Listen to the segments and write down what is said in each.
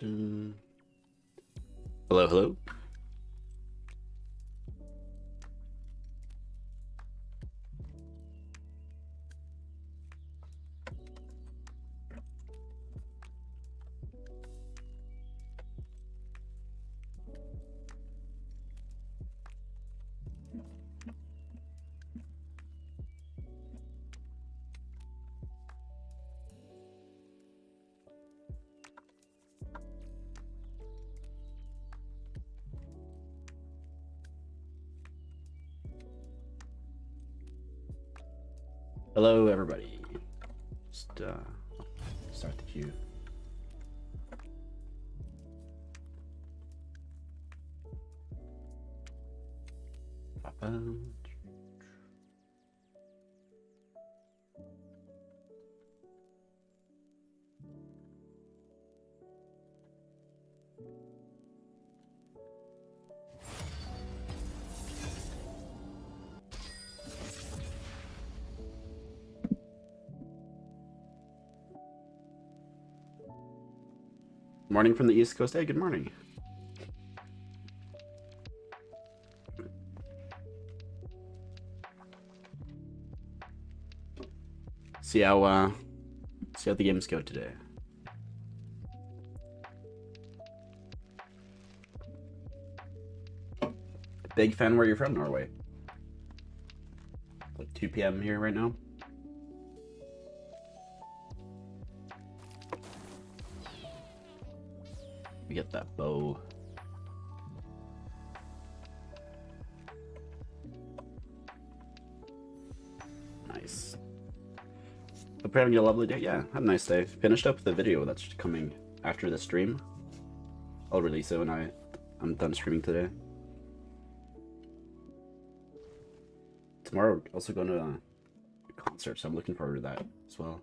Hello, hello. Hello, everybody. Just start the queue. Morning from the East Coast. Hey, good morning. See how the games go today. Big fan where you're from, Norway. Like 2 p.m. here right now. We get that bow. Nice. Hope you're having a lovely day. Yeah, have a nice day. Finished up the video that's coming after the stream. I'll release it when I'm done streaming today. Tomorrow, also going to a concert, so I'm looking forward to that as well.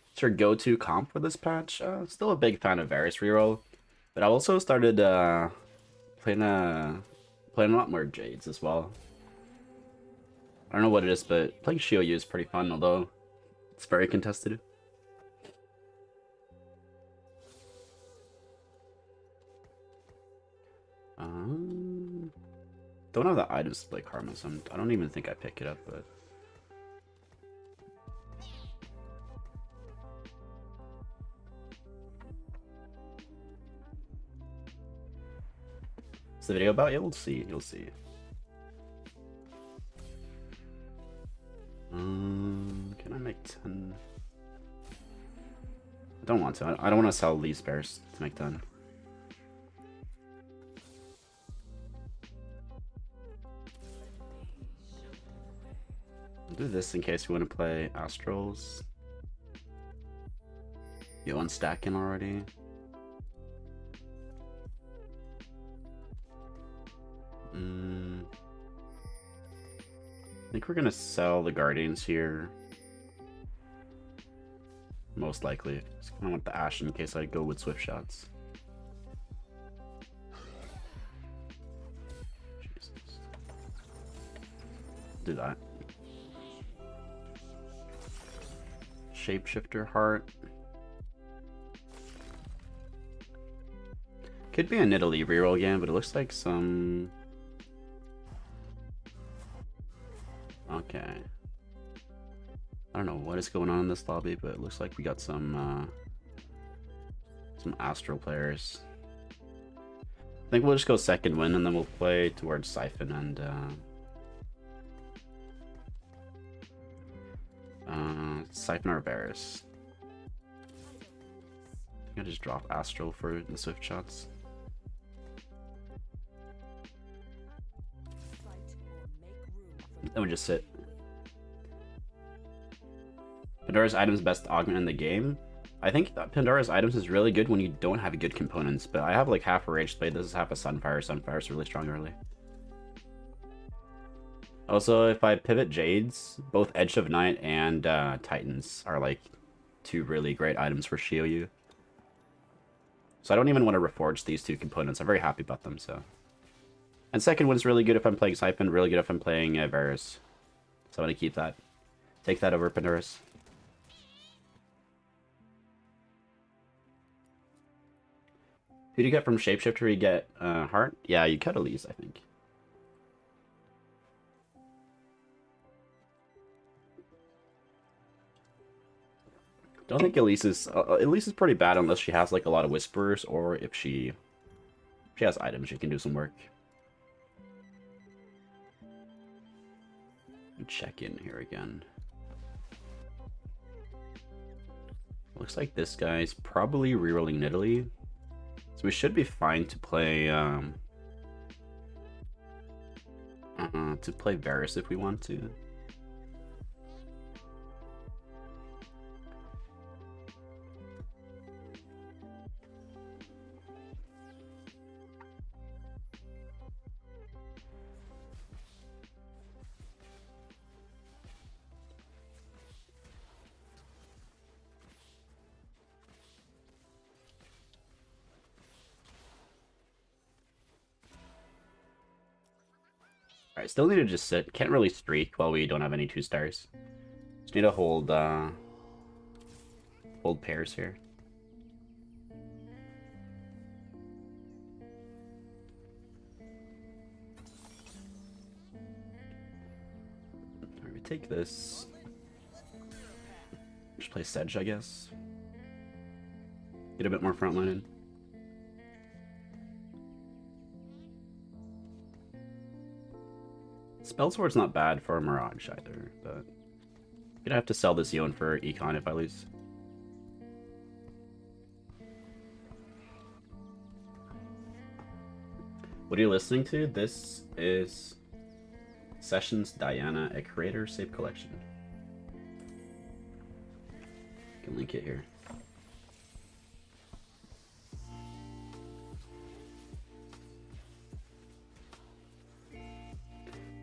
What's your go-to comp for this patch? Still a big fan of Varus reroll, but I also started playing a lot more Jades as well. I don't know what it is, but playing Shioyu is pretty fun, although it's very contested. Don't have the items to play Karma, so I don't even think I pick it up, but... What's the video about? Yeah, we'll see. You'll see. Can I make 10? I don't want to. I don't want to sell these pairs to make 10. I'll do this in case you want to play Astrals. Get one stack in already. I think we're gonna sell the Guardians here. Most likely. Just kinda want the Ash in case I go with Swift Shots. Jesus. Do that. Shapeshifter Heart. Could be an Italy reroll again, but it looks like some... Okay. I don't know what is going on in this lobby, but it looks like we got some Astral players. I think we'll just go second win, and then we'll play towards Siphon and Siphon or Varus. I think I just drop Astral for the Swift Shots. Then we just sit. Pandora's items best augment in the game. I think that Pandora's items is really good when you don't have good components, but I have like half a Rage Blade, this is half a Sunfire. Sunfire's really strong early. Also, if I pivot Jades, both Edge of Night and Titans are like 2 really great items for Shioyu. So I don't even want to reforge these 2 components. I'm very happy about them, so. And second one's really good if I'm playing Siphon, really good if I'm playing Varus. So I'm going to keep that. Take that over Pandora's. Who do you get from Shapeshifter? You get Heart? Yeah, you cut Elise, I think. Don't think Elise is pretty bad unless she has like a lot of Whisperers, or if she has items, she can do some work. Check in here again. Looks like this guy's probably rerolling Nidalee, so we should be fine to play Varus if we want to. Alright, still need to just sit. Can't really streak while we don't have any 2-stars. Just need to hold pairs here. Alright, we take this. Just play Sedge, I guess. Get a bit more frontline in. Spellsword's not bad for a Mirage either, but I'm gonna have to sell this Yon for Econ if I lose. What are you listening to? This is Sessions Diana, a creator save collection. I can link it here.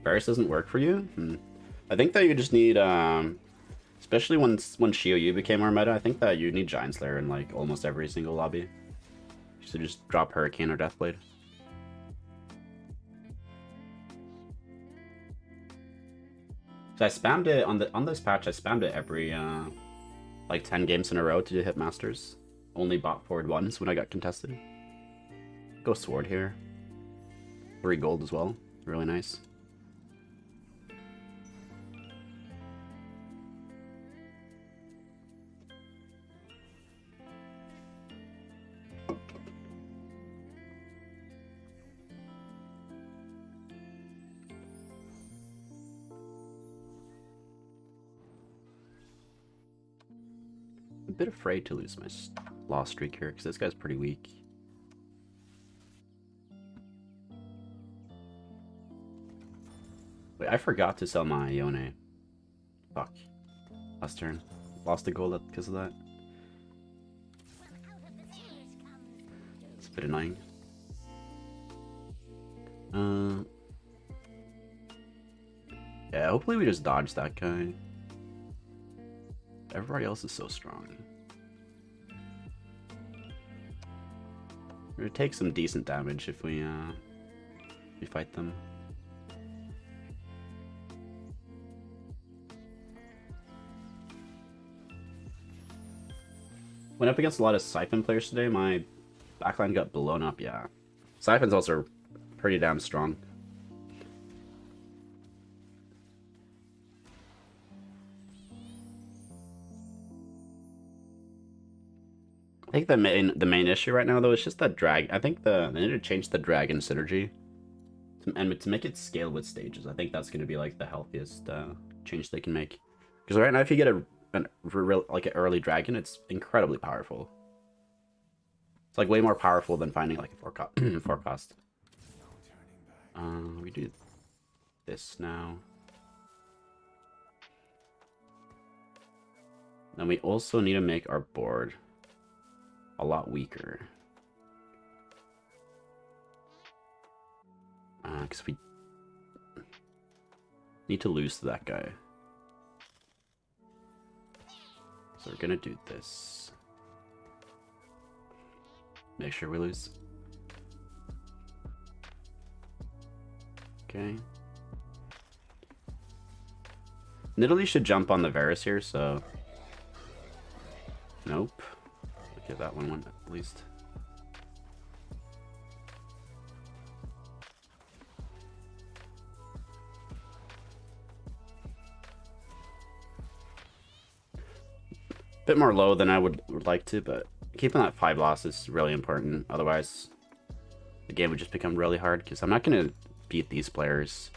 Varus doesn't work for you? I think that you just need, especially when Shio Yu became more meta, I think that you need Giant Slayer in like almost every single lobby. So just drop Hurricane or Deathblade. So I spammed it on this patch. I spammed it every like 10 games in a row to hit Masters. Only bot forward once when I got contested. Go Sword here. 3 gold as well. Really nice. A bit afraid to lose my loss streak here because this guy's pretty weak. Wait, I forgot to sell my Yone. Fuck. Last turn. Lost a goal because of that. It's a bit annoying. Yeah, hopefully we just dodge that guy. Everybody else is so strong. We're gonna take some decent damage if we fight them. Went up against a lot of Siphon players today. My backline got blown up. Yeah, Siphon's also pretty damn strong. I think the main issue right now though is just that drag. I think they need to change the dragon synergy and to make it scale with stages. I think that's going to be like the healthiest change they can make. Because right now, if you get an early dragon, it's incredibly powerful. It's like way more powerful than finding like a forecast. We do this now. Then we also need to make our board a lot weaker. Because we need to lose to that guy. So we're gonna do this. Make sure we lose. Okay. Nidalee should jump on the Varus here, so... Nope. Okay, that one went at least. Bit more low than I would like to, but keeping that 5 loss is really important. Otherwise, the game would just become really hard because I'm not going to beat these players.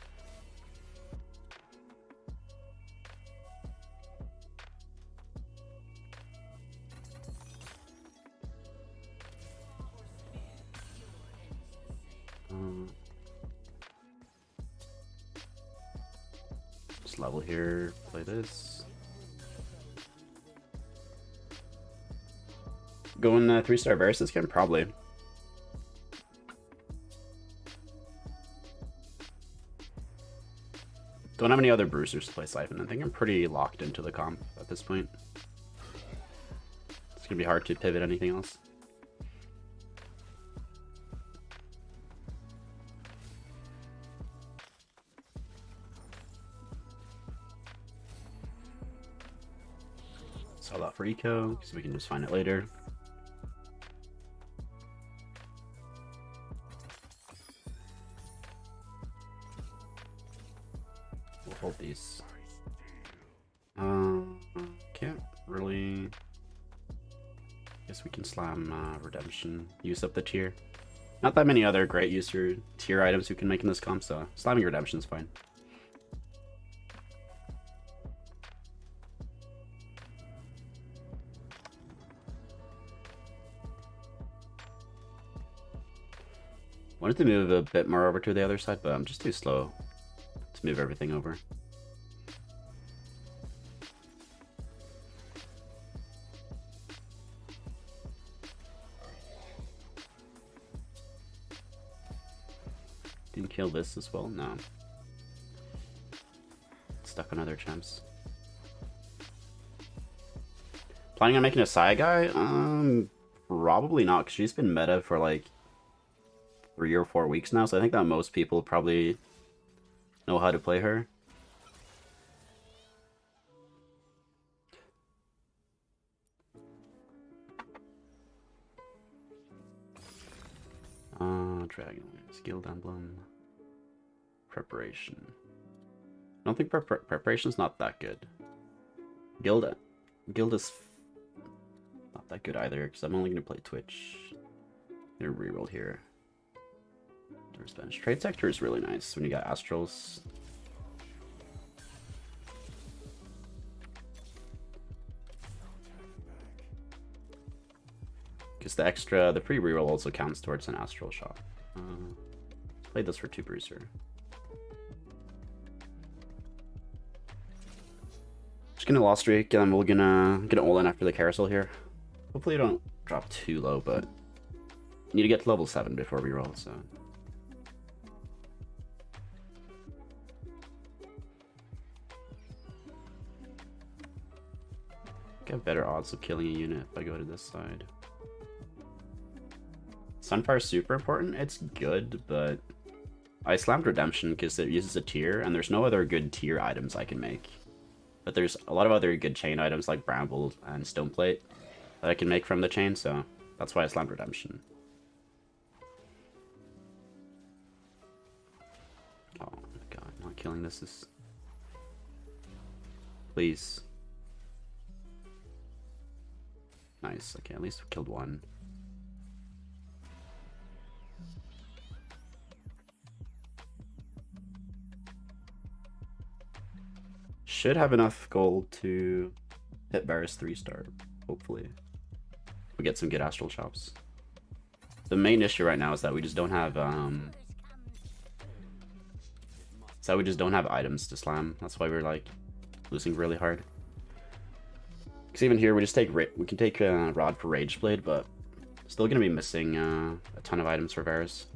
Just level here, play this. Going 3-star Varus this game? Probably. Don't have any other bruisers to play Siphon. I think I'm pretty locked into the comp at this point. It's gonna be hard to pivot anything else. Sell that for eco, because we can just find it later. We'll hold these. Can't really... Guess we can slam Redemption, use up the tier. Not that many other great user tier items we can make in this comp, so slamming Redemption's fine. Wanted to move a bit more over to the other side, but I'm just too slow to move everything over. Didn't kill this as well? No. Stuck on other champs. Planning on making a Sai guy? Probably not, because she's been meta for like 3 or 4 weeks now, so I think that most people probably know how to play her. Dragon Guild Emblem. Preparation. I don't think preparation's not that good. Guild is not that good either, because I'm only going to play Twitch. I'm gonna reroll here. Bench. Trade sector is really nice when you got Astrals. Because the free reroll also counts towards an Astral shot. Played this for 2 bruiser. Just gonna lost streak, and we're gonna get all in after the carousel here. Hopefully you don't drop too low, but you need to get to level 7 before we roll, so. Get better odds of killing a unit if I go to this side. Sunfire is super important. It's good, but I slammed Redemption because it uses a tier, and there's no other good tier items I can make. But there's a lot of other good chain items like Bramble and Stoneplate that I can make from the chain, so that's why I slammed Redemption. Oh my god, not killing this is... Please. Nice, okay, at least we killed one. Should have enough gold to hit Varus 3-star, hopefully. We get some good Astral Chops. The main issue right now is that we just don't have items to slam. That's why we're like losing really hard. Because even here we just take we can take Rod for Rage Blade, but still gonna be missing a ton of items for Varus.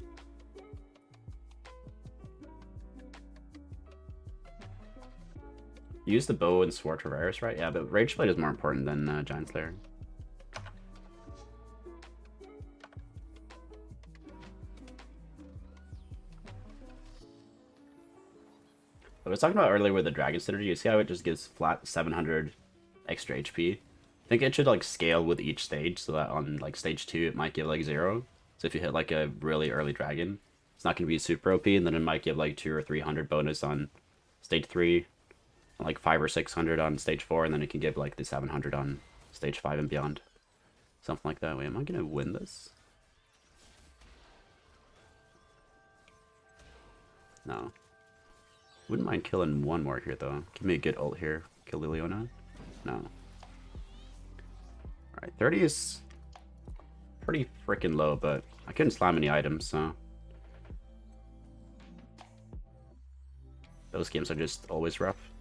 Use the bow and sword for Varus, right? Yeah, but Rage Blade is more important than Giant Slayer. I was talking about earlier with the Dragon Synergy, you see how it just gives flat 700 extra HP? I think it should like scale with each stage, so that on like stage 2 it might give like 0. So if you hit like a really early dragon, it's not going to be super OP, and then it might give like 200 or 300 bonus on stage 3, and like 500 or 600 on stage 4, and then it can give like the 700 on stage 5 and beyond. Something like that. Wait, am I gonna win this? No. Wouldn't mind killing one more here, though. Give me a good ult here. Kill Liliana? No. Alright, 30 is pretty freaking low, but I couldn't slam any items, so... Those games are just always rough.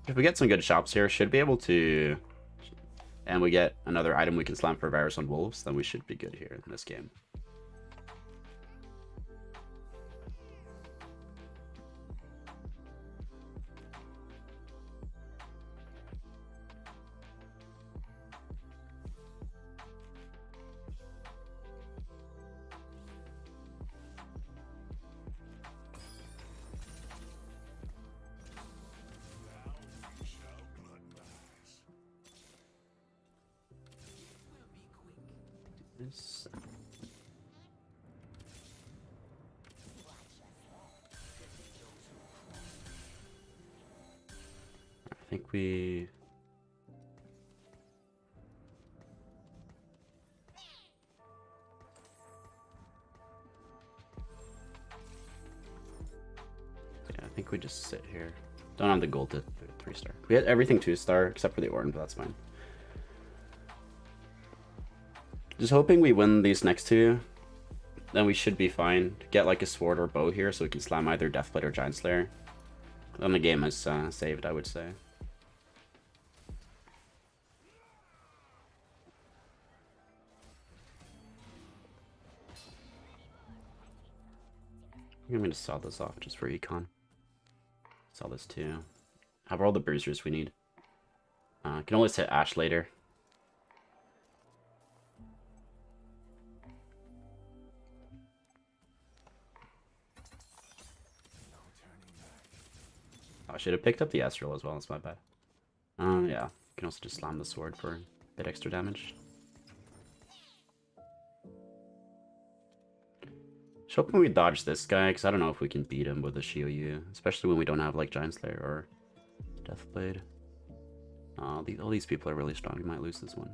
If we get some good shops here, should be able to... And we get another item we can slam for Varus on Wolves, then we should be good here in this game. I think we... Yeah, I think we just sit here. Don't have the gold to 3-star. We had everything 2-star except for the Ornn, but that's fine. Just hoping we win these next two, then we should be fine. Get like a sword or bow here so we can slam either Deathblade or Giant Slayer. Then the game is saved, I would say. I'm gonna sell this off just for econ. Sell this too. Have all the bruisers we need. Can always hit Ashe later. I should have picked up the Astral as well, that's my bad. Yeah. Can also just slam the sword for a bit extra damage. Just hoping we dodge this guy, because I don't know if we can beat him with a Shioyu, especially when we don't have like Giant Slayer or Deathblade. All these people are really strong, we might lose this one.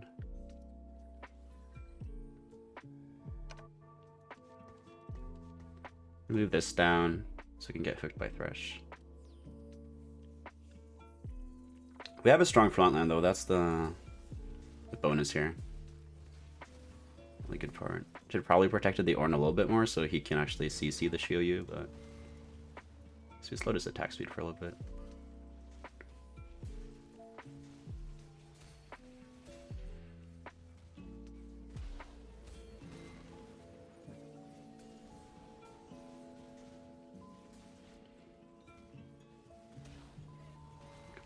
Move this down so we can get hooked by Thresh. We have a strong front line though, that's the bonus here. Really good part. Should probably protected the Ornn a little bit more so he can actually CC the Shioyu, but... So we slowed his attack speed for a little bit.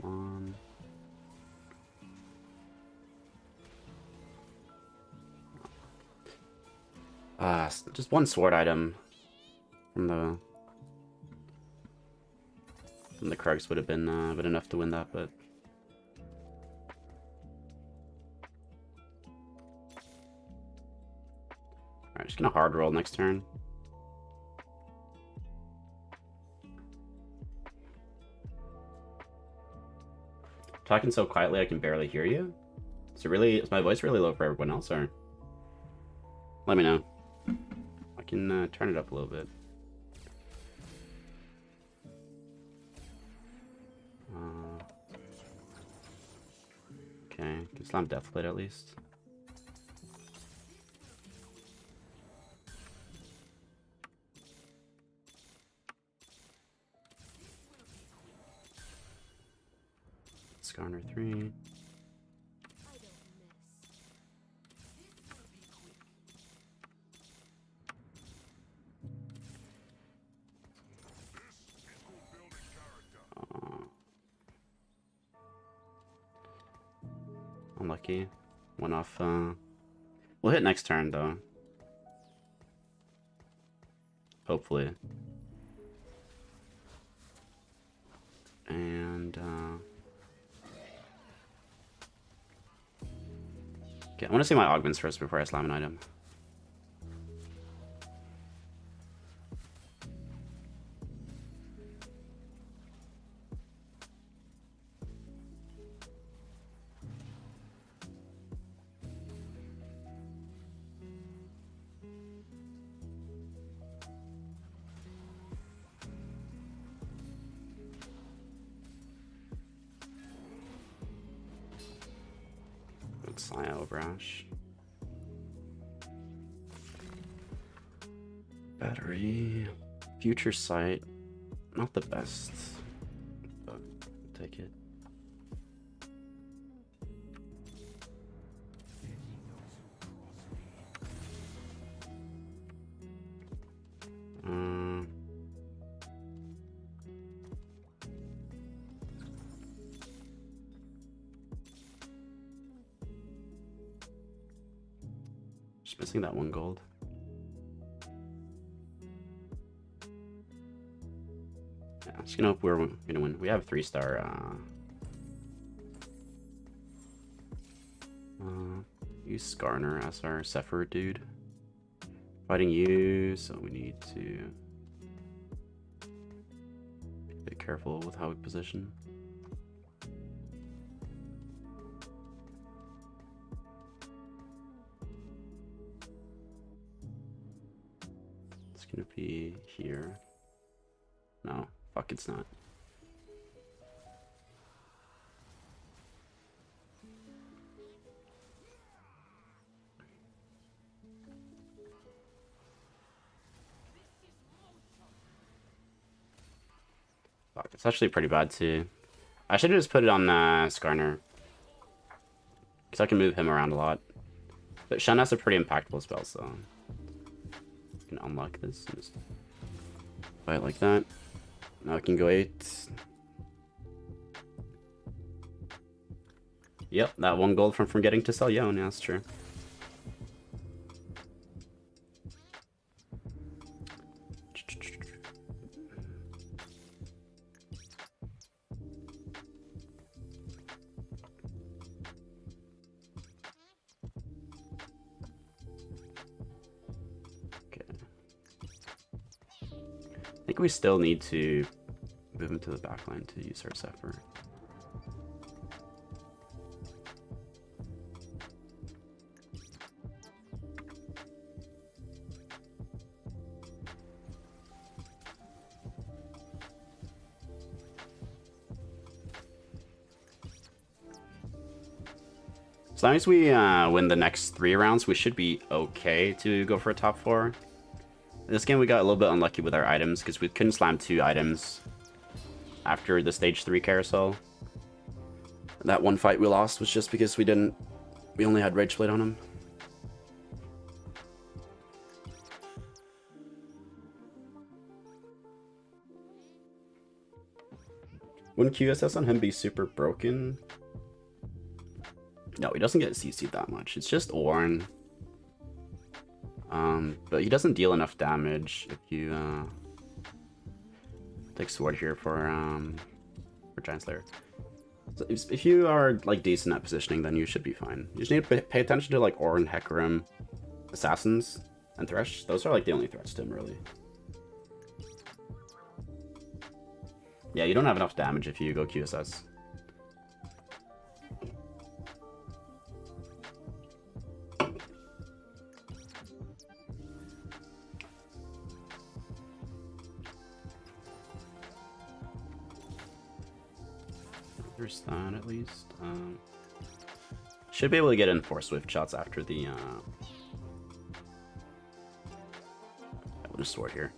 Come on. Just one sword item from the Krugs would have been enough to win that, but alright, just gonna hard roll next turn. Talking so quietly I can barely hear you. Is my voice really low for everyone else, or let me know. I can turn it up a little bit. Okay, can slam Deathblade at least. Skarner 3. Unlucky. Went off. We'll hit next turn though. Hopefully. And okay, I want to see my augments first before I slam an item. Like Saya over Ash. Battery. Future Sight. Not the best, but I'll take it. Just missing that 1 gold. Yeah, just gonna hope we're gonna win. We have 3-star. Use Skarner as our Sephiroth dude. Fighting you, so we need to be a bit careful with how we position. It's gonna be here. No, fuck, it's not. Fuck, it's actually pretty bad too. I should have just put it on Skarner, because I can move him around a lot. But Shen has a pretty impactful spell, so I can unlock this and just fight like that. Now I can go 8. Yep, that 1 gold from forgetting to sell Yon, yeah, that's true. I think we still need to move him to the backline to use our Sephiroth. As long as we win the next 3 rounds, we should be okay to go for a top 4. In this game, we got a little bit unlucky with our items because we couldn't slam 2 items after the stage 3 carousel. That 1 fight we lost was just because we only had Rage Blade on him. Wouldn't QSS on him be super broken? No, he doesn't get CC'd that much. It's just Ornn. But he doesn't deal enough damage if you take Sword here for Giant Slayer. So if you are like decent at positioning, then you should be fine. You just need to pay attention to like Ornn, Hecarim, Assassins, and Thresh. Those are like the only threats to him, really. Yeah, you don't have enough damage if you go QSS. There's that at least. Should be able to get in 4 swift shots after the we'll just sword here.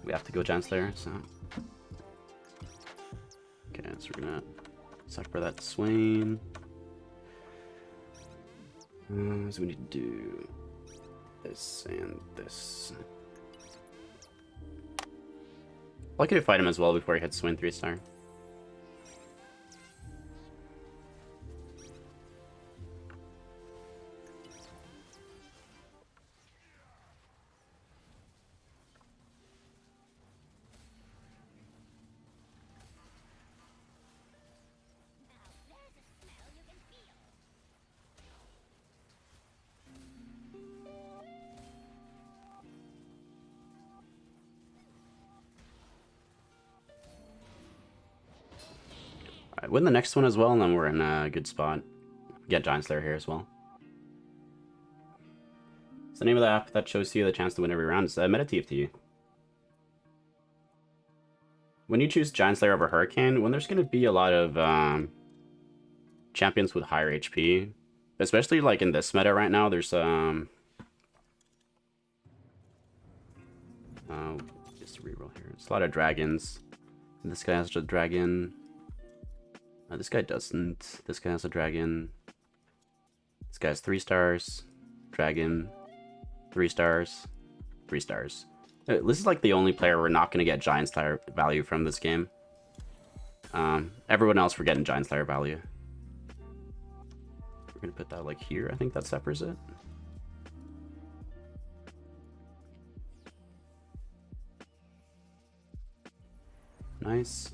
We have to go Giant Slayer, so okay, so we're gonna sacrifice that to Swain. So we need to do this and this. Lucky to fight him as well before he hits Swain 3-star. Win the next one as well, and then we're in a good spot. Get Giant Slayer here as well. It's the name of the app that shows you the chance to win every round. It's bttv. When you choose Giant Slayer over Hurricane, when there's going to be a lot of champions with higher HP, Especially like in this meta right now, there's just a reroll here. There's a lot of dragons. This guy has a dragon. This guy doesn't. This guy has a dragon. This guy has 3 stars. Dragon. 3 stars. 3 stars. This is like the only player we're not going to get Giant Slayer value from this game. Everyone else we're getting Giant Slayer value. We're going to put that like here. I think that separates it. Nice.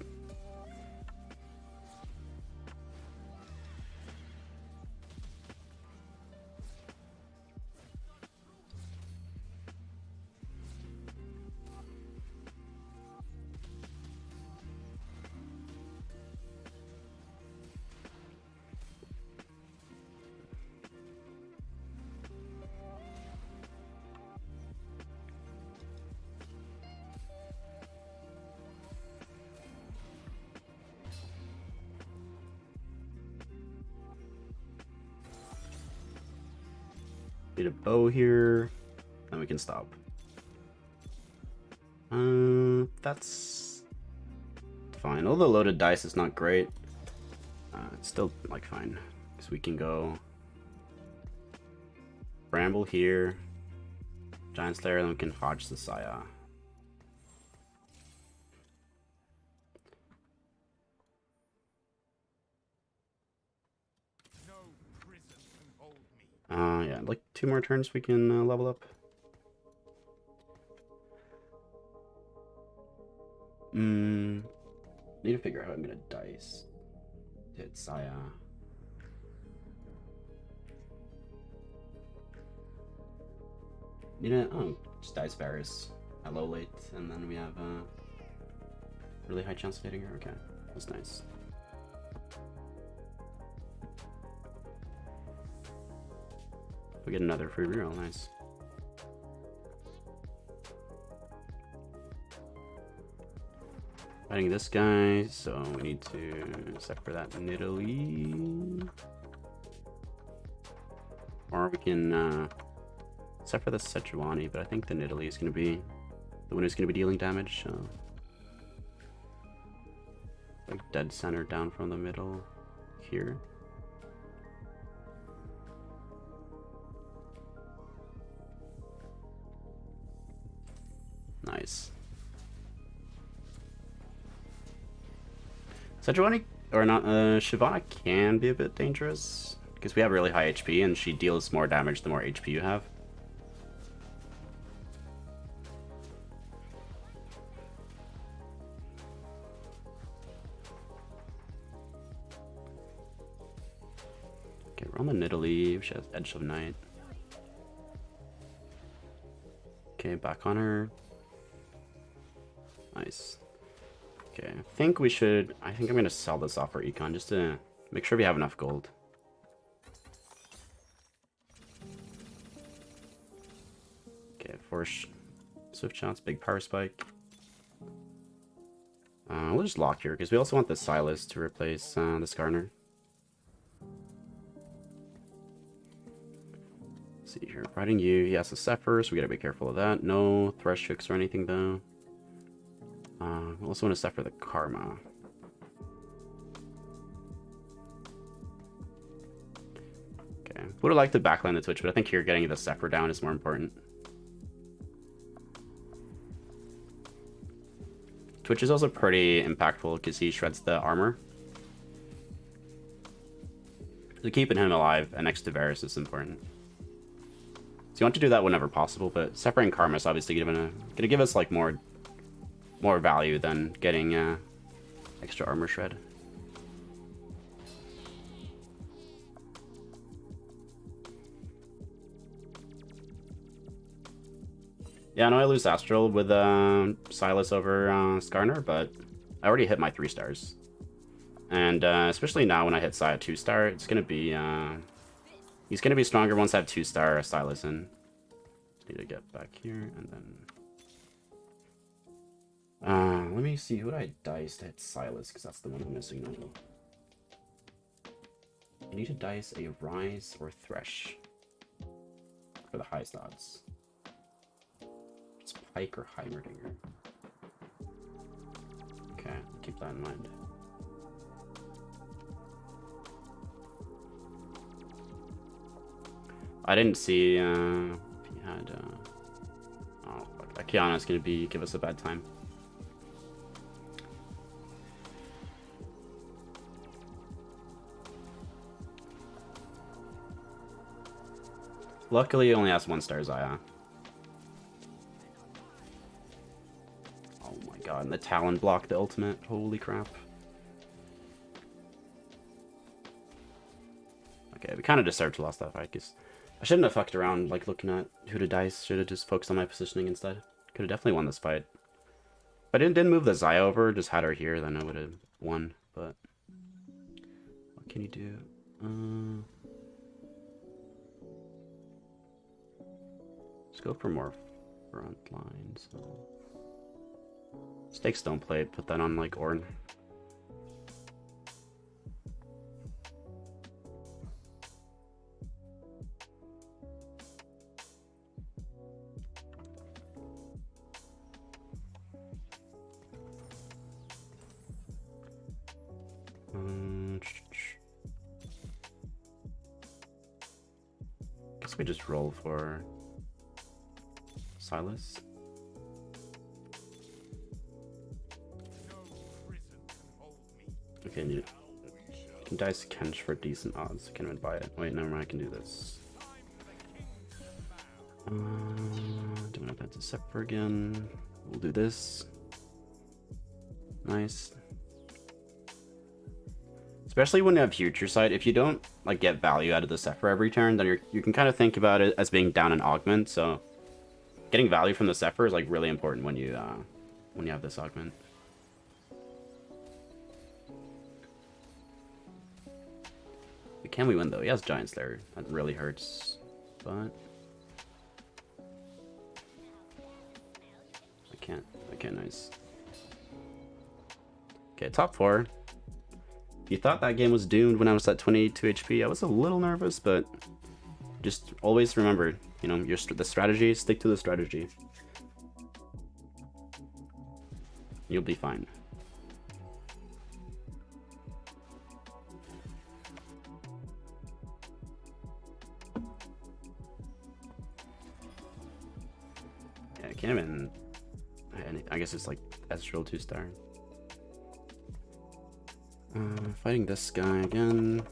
Need a bow here, then we can stop. That's fine. Although the loaded dice is not great, it's still like fine. Because we can go Bramble here, Giant Slayer, then we can Hodge the Saya. Yeah, like 2 more turns we can level up. Need to figure out how I'm gonna dice. Hit Saya. Need to just dice Varus at low late, and then we have a really high chance of hitting her. Okay, that's nice. We get another free reroll, nice. Fighting this guy, so we need to separate that Nidalee. Or we can separate the Sejuani, but I think the Nidalee is going to be the one who's going to be dealing damage. Like dead center down from the middle here. Nice. Sejuani, or not, Shyvana can be a bit dangerous, because we have really high HP, and she deals more damage the more HP you have. Okay, we're on the Nidalee, she has Edge of Night. Okay, back on her. Nice. Okay, I think I'm gonna sell this off for econ just to make sure we have enough gold. Okay, force swift shots, big power spike. We'll just lock here because we also want the Silas to replace the Skarner. Let's see here, fighting you. He has a Zephyr, so we gotta be careful of that. No Thresh hooks or anything though. I also want to suffer the Karma. Okay, would have liked to backline the Twitch, but I think here getting the Zephyr down is more important. Twitch is also pretty impactful because he shreds the armor. So keeping him alive and next to Varus is important. So you want to do that whenever possible, but separating Karma is obviously gonna give us like more value than getting extra armor shred. Yeah, I know I lose Astral with Silas over Skarner, but I already hit my 3 stars. And especially now when I hit Saya 2-star, it's gonna be he's gonna be stronger once I have 2-star Silas in. Just need to get back here and then let me see who I diced to hit Silas, because that's the one I'm missing now. You need to dice a Rise or Thresh for the highest odds. It's Pike or Heimerdinger. Okay, keep that in mind. I didn't see if he had. Oh, fuck. That Kiana's gonna give us a bad time. Luckily, he only has 1-star Zaya. Oh my god, and the Talon blocked the ultimate. Holy crap. Okay, we kind of deserved to lose that fight, because I shouldn't have fucked around, like, looking at who to dice. Should have just focused on my positioning instead. Could have definitely won this fight. If I didn't move the Zaya over, just had her here, then I would have won, but... What can you do? Let's go for more front lines. Stake Stone Plate, put that on, like, Ornn. Guess we just roll for Silas. Okay, you can dice Kench for decent odds. I can't even buy it. Wait, never mind, I can do this. Do I bet to Sepper again? We'll do this. Nice. Especially when you have Future Sight, if you don't like get value out of the Zephyr every turn, then you can kind of think about it as being down an augment. So getting value from the Zephyr is like really important when you have this augment. Can we win though? He has Giant Slayer. That really hurts, but I can't. Okay, nice. Okay, top 4. You thought that game was doomed when I was at 22 HP. I was a little nervous, but just always remember, you know, the strategy. Stick to the strategy. You'll be fine. Yeah, I can't even. I guess it's like Ezreal 2-star. Fighting this guy again.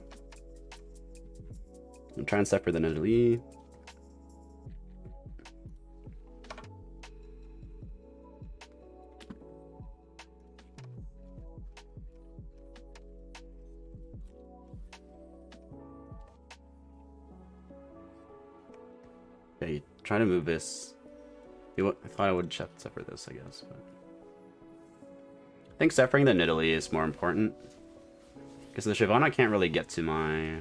I'm trying to separate the Nidalee. Okay, try to move this. I thought I would separate this, I guess. But I think separating the Nidalee is more important. Because the Shyvana can't really get to my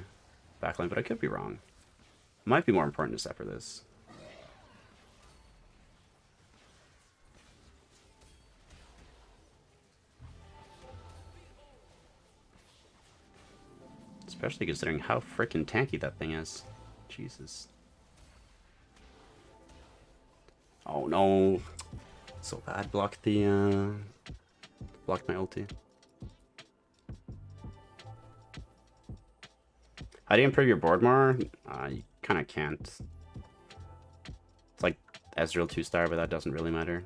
backline, but I could be wrong. It might be more important to separate this. Especially considering how freaking tanky that thing is. Jesus. Oh no. So bad. Blocked my ulti. How do you improve your board more? You kind of can't. It's like Ezreal 2-star, but that doesn't really matter.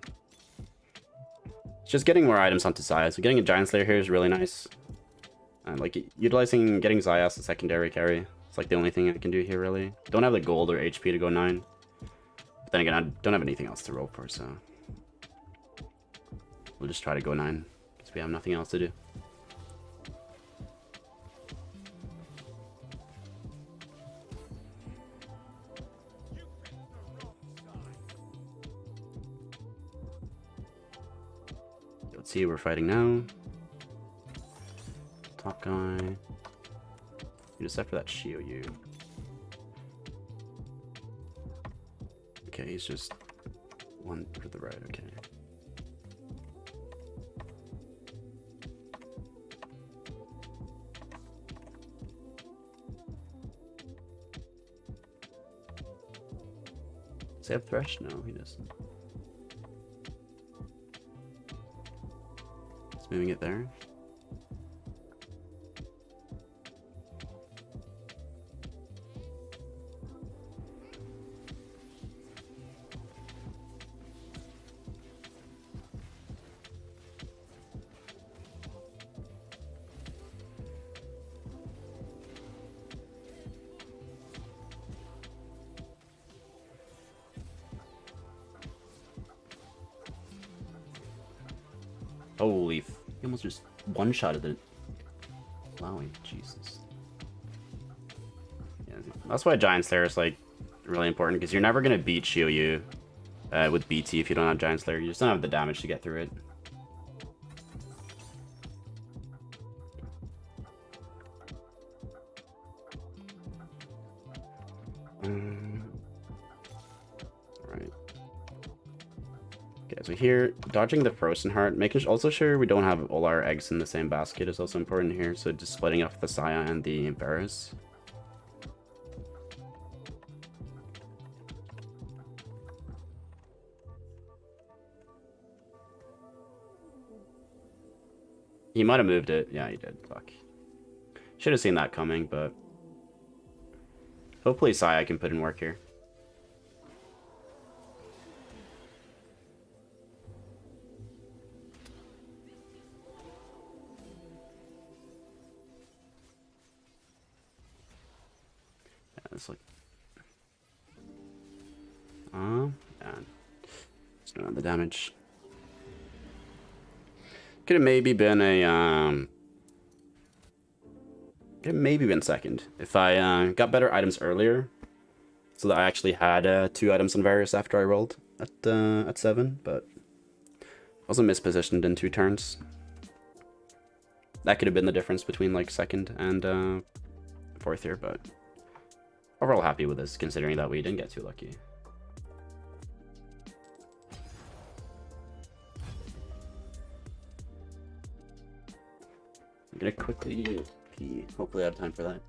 It's just getting more items onto Zaya. So getting a Giant Slayer here is really nice. And like utilizing getting Zaya as a secondary carry. It's like the only thing I can do here really. Don't have the gold or HP to go 9. But then again, I don't have anything else to roll for, so we'll just try to go 9 because we have nothing else to do. Let's see who we're fighting now. Top guy. You just for that Shioyu. Okay, he's just one to the right, okay. he have Thresh? No, he doesn't. It's moving it there. Holy, he almost just one-shotted it. Wowie, Jesus. Yeah, that's why Giant Slayer is like really important, because you're never gonna beat Shioyu with BT if you don't have Giant Slayer. You just don't have the damage to get through it. Right. Okay, so here, dodging the Frozen Heart, making also sure we don't have all our eggs in the same basket is also important here. So just splitting off the Saya and the Varus. He might have moved it. Yeah, he did. Fuck. Should have seen that coming, but hopefully Saya can put in work here. Yeah, this look. Yeah. Just doing the damage. Could have maybe been a could have maybe been second if I got better items earlier, so that I actually had 2 items on Varus after I rolled at 7, but also mispositioned in 2 turns. That could have been the difference between like second and 4th here, but overall happy with this considering that we didn't get too lucky. I'm gonna quickly pee. Hopefully I have time for that.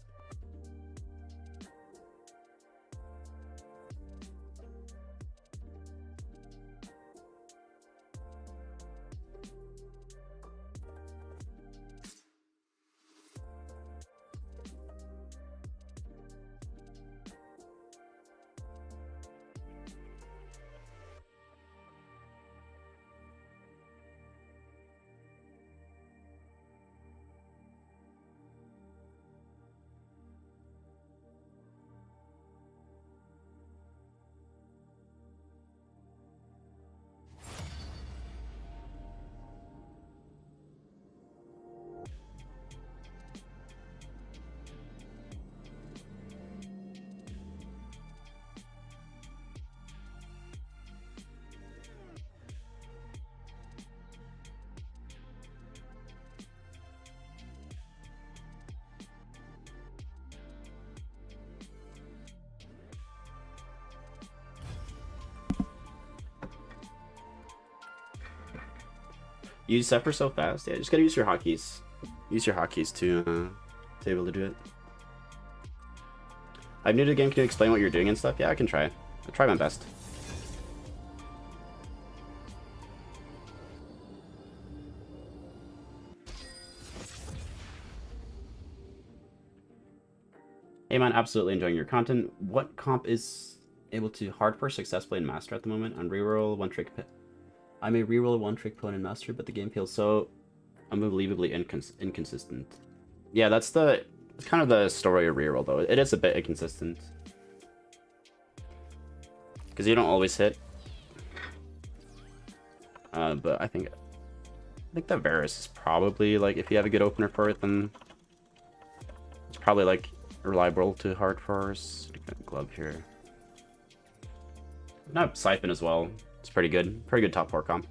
You use Zephyr so fast? Yeah, just gotta use your hotkeys. Use your hotkeys to be able to do it. I'm new to the game, can you explain what you're doing and stuff? Yeah, I can try. I'll try my best. Hey man, absolutely enjoying your content. What comp is able to hard force successfully in Master at the moment? On reroll, one trick pit. I may reroll a one-trick pony in Master, but the game feels so unbelievably inconsistent. Yeah, that's kind of the story of reroll, though. It is a bit inconsistent. Because you don't always hit. But I think the Varus is probably, like, if you have a good opener for it, then it's probably, like, reliable to hard force. Glove here. Not Siphon as well. It's pretty good. Pretty good top 4 comp.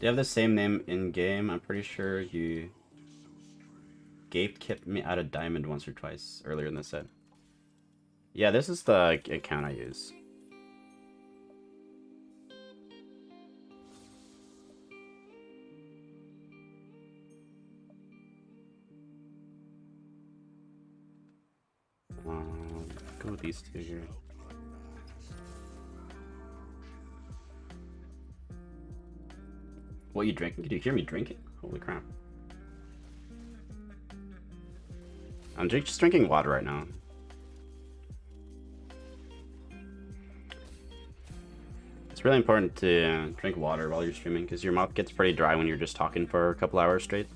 Do you have the same name in game? I'm pretty sure you Gape kicked me out of diamond once or twice earlier in the set. Yeah, this is the account I use. Go with these two here. What, you drinking? Can you hear me drinking? Holy crap. I'm just drinking water right now. It's really important to drink water while you're streaming because your mouth gets pretty dry when you're just talking for a couple hours straight.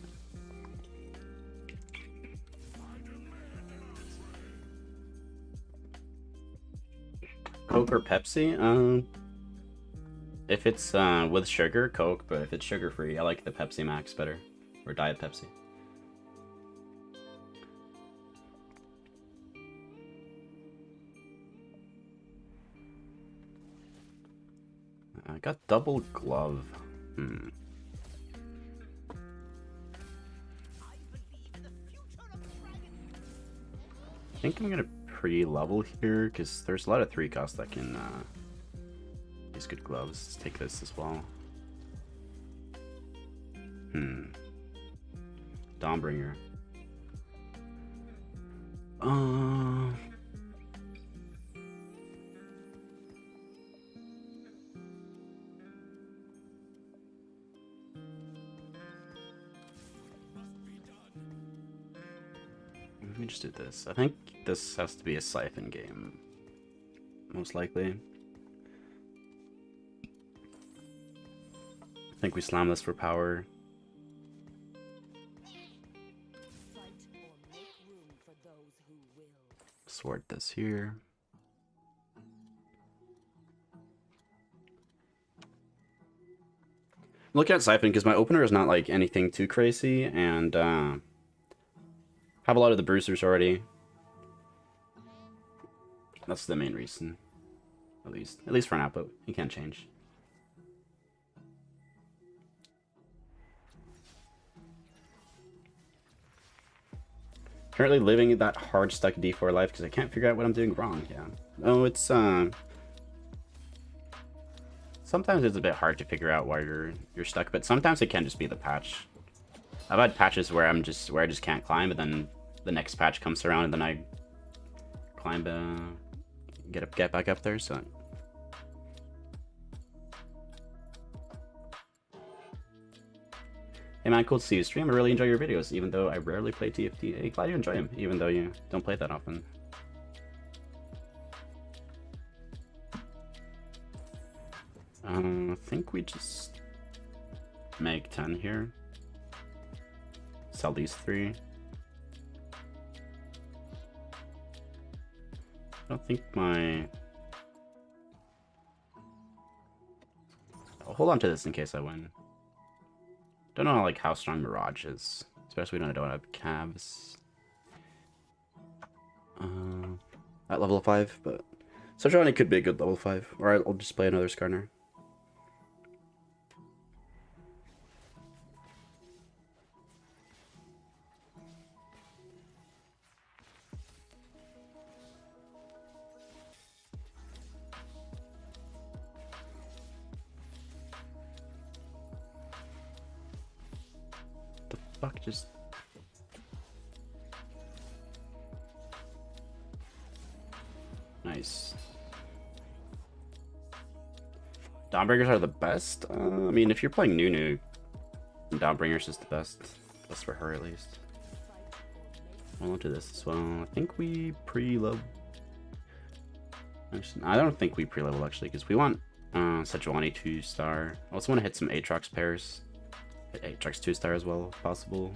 Coke or Pepsi? If it's with sugar, Coke, but if it's sugar-free, I like the Pepsi Max better. Or Diet Pepsi. I got double glove. I think I'm gonna pre-level here because there's a lot of 3 costs that can use good gloves. Let's take this as well. Dawnbringer. Let me just do this. I think this has to be a Siphon game. Most likely. I think we slam this for power. Sword this here. I'm looking at Siphon because my opener is not like anything too crazy, and have a lot of the bruisers already. That's the main reason, at least for now, but you can't change. Currently living that hard stuck D4 life because I can't figure out what I'm doing wrong. Yeah. Oh, it's sometimes it's a bit hard to figure out why you're stuck, but sometimes it can just be the patch. I've had patches where I just can't climb, but then the next patch comes around and then I climb, get back up there. So. Hey man, cool to see you stream. I really enjoy your videos, even though I rarely play TFT. Hey, glad you enjoy them, even though you don't play that often. I think we just make 10 here. Sell these 3. I don't think my... I'll hold on to this in case I win. Don't know how strong Mirage is, especially when I don't have calves. At level 5, but Sojourner could be a good level 5. Or I'll just play another Skarner. Fuck, just... Nice. Dawnbringers are the best? I mean, if you're playing Nunu, Dawnbringers is the best. Best for her, at least. I'll do this as well. I think we pre-level... I don't think we pre-level, actually, because we want Sejuani 2-star. I also want to hit some Aatrox pairs. Aatrox 2-star as well, if possible.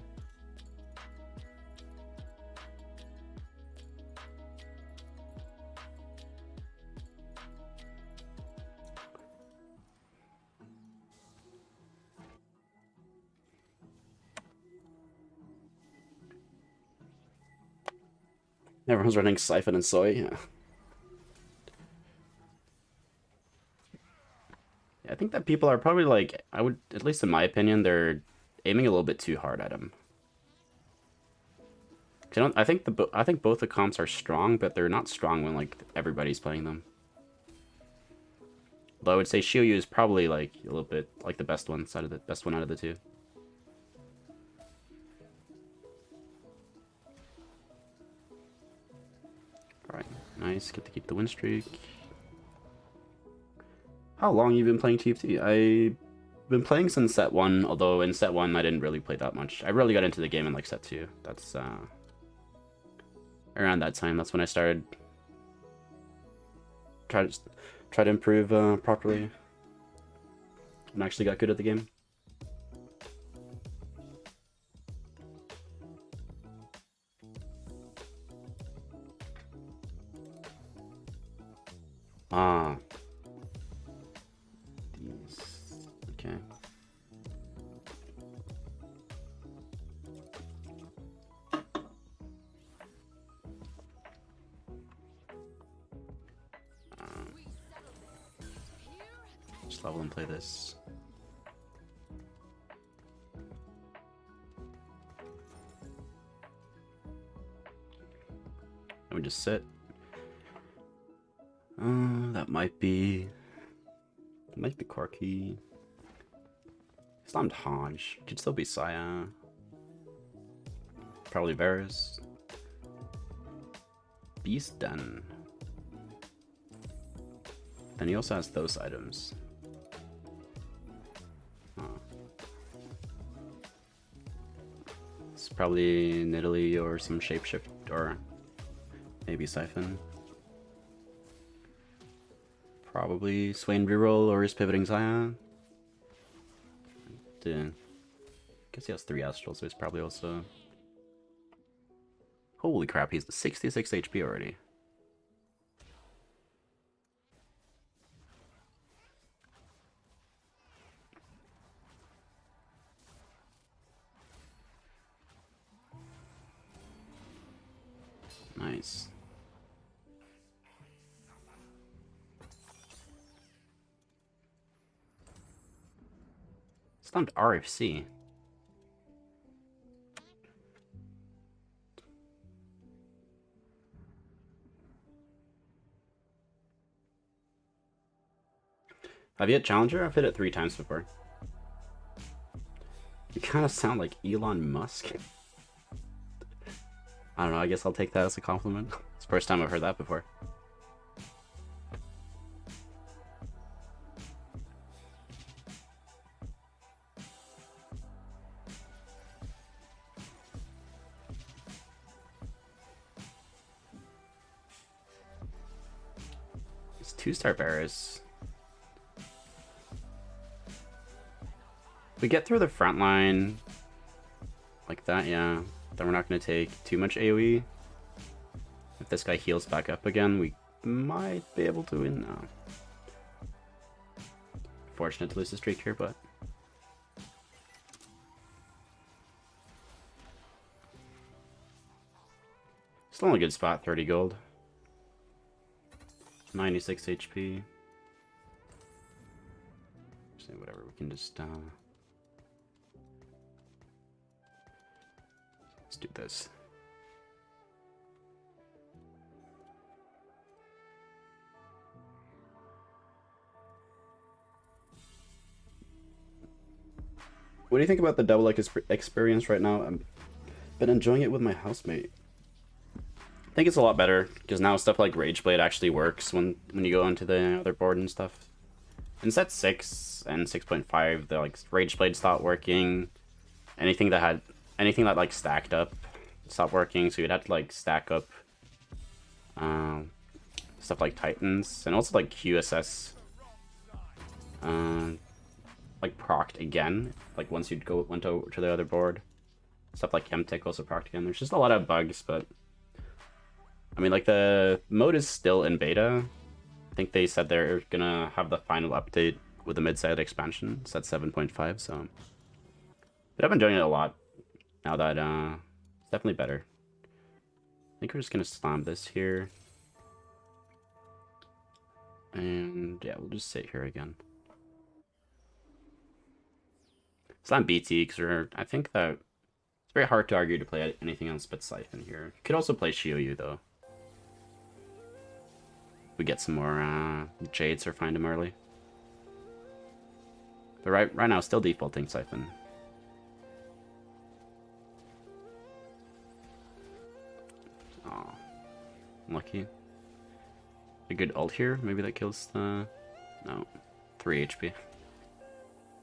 Everyone's running Siphon and Soy, yeah. I think that people are probably like, I would, at least in my opinion, they're aiming a little bit too hard at him. I think both the comps are strong, but they're not strong when like everybody's playing them. Though I would say Shiyu is probably like a little bit like the best one out of the two. Alright, nice. Get to keep the win streak. How long have you been playing TFT? I've been playing since set 1, although in set 1 I didn't really play that much. I really got into the game in like set 2. That's around that time. That's when I started try to improve properly and actually got good at the game. Ah. These. Okay. Just level and play this. And we just sit. That might be Corky. It's not Hodge. Could still be Saya. Probably Varus. Beast Den. Then he also has those items. It's probably Nidalee or some shapeshift or maybe Siphon. Probably Swain reroll or his pivoting Xayah. Guess he has 3 Astrals, so he's probably also... Holy crap, he's 66 HP already. Nice. Stumped RFC. Have you hit Challenger? I've hit it 3 times before. You kind of sound like Elon Musk. I don't know, I guess I'll take that as a compliment. It's the first time I've heard that before. It's 2-star Varus. We get through the front line like that, yeah. Then we're not going to take too much AoE. If this guy heals back up again, we might be able to win now. Fortunate to lose the streak here, but... Still in a good spot, 30 gold. 96 HP. Say whatever, we can just... Let's do this. What do you think about the double experience right now? I've been enjoying it with my housemate. I think it's a lot better because now stuff like Rageblade actually works when you go onto the other board and stuff. In set 6 and 6.5, the like Rageblade stopped working. Anything that like stacked up stopped working, so you'd have to like stack up stuff like Titans and also like QSS like procced again, like once you'd went over to the other board. Stuff like Chemtech also procced again. There's just a lot of bugs, but I mean, like the mode is still in beta. I think they said they're gonna have the final update with the mid-side expansion. It's at 7.5, so but I've been enjoying it a lot now that it's definitely better. I think we're just gonna slam this here. And yeah, we'll just sit here again. It's not BT, because I think that it's very hard to argue to play anything else but Siphon here. Could also play Shioyu, though. We get some more Jades or find him early. But right now, still defaulting Siphon. Oh, lucky. A good ult here. Maybe that kills the... No. 3 HP.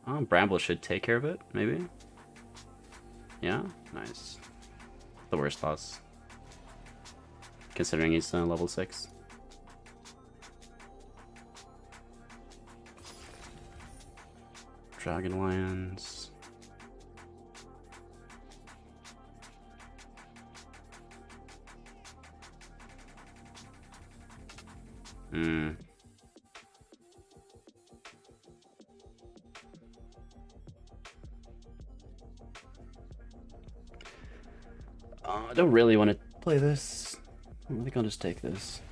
Oh, Bramble should take care of it, maybe? Yeah? Nice. The worst loss. Considering he's level 6. Dragon Lions. I don't really want to play this. I think I'll just take this.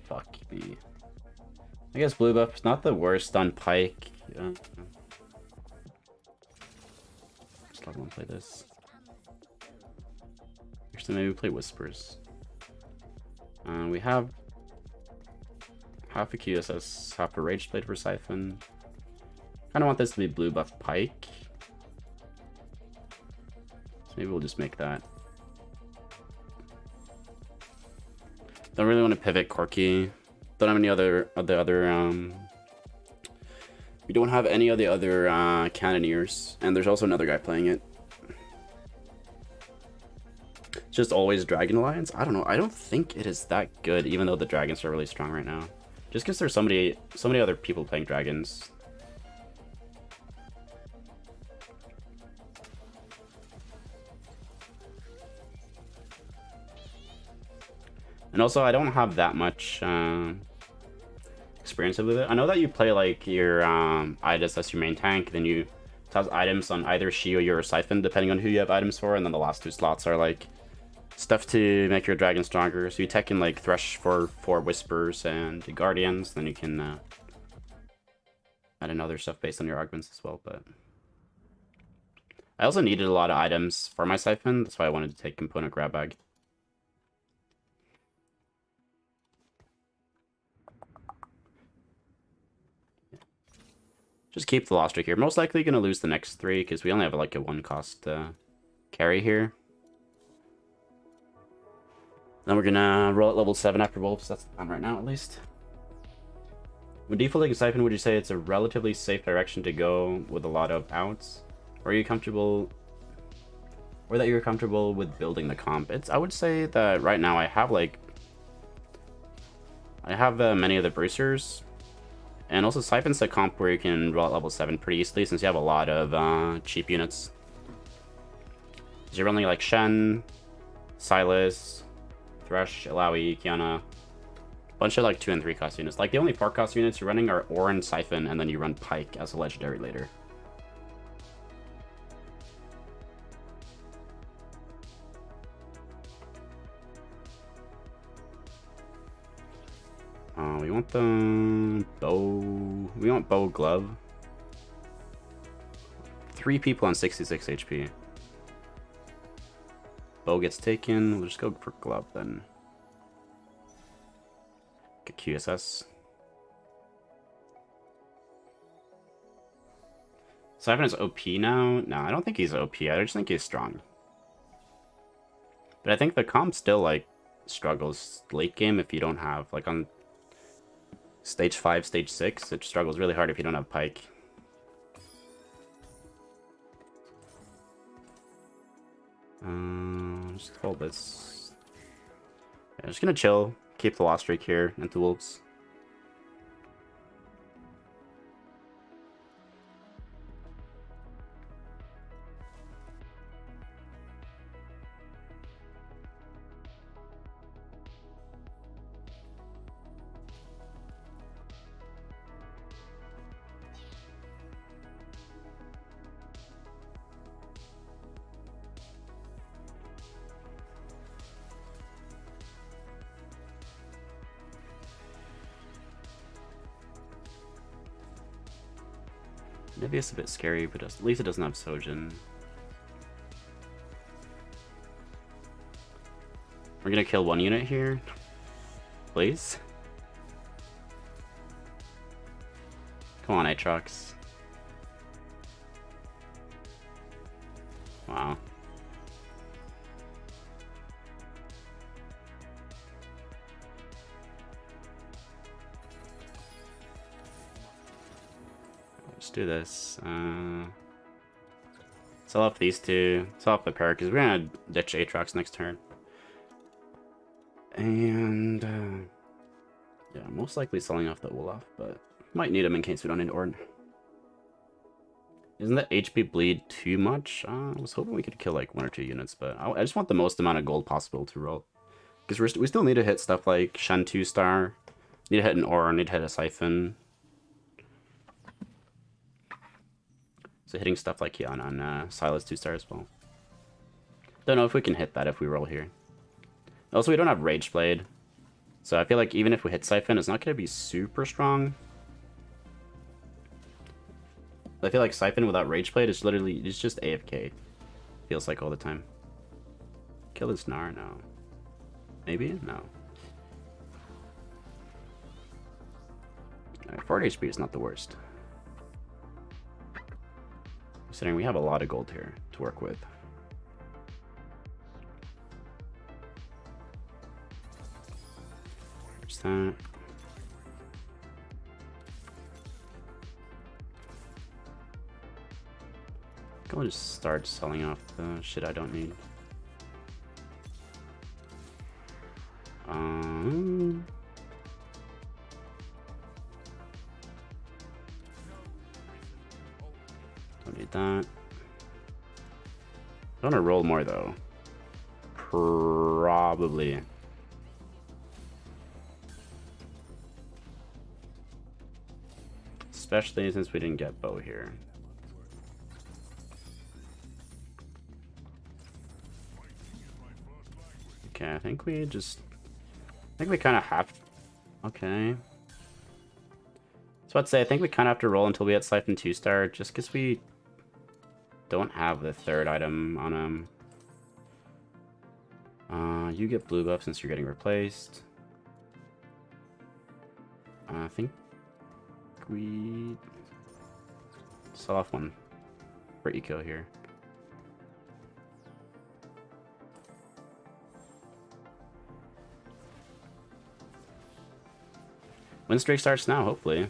Fuck me. I guess blue buff is not the worst on Pike. Just not gonna play this. Actually, maybe play Whispers. We have half a QSS, half a Rage Blade for Siphon. Kind of want this to be blue buff Pike. So maybe we'll just make that. Don't really want to pivot Corki. Don't have any other we don't have any of the other Cannoneers, and there's also another guy playing it. It's just always Dragon Alliance. I don't know. I don't think it is that good, even though the dragons are really strong right now. Just because there's so many other people playing dragons. And also, I don't have that much experience with it. I know that you play like your Idas as your main tank, then you toss items on either Shioyu or Siphon, depending on who you have items for, and then the last 2 slots are like stuff to make your dragon stronger. So you tech in like Thresh for 4 Whispers and Guardians, then you can add in other stuff based on your augments as well. But I also needed a lot of items for my Siphon, that's why I wanted to take Component Grab Bag. Just keep the Lost Streak here. Most likely going to lose the next 3 because we only have like a 1-cost carry here. Then we're going to roll at level 7 after Wolves. That's the plan right now, at least. When defaulting Siphon, would you say it's a relatively safe direction to go with a lot of outs? Or are you comfortable... Or that you're comfortable with building the comp? I would say that right now I have like... I have many of the Bruisers. And also Siphon's the comp where you can roll at level 7 pretty easily since you have a lot of cheap units. So you're running like Shen, Silas, Thresh, Illaoi, Kiana. A bunch of like 2 and 3 cost units. Like the only 4 cost units you're running are Orin, Siphon, and then you run Pike as a legendary later. We want the bow. We want bow glove. 3 people on 66 HP. Bow gets taken. We'll just go for glove then. Get QSS. Siphon is OP now? No, I don't think he's OP. I just think he's strong. But I think the comp still like struggles late game if you don't have like on Stage 5, Stage 6, it struggles really hard if you don't have Pike. Just hold this. Yeah, just gonna chill, keep the Lost Streak here into Wolves. Maybe it's a bit scary, but at least it doesn't have Sojin. We're gonna kill one unit here. Please? Come on, Aatrox. Wow. Let's do this. Sell off these two. Sell off the pair, because we're gonna ditch Aatrox next turn. And yeah, most likely selling off the Olaf, but might need him in case we don't need Ord. Isn't that HP bleed too much? I was hoping we could kill like 1 or 2 units, but I just want the most amount of gold possible to roll. Because we still need to hit stuff like Shen 2-star, need to hit an Ord, need to hit a Siphon. So hitting stuff like Kiana and Silas 2-star as well. Don't know if we can hit that if we roll here. Also, we don't have Rage Blade, so I feel like even if we hit Siphon, it's not going to be super strong. I feel like Siphon without Rage Blade is literally, it's just AFK. Feels like all the time. Kill this Gnar? No. Maybe? No. Alright, 4 HP is not the worst. Considering we have a lot of gold here to work with. There's that. I'll just start selling off the shit I don't need. Don't need that. I want to roll more though. Probably. Especially since we didn't get bow here. Okay, I think we kind of have... Okay. So I'd say I think we kind of have to roll until we hit Siphon 2-star, just because we don't have the 3rd item on him. You get blue buff since you're getting replaced. I think we sell off one for eco here. Win streak starts now, hopefully.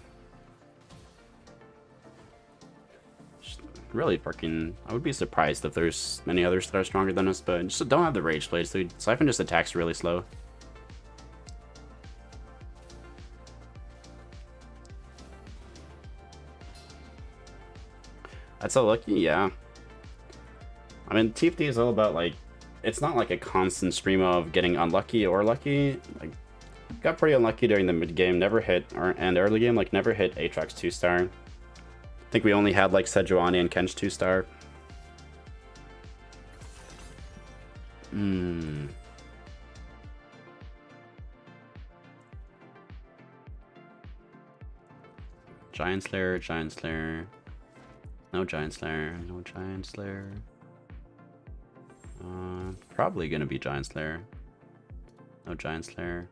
Really freaking... I would be surprised if there's many others that are stronger than us, but just don't have the Rage Blade, so Siphon just attacks really slow. That's so lucky, yeah. I mean, TFT is all about, like... It's not like a constant stream of getting unlucky or lucky. Like, got pretty unlucky during the mid game, never hit, and early game, like, never hit Aatrox 2-star. I think we only had like Sejuani and Kench 2-star. Giant Slayer, Giant Slayer. No Giant Slayer, no Giant Slayer. Probably gonna be Giant Slayer. No Giant Slayer.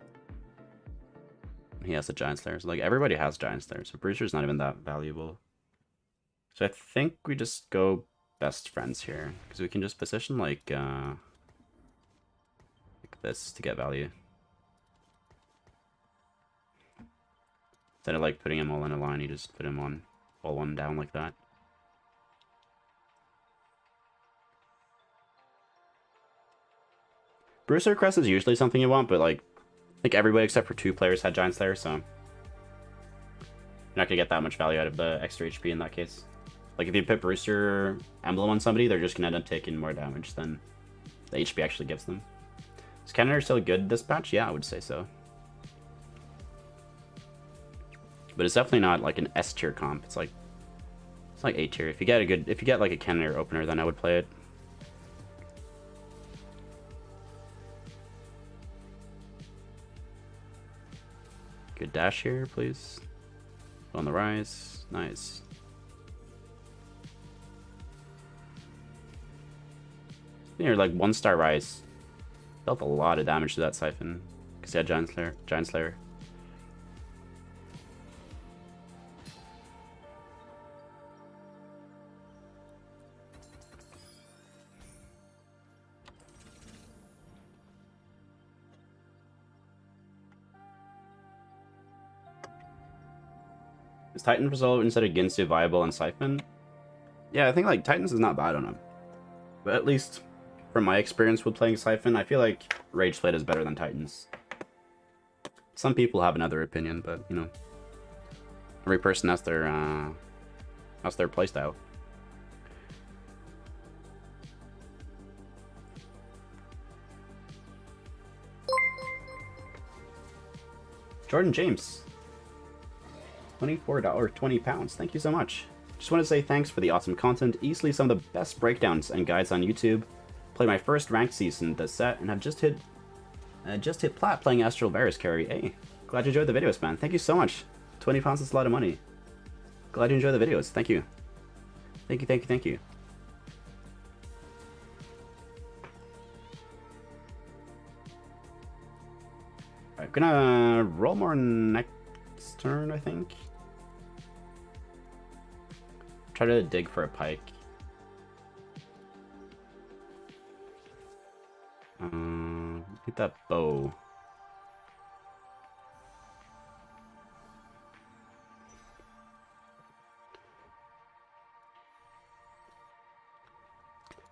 He has a Giant Slayer, so like everybody has Giant Slayer, so Brewster's not even that valuable. So I think we just go best friends here, because we can just position like this to get value. Instead of like putting him all in a line, you just put him on all one down like that. Brewster Crest is usually something you want, but like everybody except for 2 players had Giant Slayer, so you're not gonna get that much value out of the extra HP in that case. Like, if you put Brewster Emblem on somebody, they're just going to end up taking more damage than the HP actually gives them. Is Cannoneer still good this patch? Yeah, I would say so. But it's definitely not like an S tier comp. It's like A tier. If you get like a Cannoneer opener, then I would play it. Good dash here, please. On the rise. Nice. You're like 1-star rise. Dealt a lot of damage to that Siphon. Because he had Giant Slayer. Giant Slayer. Is Titan Resolve instead of Ginsu viable on Siphon? Yeah, I think like Titans is not bad on him. But at least from my experience with playing Siphon, I feel like Rage Split is better than Titans. Some people have another opinion, but you know, every person has their playstyle. Jordan James, $24, 20 pounds. Thank you so much. Just want to say thanks for the awesome content. Easily some of the best breakdowns and guides on YouTube. Played my first ranked season this set and have just hit plat playing Astral Varus carry. Hey, glad you enjoyed the videos, man. Thank you so much. 20 pounds is a lot of money. Glad you enjoy the videos. Thank you. Thank you, thank you, thank you. Alright, gonna roll more next turn, I think. Try to dig for a pike. Get that bow.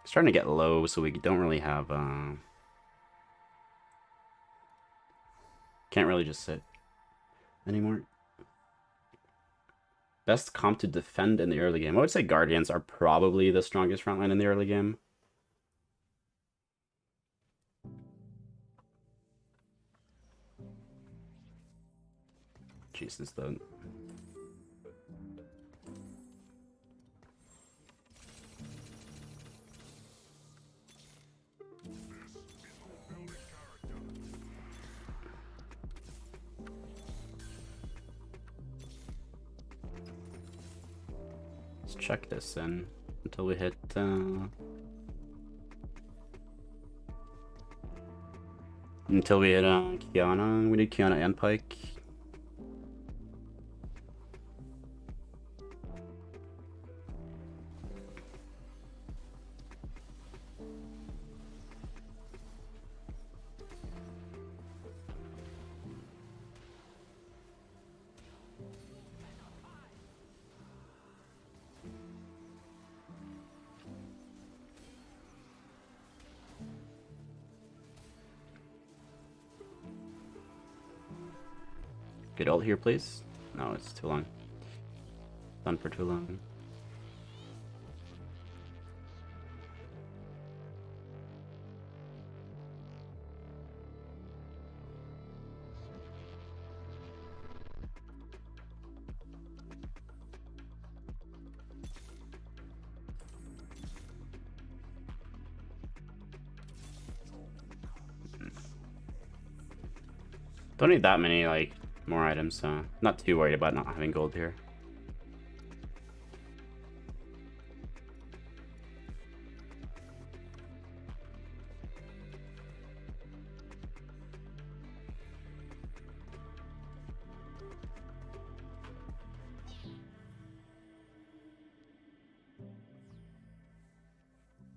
It's starting to get low, so we don't really have can't really just sit anymore. Best comp to defend in the early game. I would say Guardians are probably the strongest frontline in the early game. Jesus, though. Let's check this in until we hit Kiana. We need Kiana and Pike. Get ult here, please. No, it's too long. Done for too long. Don't need that many, like, more items, so not too worried about not having gold here.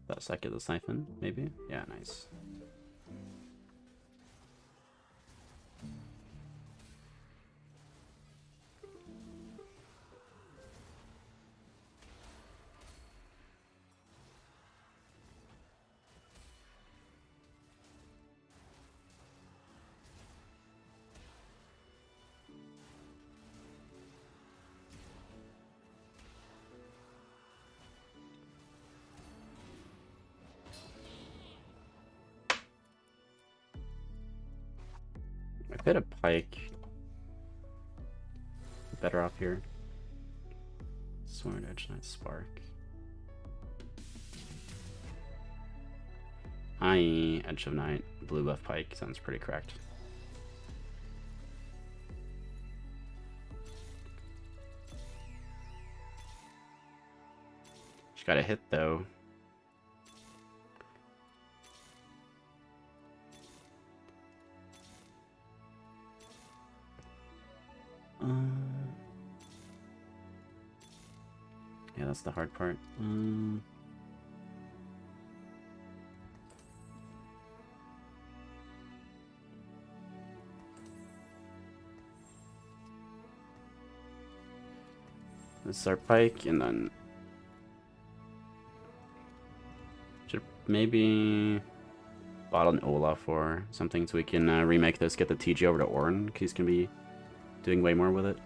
That second the Siphon, maybe? Yeah, nice. If I hit a Pike, better off here. Sword Edge, nice Spark. Edge of Night, blue buff Pike, sounds pretty correct. Just got a hit though. Yeah, that's the hard part. Let's start Pike, and then should maybe bottle an Olaf or something so we can remake this, get the TG over to Orin, because he's going to be doing way more with it.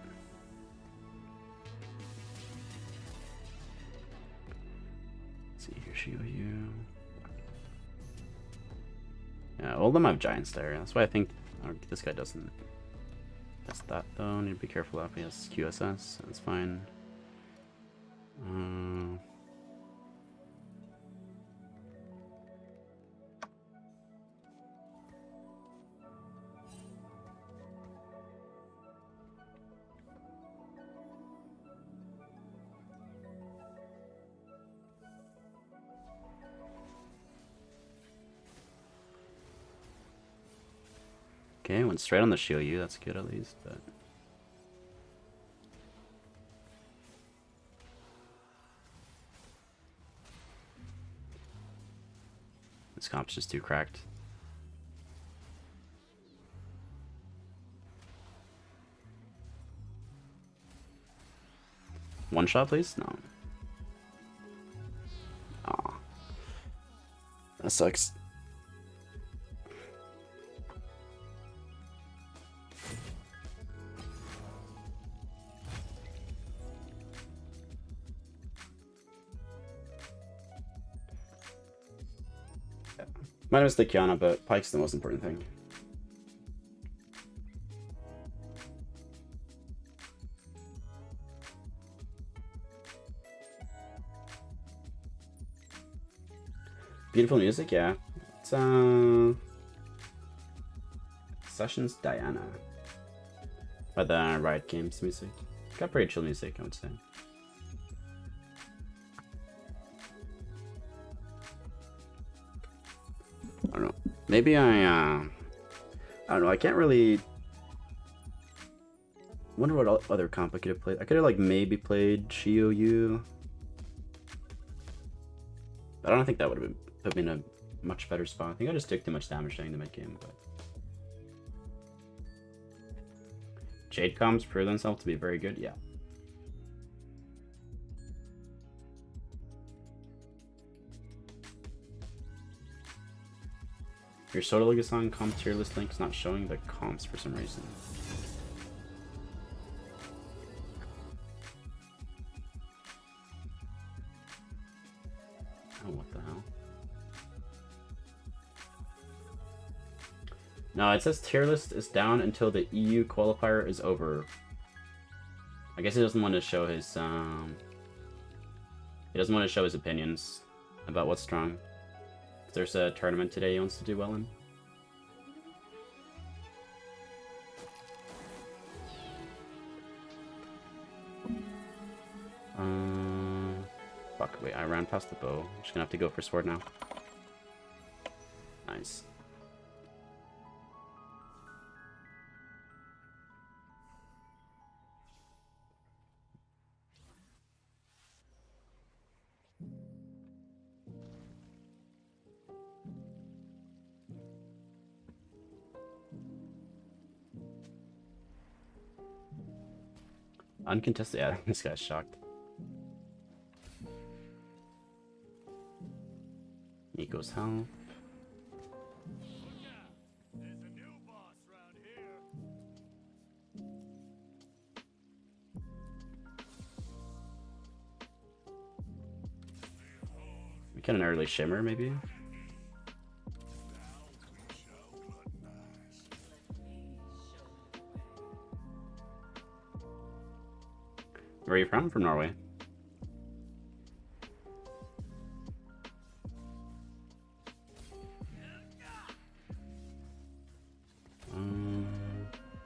Let's see here, Shioyu. Yeah, all of them have Giants there. That's why I think this guy doesn't. That's that though. Need to be careful if he has QSS. That's fine. Okay, went straight on the Shioyu. That's good at least, but. This comp's just too cracked. One shot, please? No. Aw. That sucks. Might have missed the Kiana, but Pike's the most important thing. Beautiful music, yeah. It's Sessions Diana by the Riot Games music. Got pretty chill music, I would say. I don't know. Maybe I don't know. I can't really. Wonder what other comp I could have played. I could have like maybe played Shioyu. But I don't think that would have put me in a much better spot. I think I just took too much damage during the mid game. But Jade comps prove themselves to be very good. Yeah. Your Soda Legacy comp tier list link is not showing the comps for some reason. Oh, what the hell? No, it says tier list is down until the EU qualifier is over. I guess he doesn't want to show his he doesn't want to show his opinions about what's strong. There's a tournament today he wants to do well in. Fuck, wait, I ran past the bow. I'm just gonna have to go for sword now. Nice. Uncontested. Yeah, this guy's shocked. Nico's help. We get an early shimmer, maybe. Where are you from? From Norway.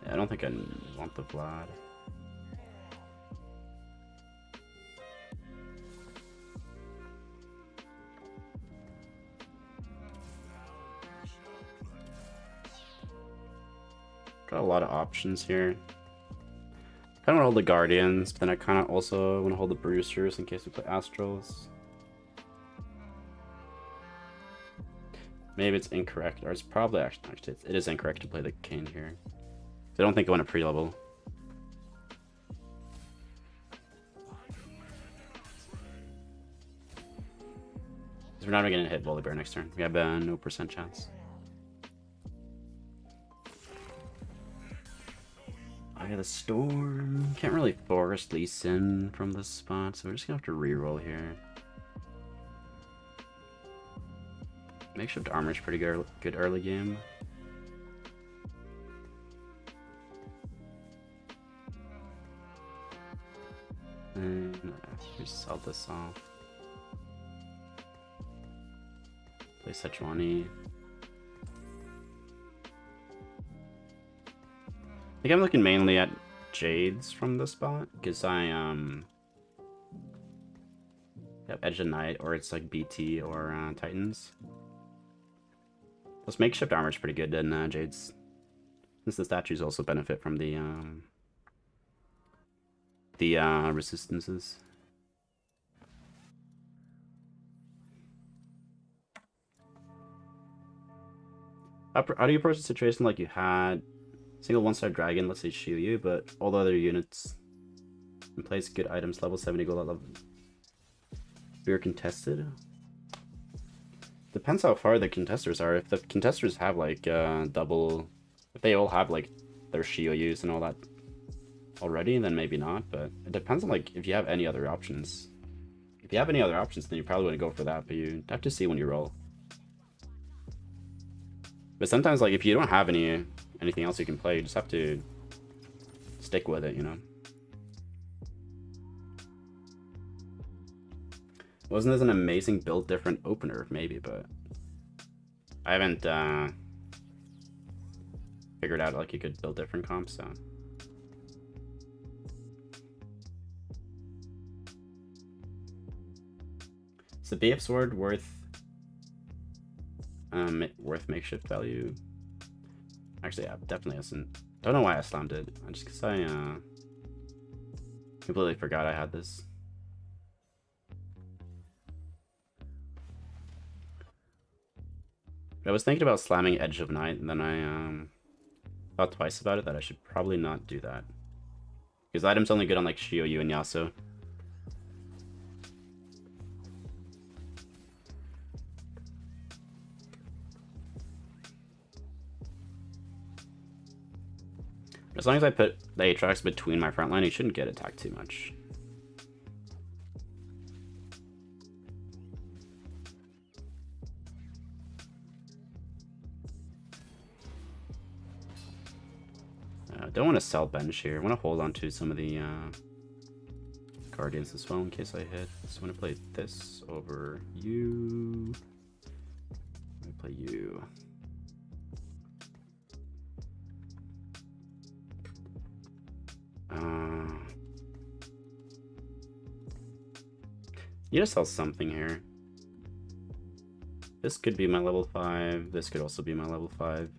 Yeah, I don't think I want the Vlad. Got a lot of options here. I want to hold the Guardians, but then I kind of also want to hold the Brewsters in case we play Astrals. Maybe it's incorrect, or it's probably actually it is incorrect to play the Kane here. I don't think I want a pre-level. We're not going to hit Volibear next turn. We have no % chance. Oh yeah, the Storm. Can't really force Lee Sin from this spot, so we're just going to have to reroll here. Makeshift Armor's pretty good early game. And we sell this off. Play Sejuani. I think I'm looking mainly at Jades from this spot, because I have Edge of Night, or it's like BT or Titans. Plus Makeshift Armor's pretty good in Jades, since the statues also benefit from the resistances. How do you approach a situation like you had single one-star dragon, let's say Shiyu, but all the other units in place, good items, level 70 gold level. We are contested? Depends how far the contesters are. If the contesters have like double, if they all have like their Shiyu and all that already, then maybe not, but it depends on like if you have any other options. If you have any other options, then you probably want to go for that, but you have to see when you roll. But sometimes, like, if you don't have anything else you can play, you just have to stick with it, you know? Wasn't this an amazing build different opener? Maybe, but I haven't figured out, like, you could build different comps, so... Is the BF sword worth makeshift value? Actually, yeah, definitely isn't. Don't know why I slammed it. Just because I completely forgot I had this. But I was thinking about slamming Edge of Night, and then I thought twice about it that I should probably not do that, because the item's only good on like Shioyu and Yasuo. As long as I put the Aatrox between my front line, he shouldn't get attacked too much. Don't want to sell bench here. I want to hold on to some of the Guardians as well in case I hit. So I'm going to play this over you. I'm going to play you. You just sell something here. This could be my level 5. This could also be my level 5.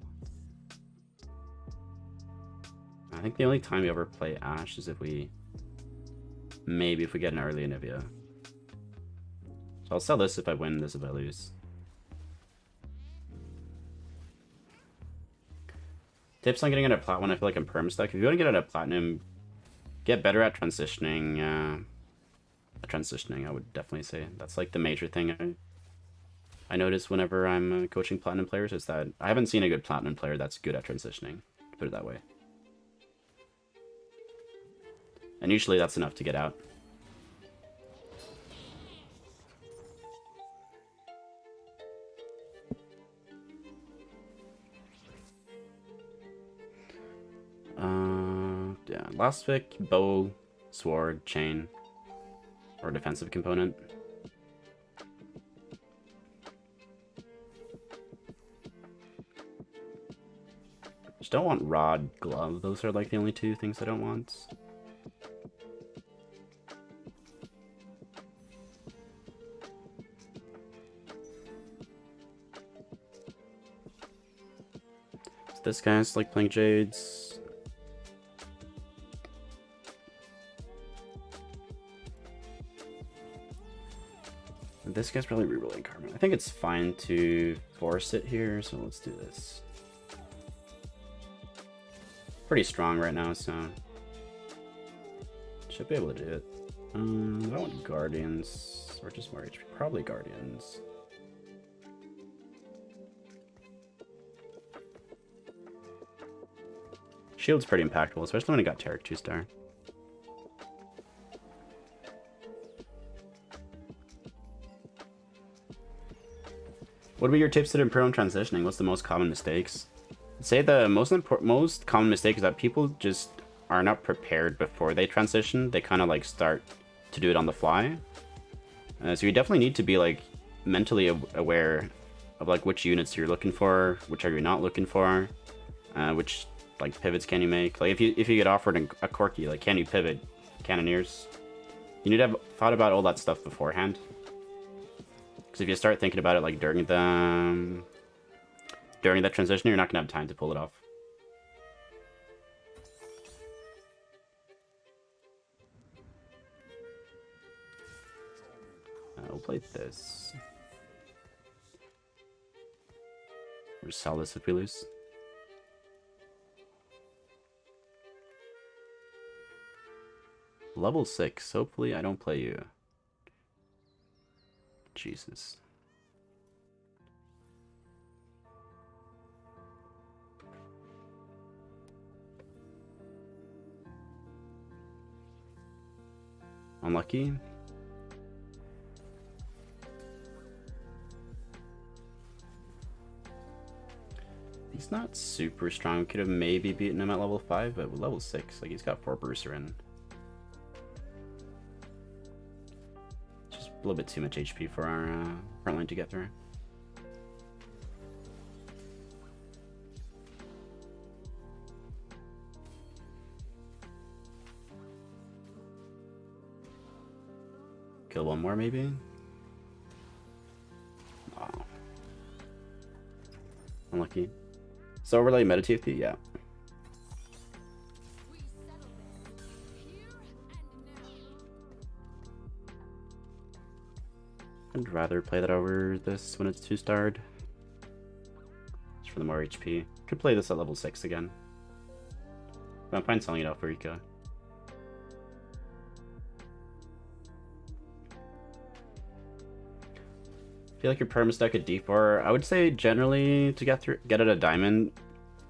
I think the only time we ever play Ashe is if we... maybe if we get an early Anivia. So I'll sell this if I win, this if I lose. Tips on getting into Plat 1, I feel like I'm permastuck. If you want to get into Platinum, get better at transitioning. I would definitely say. That's like the major thing I notice whenever I'm coaching Platinum players, is that I haven't seen a good Platinum player that's good at transitioning, to put it that way. And usually that's enough to get out. Yeah, last pick, bow, sword, chain, or defensive component. Just don't want rod, glove. Those are like the only two things I don't want. So this guy's like playing Jades. This guy's probably rerolling Carmen. I think it's fine to force it here, so let's do this. Pretty strong right now, so should be able to do it. I don't want Guardians or just more HP. Probably Guardians. Shield's pretty impactful, especially when it got Tarek 2-star. What would be your tips to improve on transitioning? What's the most common mistakes? I'd say the most common mistake is that people just are not prepared before they transition. They kind of like start to do it on the fly. So you definitely need to be like mentally aware of like which units you're looking for, which are you not looking for, which like pivots can you make. Like if you get offered a Corki, like can you pivot Cannoneers? You need to have thought about all that stuff beforehand. Because if you start thinking about it like during the transition, you're not gonna have time to pull it off. We'll play this. Or just sell this if we lose. Level 6. Hopefully I don't play you. Jesus. Unlucky. He's not super strong. We could have maybe beaten him at level 5, but with level 6, like he's got 4 Bruiser in. Just a little bit too much HP for our front line to get through. Kill one more, maybe? Oh. Unlucky. So overlay meta TFP? Yeah. I'd rather play that over this when it's 2-starred. Just for the more HP. Could play this at level 6 again. But I'm fine selling it off for Rico. I feel like your perma stack at D4. I would say generally to get it a diamond,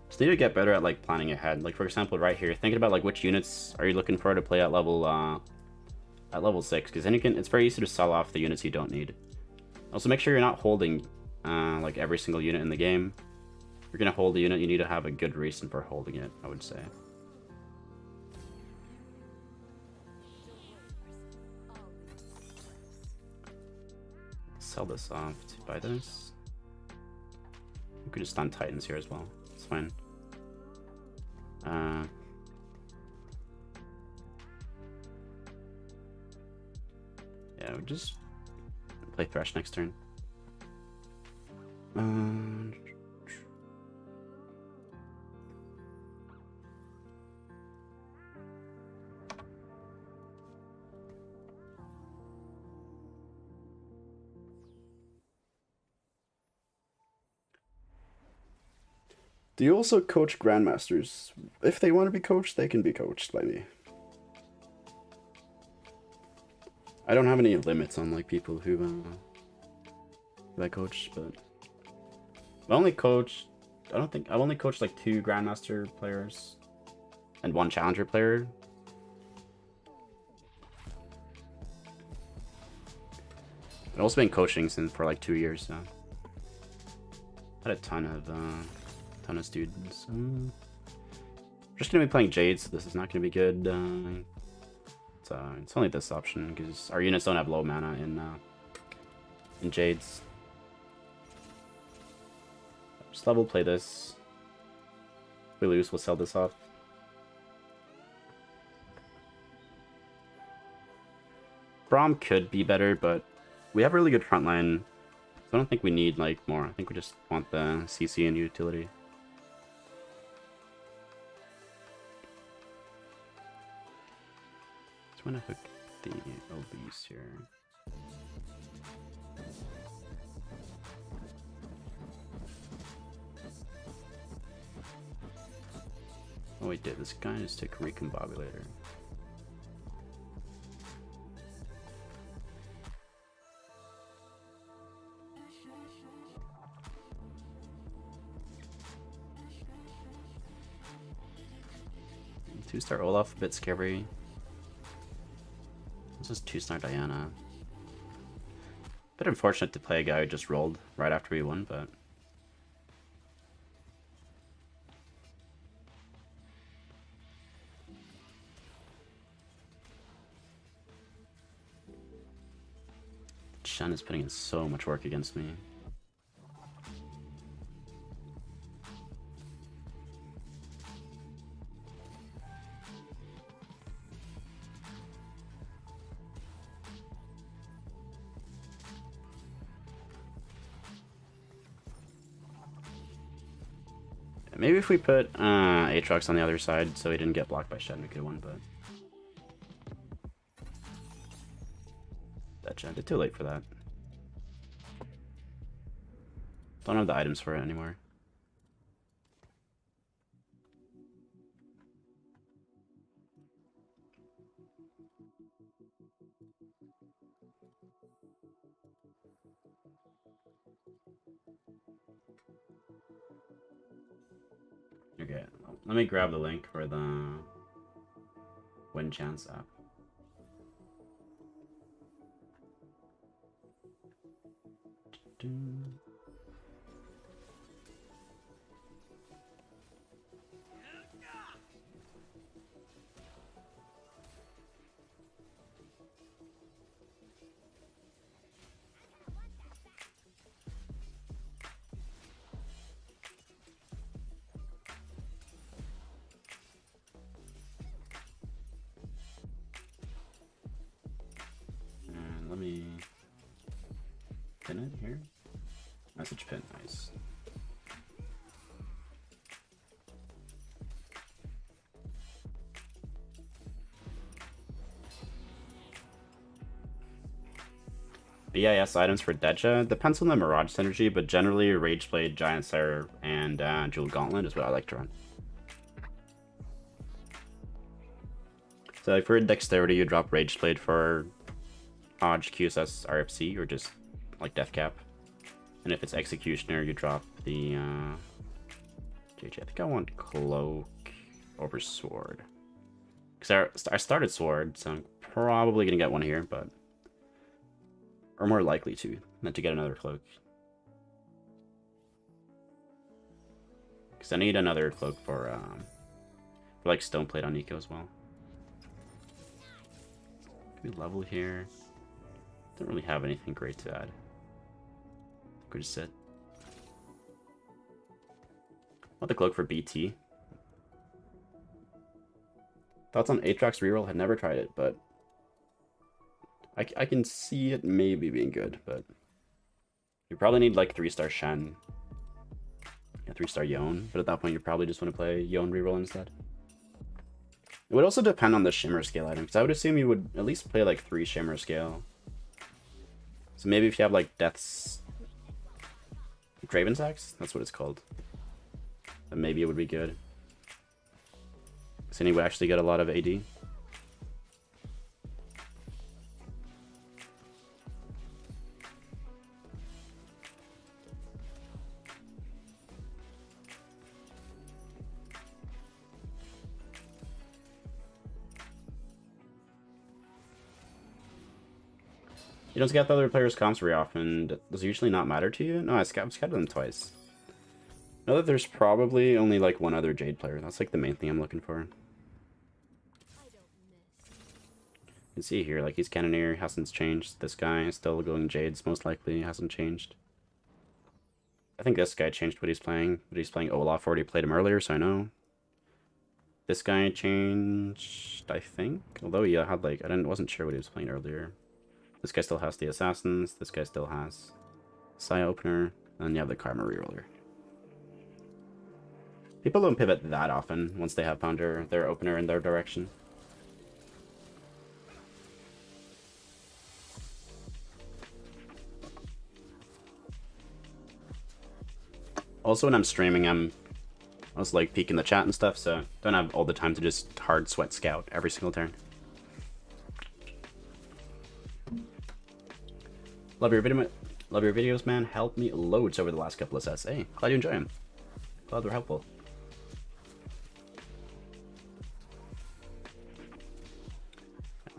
just need to get better at like planning ahead. Like for example, right here, thinking about like which units are you looking for to play at level 6, because then you can. It's very easy to sell off the units you don't need. Also, make sure you're not holding like every single unit in the game. If you're gonna hold a unit, you need to have a good reason for holding it, I would say. Sell this off to buy this. We could just stun Titans here as well. It's fine. Yeah, we'll just play Thresh next turn. Do you also coach Grandmasters? If they want to be coached, they can be coached by me. I don't have any limits on like people who I coach, but I've only coached. I've only coached like 2 Grandmaster players and 1 Challenger player. I've also been coaching for like 2 years, so I had a ton of students. We're just gonna be playing Jade, so this is not gonna be good. It's only this option because our units don't have low mana in Jades. Just level play this. If we lose, we'll sell this off. Braum could be better, but we have a really good front line. So I don't think we need like more. I think we just want the CC and utility. I'm gonna hook the LBs here. Oh wait, did this guy just take Recombobulator? Two-star Olaf, a bit scary. This is two-star Diana. Bit unfortunate to play a guy who just rolled right after we won, but... Shen is putting in so much work against me. Maybe if we put Aatrox on the other side so he didn't get blocked by Shen, we could have won, but... That Shen did too late for that. Don't have the items for it anymore. Okay, let me grab the link for the Win Chance app. Let me pin it here. Message pin, nice. BIS items for Deja depends on the Mirage synergy, but generally Rageblade, Giant Slayer, and Jewel Gauntlet is what I like to run. So like for Dexterity, you drop Rageblade for Hodge, QSS, RFC, or just like Death Cap. And if it's Executioner, you drop the JJ. I think I want Cloak over Sword. Because I started Sword, so I'm probably going to get one here, but... Or more likely to, than to get another Cloak. Because I need another Cloak for like Stoneplate on Nico as well. Can we level here? Don't really have anything great to add. Could just sit. Want the Cloak for BT. Thoughts on Aatrox reroll? Had never tried it, but I can see it maybe being good, but you probably need like 3-star Shen. Yeah, 3-star Yone, but at that point you probably just want to play Yone reroll instead. It would also depend on the Shimmer Scale item, because I would assume you would at least play like 3 Shimmer Scale. So maybe if you have like Death's Draven's Axe, that's what it's called. Then maybe it would be good. Because then you would actually get a lot of AD. You don't scout the other players' comps very often. Does it usually not matter to you? No, I've scouted them twice. I know that there's probably only like one other Jade player. That's like the main thing I'm looking for. You can see here, like he's Cannoneer, hasn't changed. This guy is still going Jades, most likely, hasn't changed. I think this guy changed what he's playing. But he's playing Olaf, already played him earlier, so I know. This guy changed, I think. Although he had like, wasn't sure what he was playing earlier. This guy still has the Assassins. This guy still has Saya Opener. And then you have the Karma Reroller. People don't pivot that often once they have found their opener in their direction. Also, when I'm streaming, I'm also like peek in the chat and stuff, so don't have all the time to just hard sweat scout every single turn. Love your videos, man. Helped me loads over the last couple of sets. Hey, glad you enjoy them. Glad they're helpful.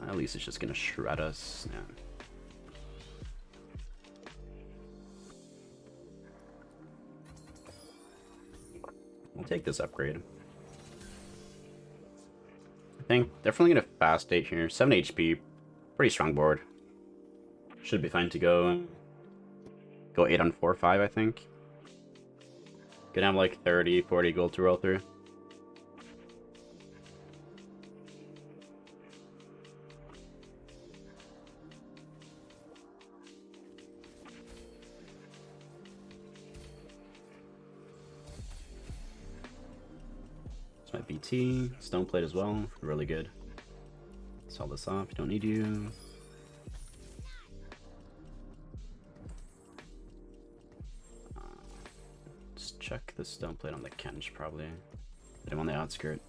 At least it's just gonna shred us. Yeah. I'll take this upgrade. I think definitely gonna fast 8 here. 7 HP, pretty strong board. Should be fine to go 8 on 4-5, I think. Gonna have like 30, 40 gold to roll through. My BT, stone plate as well, really good. Sell this off, don't need you. Just check the stone plate on the Kench probably. Put him on the outskirt.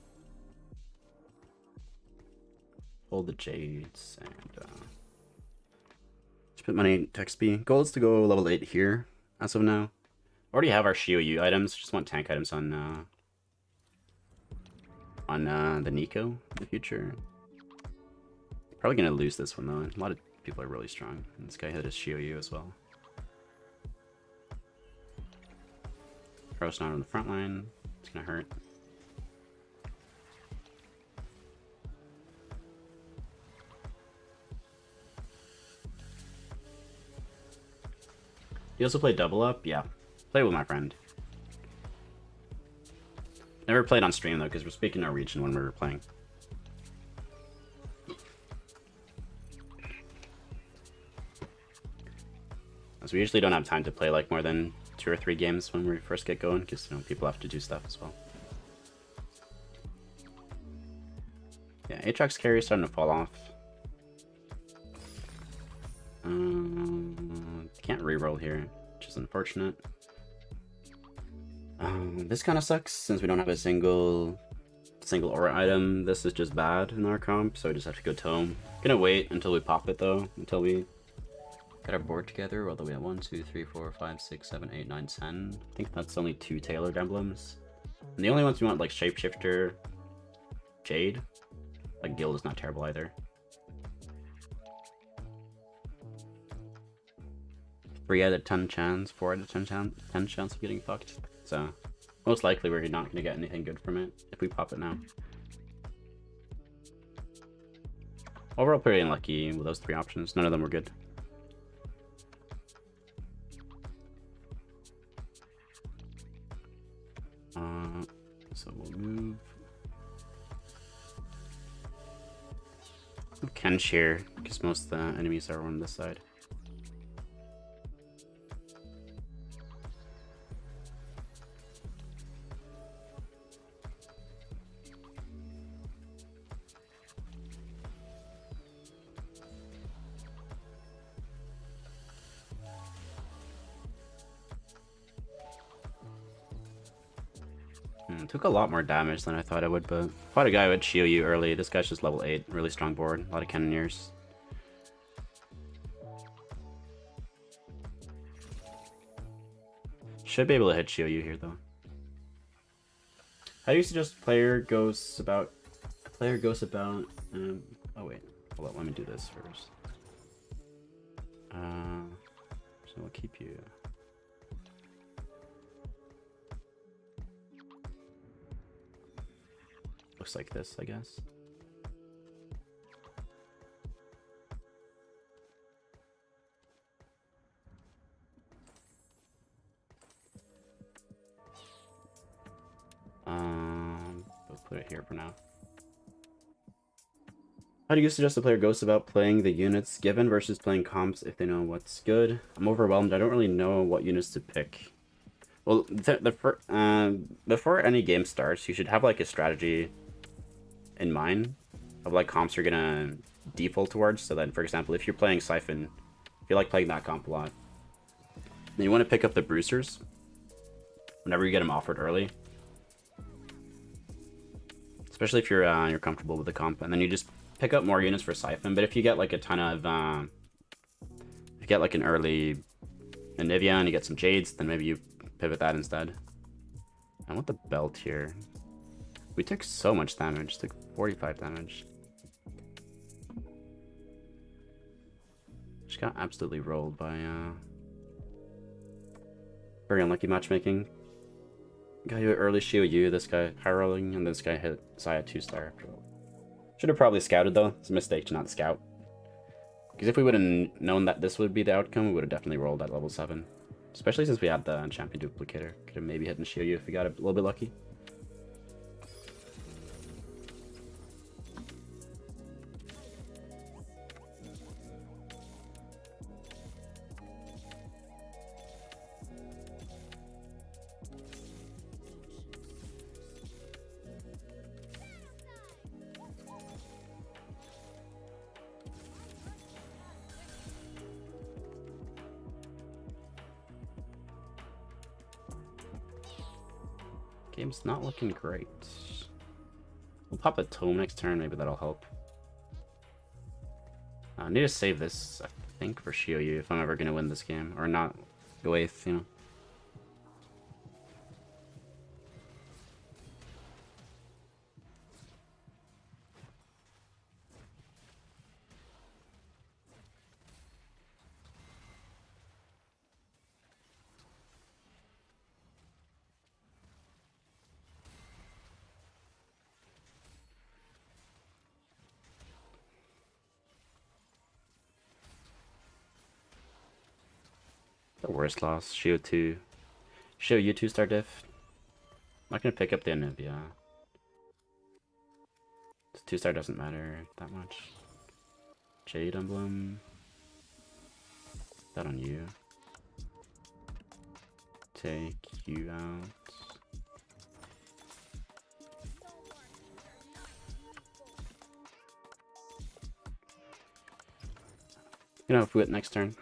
Hold the Jades and just put money to XP. Goal is to go level 8 here as of now. Already have our Shio items, just want tank items on the Nico in the future. Probably gonna lose this one though. A lot of people are really strong. And this guy had a Shio as well. Pro's not on the front line. It's gonna hurt. You also play double up? Yeah. Play with my friend. Never played on stream though, because we're speaking Norwegian when we were playing. So we usually don't have time to play like more than 2 or 3 games when we first get going, because you know people have to do stuff as well. Yeah, Aatrox carry is starting to fall off. Can't reroll here, which is unfortunate. This kind of sucks since we don't have a single aura item. This is just bad in our comp, so I just have to go tome. Gonna wait until we pop it though, until we get our board together. Although we have 1, 2, 3, 4, 5, 6, 7, 8, 9, 10. I think that's only 2 tailored emblems. And the only ones we want like Shapeshifter, Jade. Like Guild is not terrible either. 3 out of 10 chance, 4 out of 10 chance of getting fucked. So most likely we're not going to get anything good from it if we pop it now. Overall pretty unlucky with those 3 options. None of them were good. So we'll move Kench here because most of the enemies are on this side. Took a lot more damage than I thought I would, but fought a guy with Shio early. This guy's just level 8, really strong board, a lot of cannoneers. Should be able to hit Shio here though. How do you suggest player goes about? Oh wait, hold on, let me do this first. So we'll keep you. Looks like this, I guess. We'll put it here for now. How do you suggest the player goes about playing the units given versus playing comps if they know what's good? I'm overwhelmed. I don't really know what units to pick. Well, before any game starts, you should have like a strategy in mind of like comps you're gonna default towards. So then, for example, if you're playing Siphon, if you like playing that comp a lot, then you want to pick up the Bruisers whenever you get them offered early. especially if you're comfortable with the comp, and then you just pick up more units for Siphon. But if you get like a ton of, if you get like an early Anivia and you get some Jades, then maybe you pivot that instead. I want the belt here. We took so much damage, took 45 damage. Just got absolutely rolled by very unlucky matchmaking. Got you early Shio Yu, this guy high rolling, and this guy hit Saya 2-star after all. Should have probably scouted though. It's a mistake to not scout. Because if we would have known that this would be the outcome, we would have definitely rolled at level 7. Especially since we had the champion duplicator. Could have maybe hit in Shio Yu if we got a little bit lucky. Game's not looking great. We'll pop a tome next turn, maybe that'll help. I need to save this, I think, for Shio Yu if I'm ever going to win this game. Or not go 8th, you know. The worst loss. Shio 2. Shio Yu 2-star diff. I'm not going to pick up the Anivia. 2-star doesn't matter that much. Jade Emblem. That on you. Take you out. You know, if we hit next turn.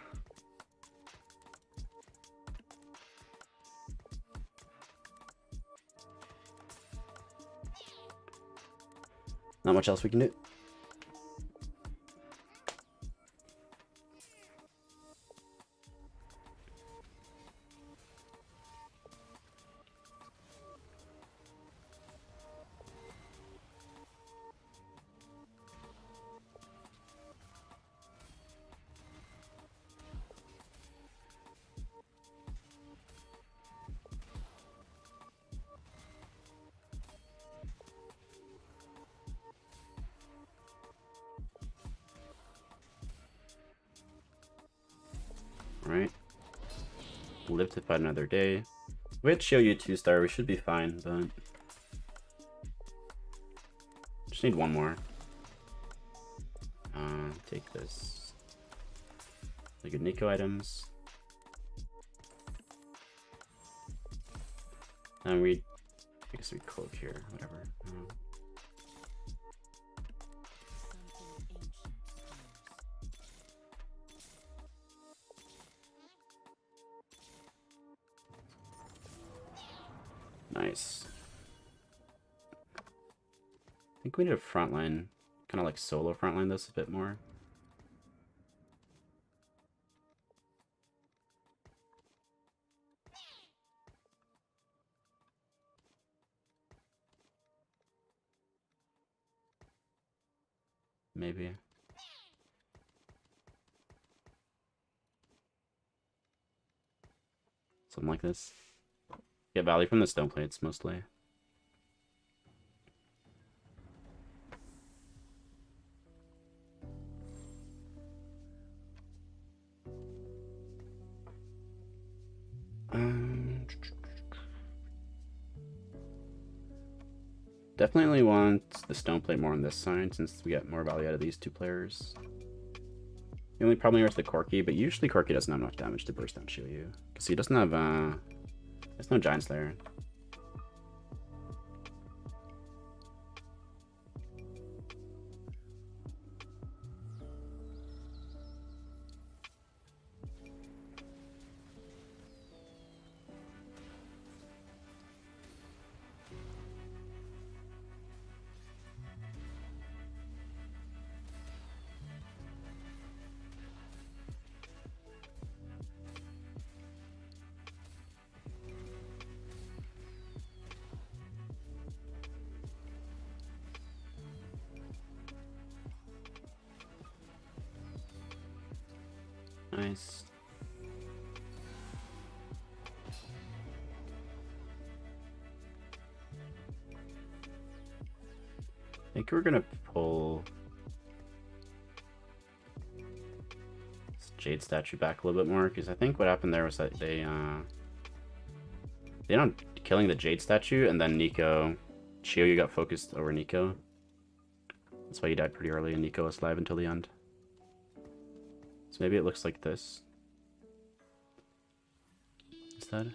Not much else we can do. Alright. We'll live to fight another day. We had Shio Yu 2-star, we should be fine, but just need one more. Take this. The good Nico items. And I guess we cloak here, whatever. Nice. I think we need a frontline, kind of like solo frontline this a bit more. Maybe. Something like this. Get value from the stone plates mostly. Definitely want the stone plate more on this side since we get more value out of these two players. The only problem here is the Corki, but usually Corki doesn't have enough damage to burst down Shio Yu because he doesn't have there's no Giant Slayer. Nice. I think we're gonna pull this Jade statue back a little bit more, because I think what happened there was that they ended up killing the Jade statue, and then Nico, Chiyoyu got focused over Nico. That's why he died pretty early, and Nico was alive until the end. So maybe it looks like this instead.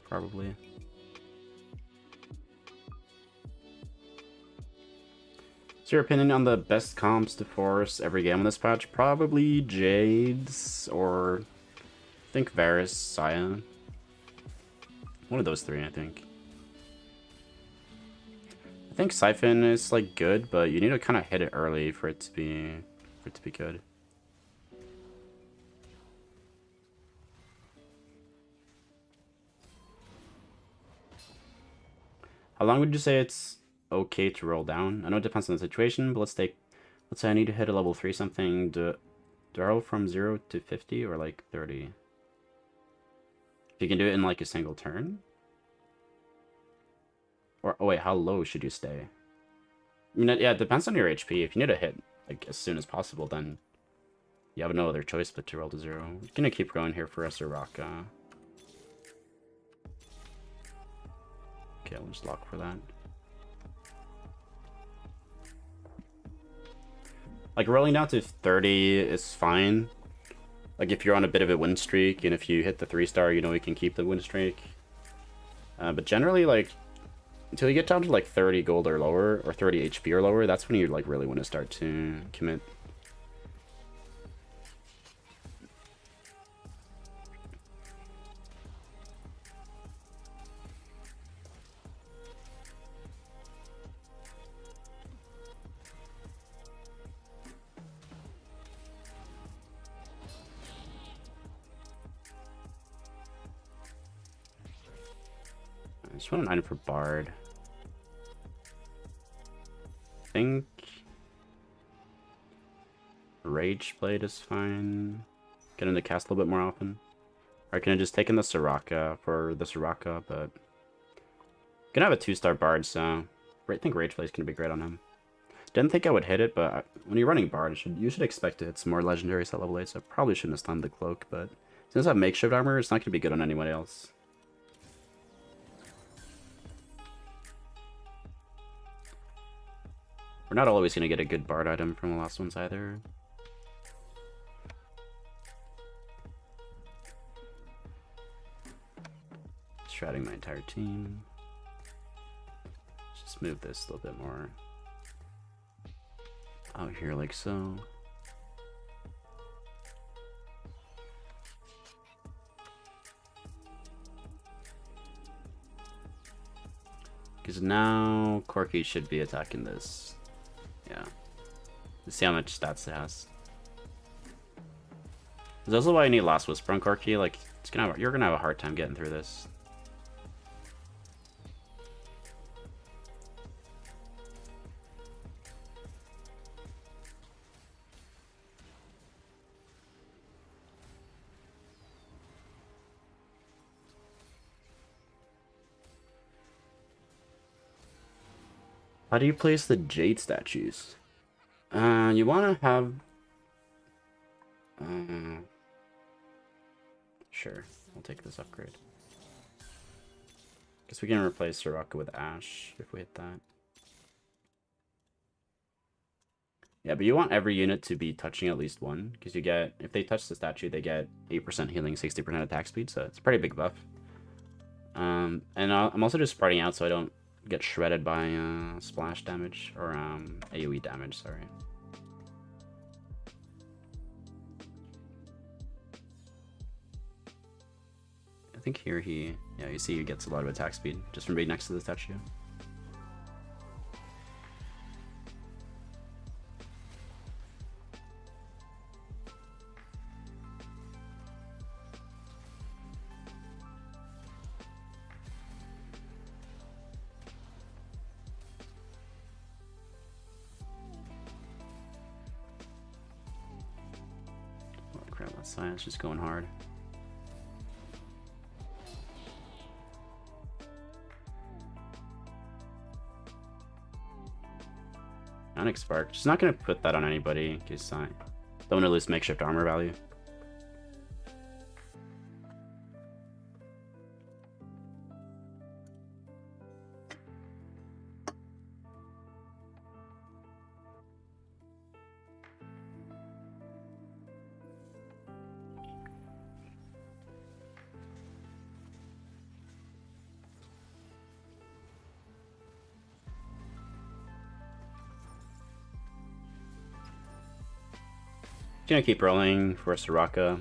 Probably. What's your opinion on the best comps to force every game on this patch? Probably Jade's, or I think Varus, Saya. One of those three, I think. I think Siphon is like good, but you need to kind of hit it early for it to be good. How long would you say it's okay to roll down? I know it depends on the situation, but let's say I need to hit a level 3 something. Do I roll from 0 to 50 or like 30? If you can do it in like a single turn? Or, oh wait, how low should you stay? I mean, yeah, it depends on your HP. If you need to hit like as soon as possible, then you have no other choice but to roll to 0. We're gonna keep going here for Soraka. Okay, I'll just lock for that. Like, rolling down to 30 is fine. Like, if you're on a bit of a win streak, and if you hit the 3-star, you know you can keep the win streak. But generally, like, until you get down to like 30 gold or lower, or 30 HP or lower, that's when you like really want to start to commit. I just want an item for Bard. I think Rage Blade is fine. Get him to cast a little bit more often. Or can I just take in the Soraka for the Soraka, but gonna have a 2-star Bard, so I think Rage Blade is gonna be great on him. Didn't think I would hit it, but when you're running Bard, you should expect to hit some more legendaries at level 8, so I probably shouldn't have stunned the cloak, but since I have makeshift armor, it's not gonna be good on anyone else. We're not always going to get a good Bard item from the last ones either. Stratting my entire team. Let's just move this a little bit more out here like so. Because now Corki should be attacking this. Yeah. Let's see how much stats it has. There's also why I need Last Whisper on Corki. Like, you're gonna have a hard time getting through this. How do you place the Jade statues? You want to have... Sure, I'll take this upgrade. Guess we can replace Soraka with Ash if we hit that. Yeah, but you want every unit to be touching at least one, because you get, if they touch the statue, they get 8% healing, 60% attack speed, so it's a pretty big buff. And I'm also just spreading out so I don't get shredded by splash damage, or AoE damage, sorry. I think here yeah, you see he gets a lot of attack speed just from being next to the statue. side is just going hard. Onyx Spark. Just not gonna put that on anybody in case I don't want to lose makeshift armor value. Gonna keep rolling for Soraka.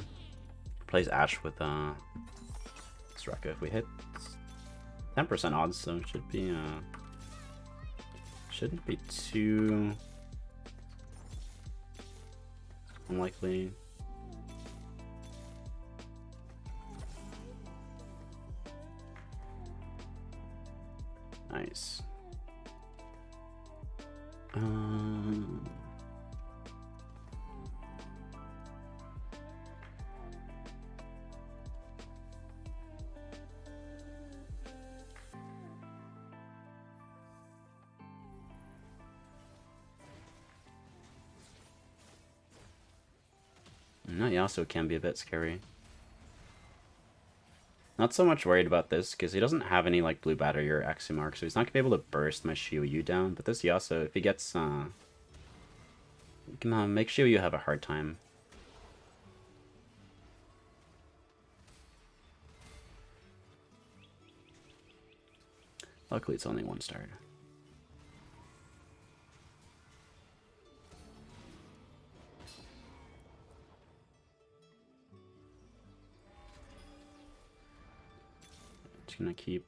Plays Ashe with Soraka if we hit 10% odds, so it should be shouldn't be too unlikely. Nice. No, Yasuo can be a bit scary. Not so much worried about this, because he doesn't have any like blue battery or Aximark, so he's not going to be able to burst my Shiryu down. But this Yasuo, if he gets... come on, make Shiryu have a hard time. Luckily, it's only one star. Gonna keep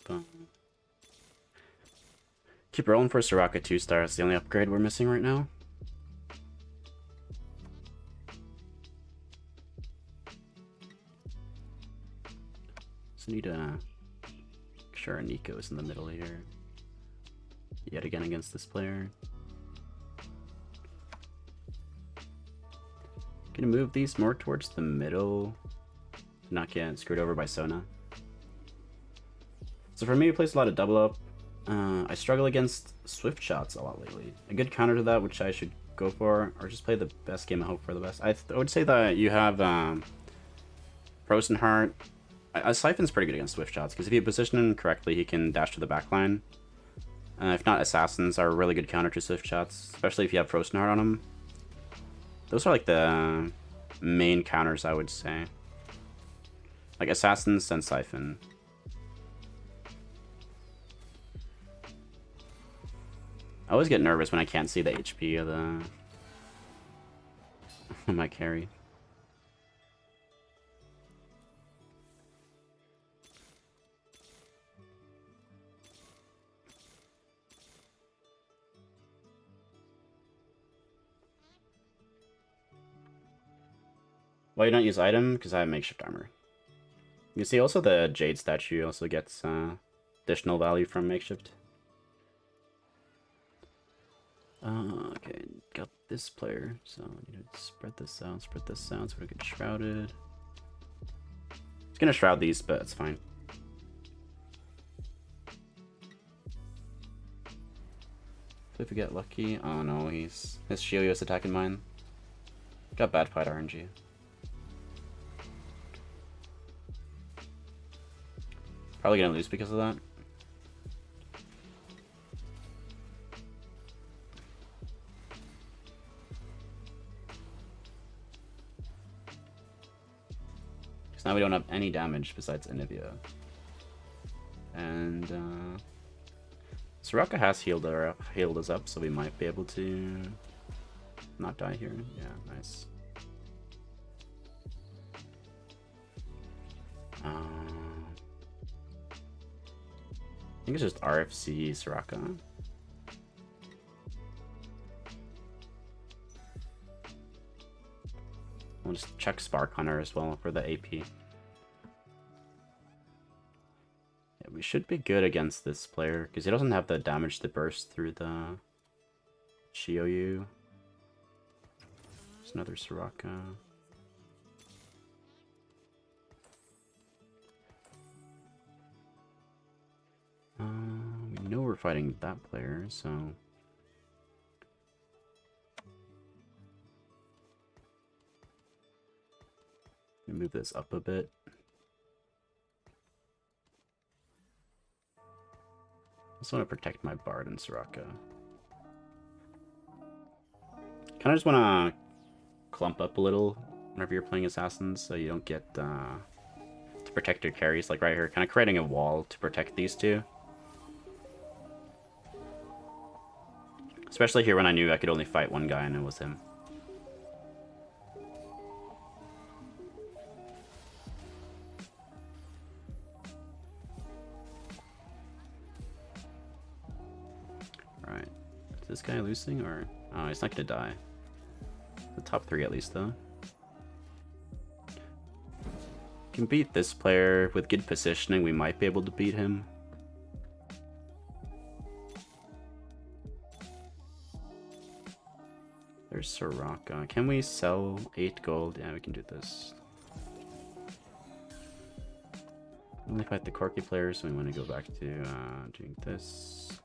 rolling for Soraka 2-star. It's the only upgrade we're missing right now. So need to make sure Nico is in the middle here. Yet again against this player. Gonna move these more towards the middle. Not get screwed over by Sona. So for me, he plays a lot of double up. I struggle against swift shots a lot lately. A good counter to that, which I should go for, or just play the best game and hope for the best. I would say that you have Frozen Heart. Siphon's pretty good against swift shots, because if you position him correctly, he can dash to the backline. If not, Assassins are a really good counter to swift shots, especially if you have Frozen Heart on them. Those are like the main counters, I would say. Like Assassins and Siphon. I always get nervous when I can't see the HP of my carry. Why you don't use item? Because I have makeshift armor. You see also the Jade statue also gets additional value from makeshift. Okay, got this player, so I need to spread this out so we get shrouded. It's gonna shroud these, but it's fine. So if we get lucky, oh no, his Shiryu is attacking mine. Got bad fight RNG. Probably gonna lose because of that. Now we don't have any damage besides Anivia. And Soraka has healed us up, so we might be able to not die here. Yeah, nice. I think it's just RFC Soraka. We'll just check Spark Hunter as well for the AP. Yeah, we should be good against this player, because he doesn't have the damage to burst through the Shiryu. There's another Soraka. We know we're fighting that player, so... move this up a bit. I just want to protect my Bard and Soraka. Kind of just want to clump up a little whenever you're playing Assassins, so you don't get to protect your carries, like right here. Kind of creating a wall to protect these two. Especially here when I knew I could only fight one guy and it was him. Alright. Is this guy losing or... oh, he's not gonna die. The top 3 at least though. Can beat this player with good positioning. We might be able to beat him. There's Soraka. Can we sell 8 gold? Yeah, we can do this. Only fight the Corki player, so we want to go back to doing this.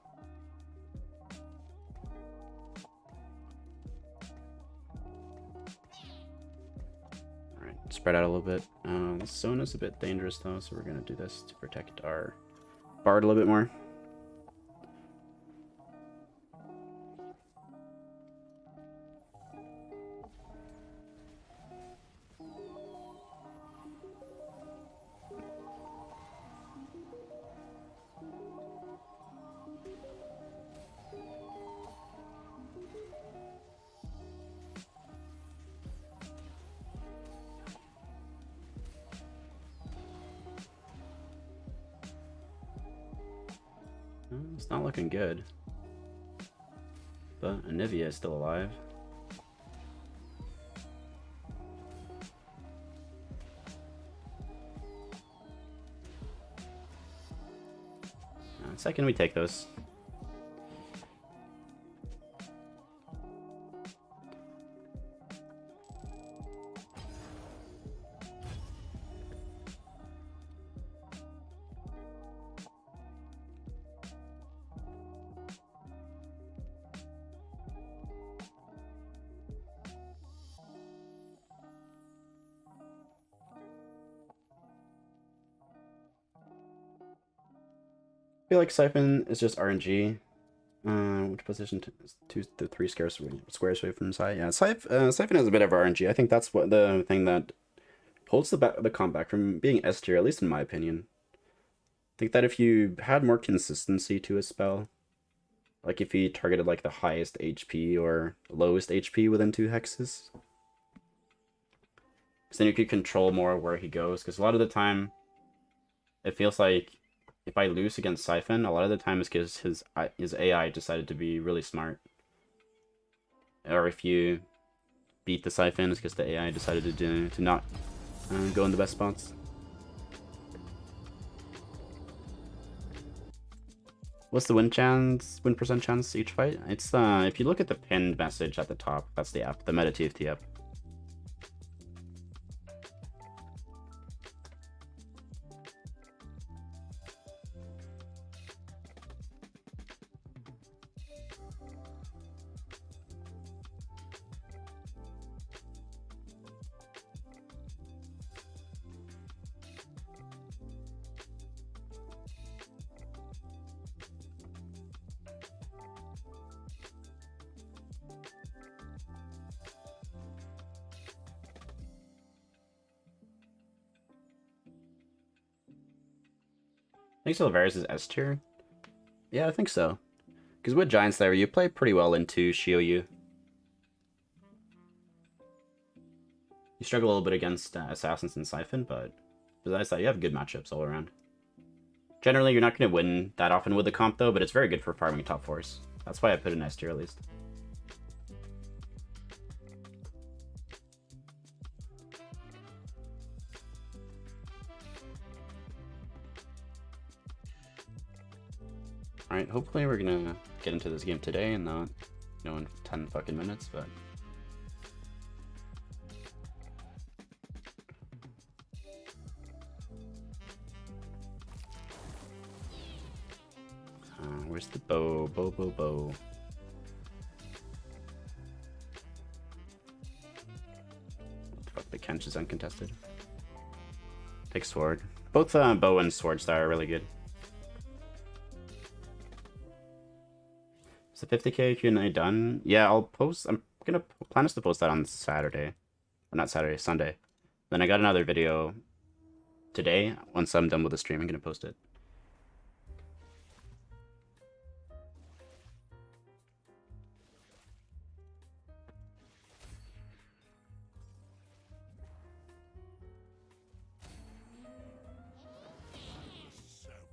Alright, spread out a little bit. This zone is a bit dangerous though, so we're going to do this to protect our Bard a little bit more. It's not looking good. But Anivia is still alive. Second, we take those. I feel like Siphon is just RNG. Which position? 2 to 3 squares away from side. Yeah, Siphon has a bit of RNG. I think that's what the thing that holds the comp back from being S tier, at least in my opinion. I think that if you had more consistency to a spell, like if you targeted like the highest HP or lowest HP within 2 hexes, then you could control more where he goes. Because a lot of the time, it feels like if I lose against Siphon, a lot of the time it's because his AI decided to be really smart. Or if you beat the Siphon, it's because the AI decided to not go in the best spots. What's the win percent chance each fight? It's if you look at the pinned message at the top, that's the app, the bttv app. I think Silvera's is S tier. Yeah, I think so. Because with Giant Slayer, you play pretty well into Shioyu. You struggle a little bit against Assassins and Siphon, but besides that, you have good matchups all around. Generally, you're not going to win that often with the comp, though, but it's very good for farming top 4s. That's why I put it in S tier, at least. Alright, hopefully we're gonna get into this game today and not, in 10 fucking minutes, but... Where's the bow? Bow. Fuck, the Kench is uncontested. Take sword. Both bow and sword star are really good. Is the 50k Q&A done? Yeah, I'll post. I'm gonna plan us to post that on Saturday. Or not Saturday, Sunday. Then I got another video today. Once I'm done with the stream, I'm gonna post it.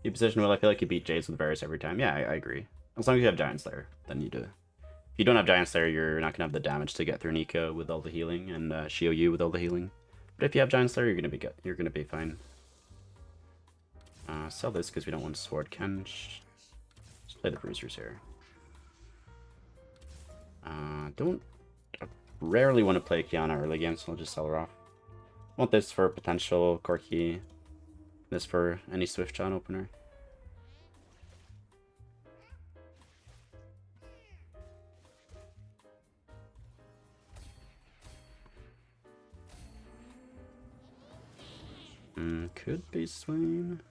You position well, I feel like you beat Jace with Varus every time. Yeah, I agree. As long as you have Giant Slayer, then you do. If you don't have Giant Slayer, you're not gonna have the damage to get through Nico with all the healing and Shio Yu with all the healing. But if you have Giant Slayer, you're gonna be good. You're gonna be fine. Sell this because we don't want Sword Kench. Let's play the Bruisers here. I rarely want to play Kiana early game, so I'll just sell her off. Want this for potential Corki. This for any Swift John opener. Could be Swain.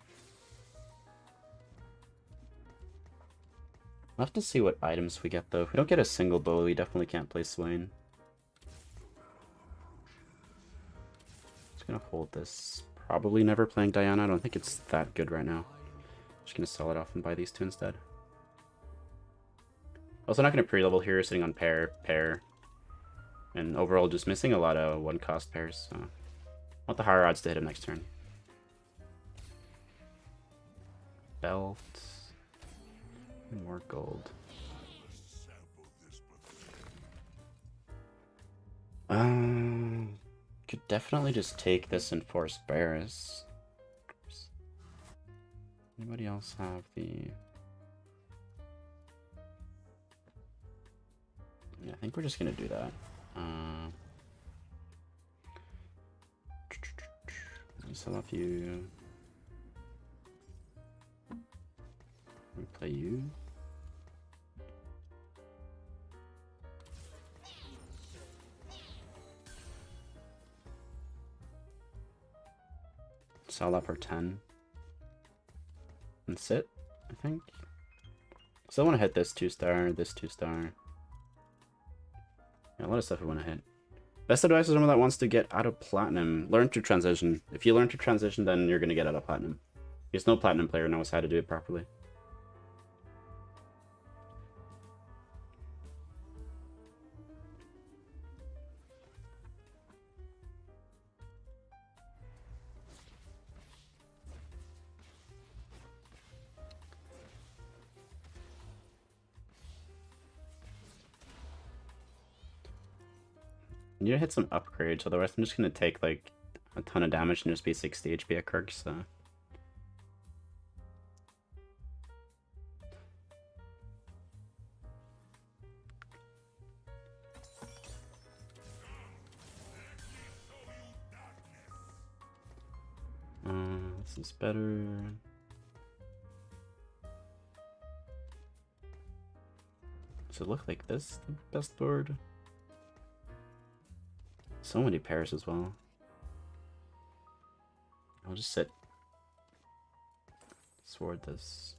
I'll have to see what items we get though. If we don't get a single bow, we definitely can't play Swain. Just gonna hold this. Probably never playing Diana. I don't think it's that good right now. Just gonna sell it off and buy these two instead. Also not gonna pre-level here, sitting on pair. And overall just missing a lot of one-cost pairs. So I want the higher odds to hit him next turn. Belt. More gold. Could definitely just take this and force Barris. Anybody else have the... Yeah, I think we're just gonna do that. Let me sell off you. We play you. Sell that for 10. And sit, I think. Still want to hit this 2-star, this 2-star. Yeah, a lot of stuff I want to hit. Best advice is someone that wants to get out of platinum. Learn to transition. If you learn to transition, then you're going to get out of platinum. Because no platinum player knows how to do it properly. I need to hit some upgrades, otherwise I'm just gonna take like a ton of damage and just be 60 HP at Kirk, so. This is better. Does it look like this, the best board? So many pairs as well. I'll just sit. Sword this.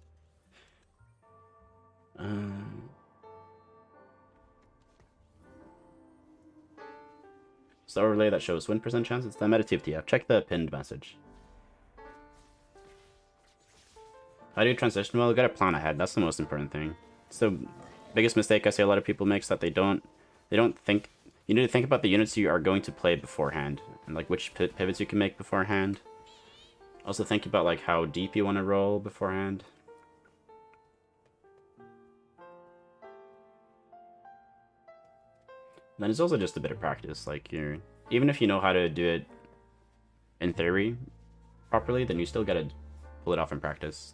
So overlay that shows win percent chance. It's the meditative TF. Check the pinned message. How do you transition? Well, you gotta plan ahead. That's the most important thing. It's the biggest mistake I see a lot of people make, is that they don't think. You need to think about the units you are going to play beforehand, and like which pivots you can make beforehand. Also think about like how deep you want to roll beforehand. And then it's also just a bit of practice. Like even if you know how to do it in theory properly, then you still gotta pull it off in practice.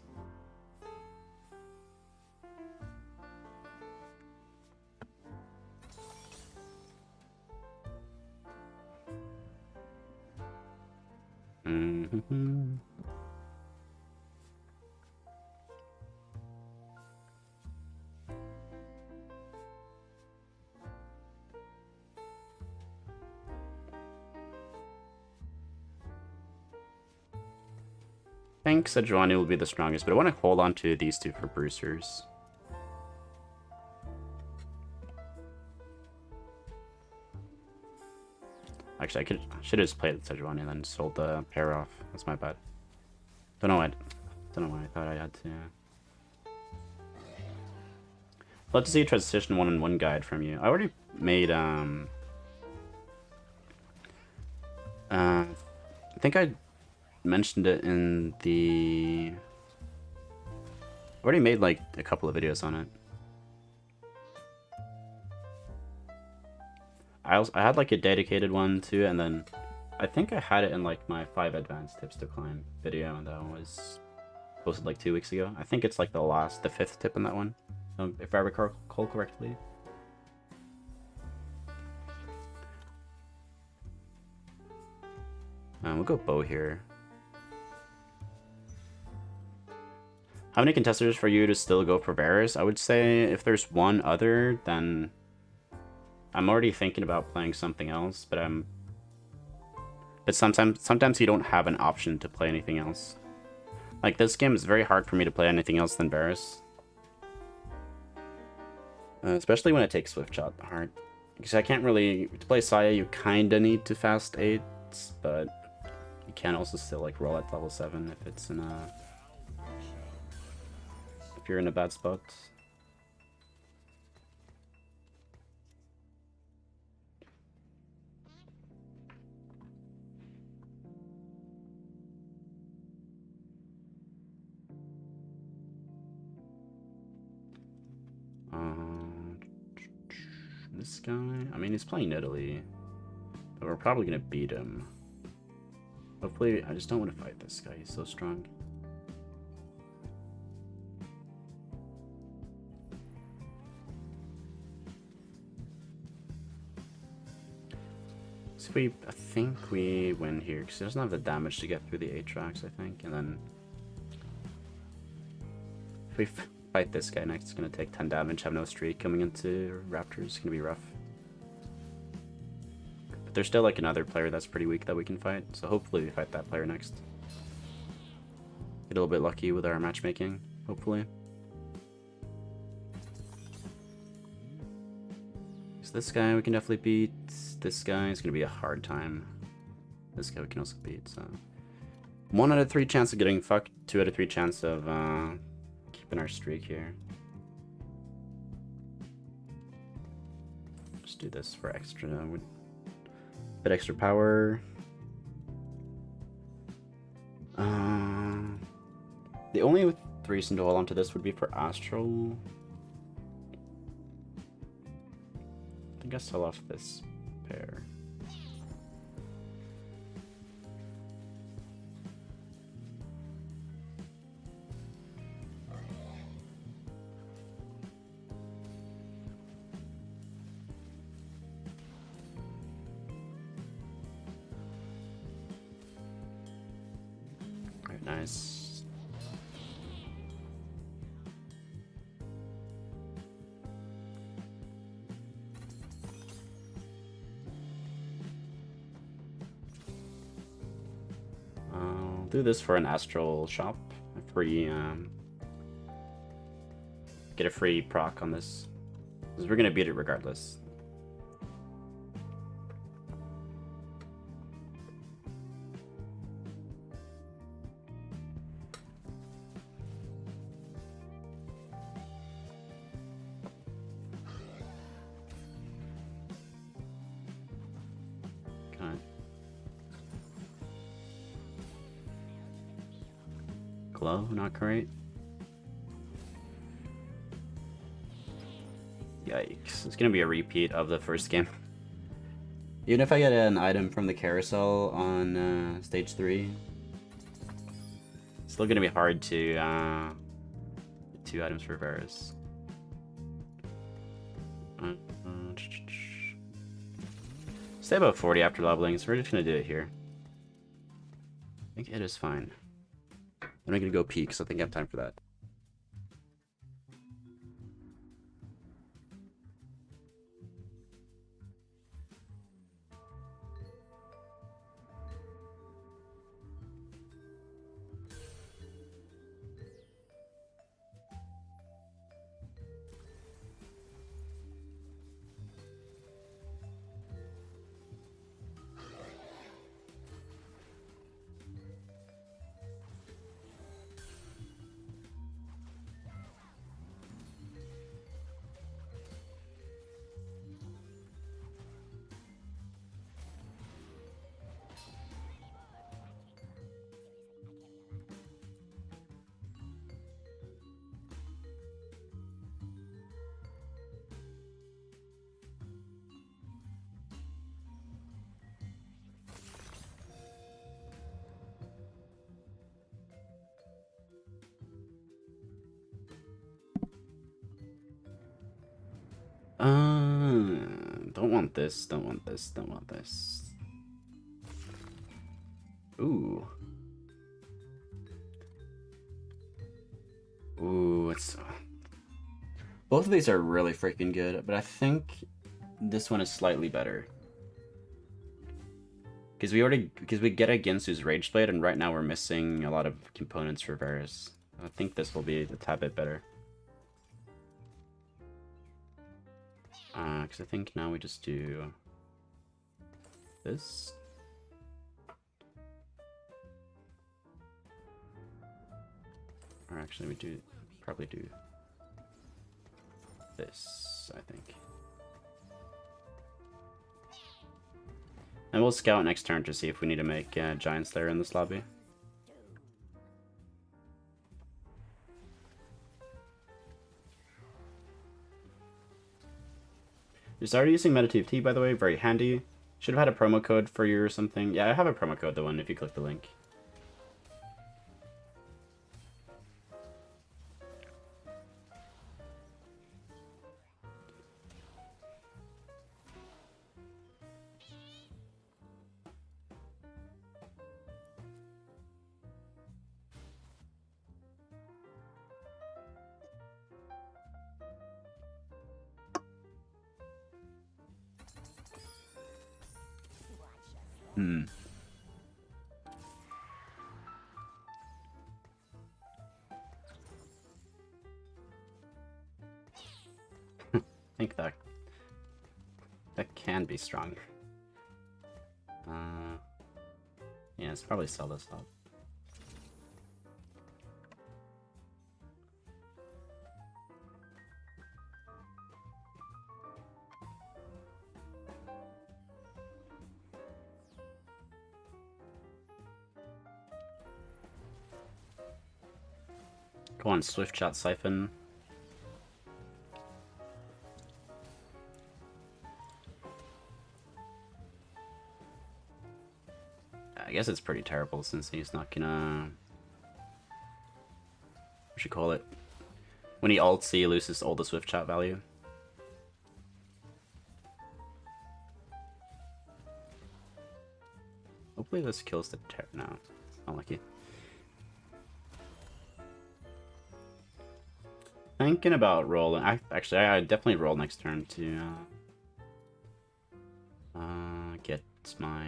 think Sejuani will be the strongest, but I want to hold on to these two for Bruisers. Actually, I should have just played Sejuani and then sold the pair off. That's my bad. Don't know why I thought I had to. I'd love to see a transition one-on-one guide from you. I already made I think I mentioned it in the. I already made like a couple of videos on it. I had like a dedicated one too, and then I think I had it in like my 5 advanced tips to climb video, and that one was posted like 2 weeks ago. I think it's like the 5th tip in that one, if I recall correctly. We'll go bow here. How many contesters for you to still go for Varus? I would say if there's one other, then I'm already thinking about playing something else, but sometimes you don't have an option to play anything else. Like this game is very hard for me to play anything else than Varus. Especially when it takes Swift Shot hard. Because I can't really, to play Saya you kinda need to fast 8, but you can also still like roll at level 7 if it's in a, if you're in a bad spot. This guy, I mean, he's playing Italy, but we're probably gonna beat him. Hopefully, I just don't want to fight this guy. He's so strong. So I think we win here because he doesn't have the damage to get through the Aatrox, I think, and then if we fight this guy next, it's gonna take 10 damage, have no streak coming into Raptors. It's gonna be rough. But there's still like another player that's pretty weak that we can fight, so hopefully we fight that player next. Get a little bit lucky with our matchmaking, hopefully. So this guy we can definitely beat. This guy is gonna be a hard time. This guy we can also beat, so 1 out of 3 chance of getting fucked, 2 out of 3 chance of keeping our streak here. Just do this for extra, bit extra power. The only reason to hold on to this would be for Astral. I guess I'll off this pair. Nice. I'll do this for an Astral Shop. A free, get a free proc on this. Because we're gonna beat it regardless. Glow, not great. Yikes. It's gonna be a repeat of the first game. Even if I get an item from the carousel on stage 3, it's still gonna be hard to get 2 items for Varus. Stay about 40 after leveling, so we're just gonna do it here. I think it is fine. I'm not gonna go peek, so I think I have time for that. Don't want this, don't want this, don't want this. Ooh. Ooh, it's... Both of these are really freaking good, but I think this one is slightly better. Because we get a Ginsu's Rage Blade, and right now we're missing a lot of components for Varus. I think this will be a tad bit better. Because I think now we just do this. Or actually we probably do this, I think. And we'll scout next turn to see if we need to make Giant Slayer in this lobby. You started using bttv, by the way, very handy. Should have had a promo code for you or something. Yeah, I have a promo code, the one if you click the link. I think that can be strong. Yeah, let's probably sell this up. Go on, Swift Shot Siphon. I guess it's pretty terrible since he's not gonna... What should call it? When he ults, he loses all the Swift Shot value. Hopefully this kills the no, unlucky. Thinking about rolling. I definitely roll next turn to get my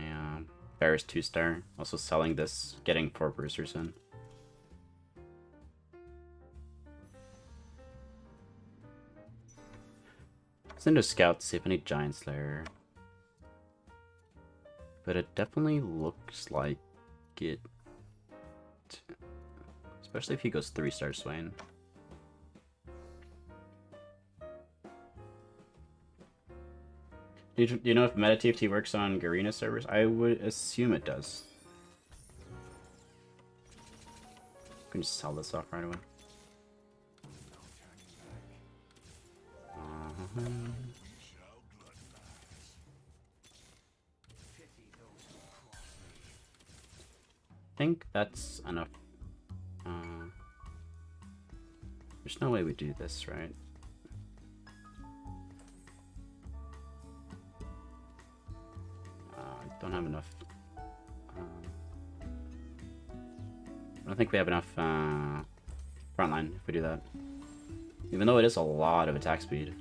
Varus 2-star. Also selling this, getting 4 Bruisers in. Send a scout to see if I need Giant Slayer. But it definitely looks like it. Especially if he goes 3-star Swain. Do you know if bttv works on Garena servers? I would assume it does. I can just sell this off right away. I think that's enough. There's no way we do this, right? Don't have enough. I don't think we have enough frontline if we do that. Even though it is a lot of attack speed.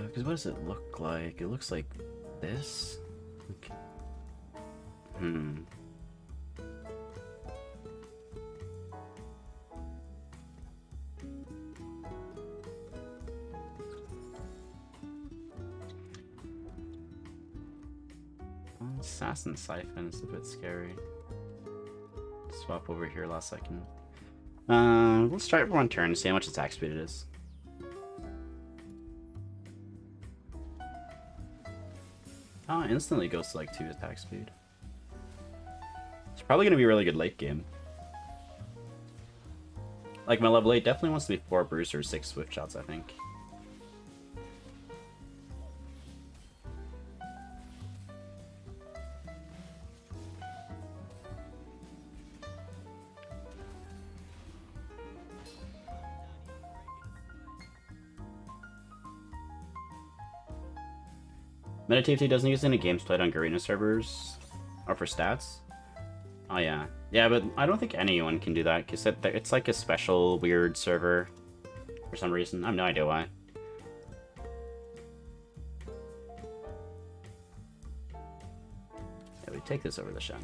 Because what does it look like? It looks like this? Okay. Assassin Siphon is a bit scary. swap over here last second. Let's try it for one turn, see how much attack speed it is. Oh, instantly goes to like 2 attack speed. It's probably gonna be a really good late game. Like my level 8 definitely wants to be 4 Bruce or 6 Swift Shots, I think. bttv doesn't use any games played on Garena servers or for stats. Oh yeah. Yeah, but I don't think anyone can do that because it's like a special weird server for some reason. I have no idea why. Yeah, we take this over the Shen.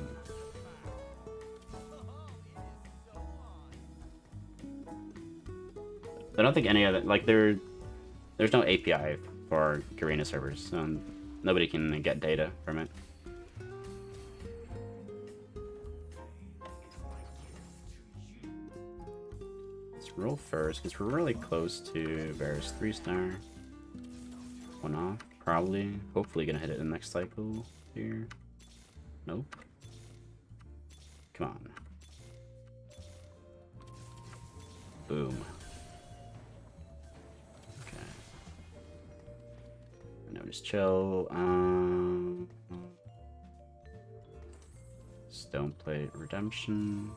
I don't think any other, like there's no API for Garena servers, so nobody can get data from it. Let's roll first, because we're really close to Varus 3-star. 1 off, probably. Hopefully gonna hit it in the next cycle here. Nope. Come on. Boom. Okay. Now just chill. Stoneplate Redemption.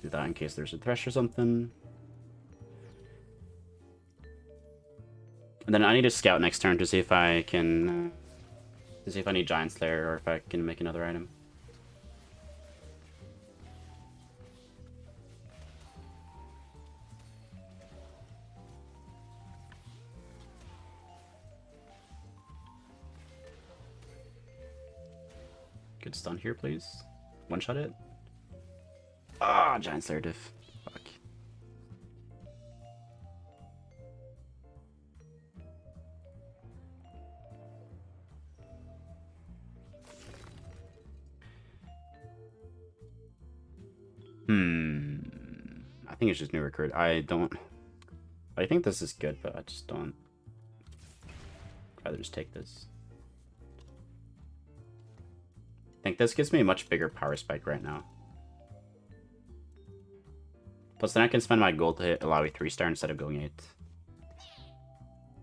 Do that in case there's a Thresh or something. And then I need to scout next turn to see if I can... to see if I need Giant Slayer or if I can make another item. Good stun here, please. One-shot it. Ah, Giant Slayer diff. Fuck. I think it's just new recruit. I think this is good, but I just don't. I'd rather just take this. I think this gives me a much bigger power spike right now. Plus then I can spend my gold to hit Alawi 3-star instead of going 8.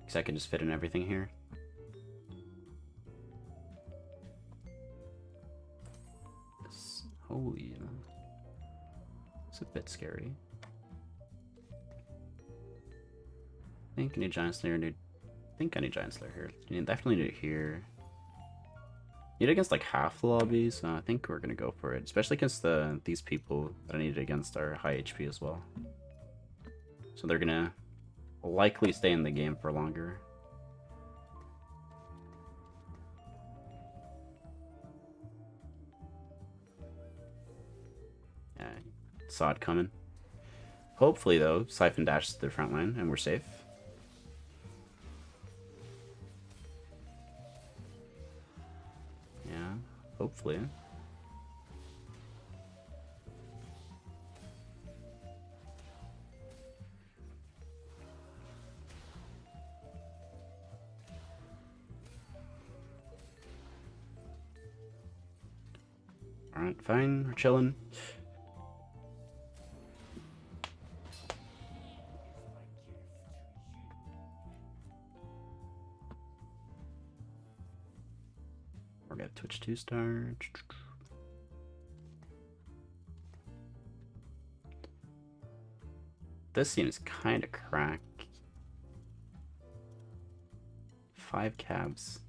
Because I can just fit in everything here. Holy, it's a bit scary. I think I need Giant Slayer. I think I need Giant Slayer here. I definitely need it here. Need it against like half the lobby, so I think we're gonna go for it. Especially against these people that I need it against are high HP as well. So they're gonna likely stay in the game for longer. Yeah, saw it coming. Hopefully though, Siphon dashes to the front line and we're safe. Yeah, hopefully. Alright, fine, we're chilling. We're gonna Twitch 2-star. This seems kind of crack. 5 cabs.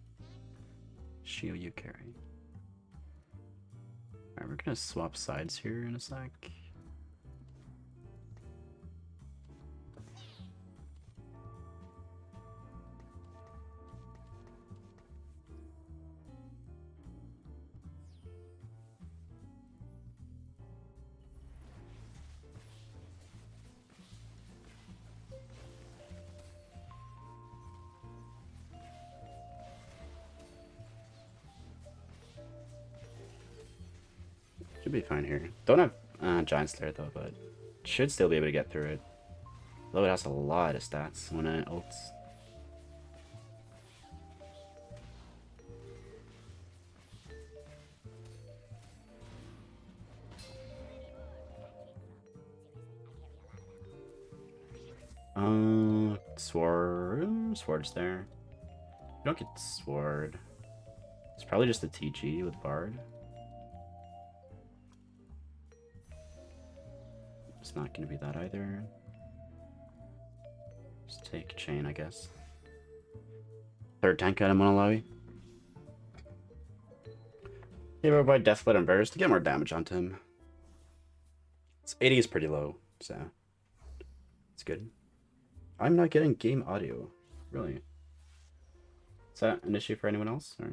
Shio you carry. Alright, we're gonna swap sides here in a sec. Should be fine here. Don't have Giant Slayer though, but should still be able to get through it. Though it has a lot of stats when it ults. Sword's there. You don't get sword. It's probably just a TG with Bard. It's not going to be that either. Just take chain, I guess. Third tank item on Alawi. Yeah, we're by Deathblade and Burst to get more damage onto him. It's 80 is pretty low, so it's good. I'm not getting game audio. Really? Is that an issue for anyone else? Or?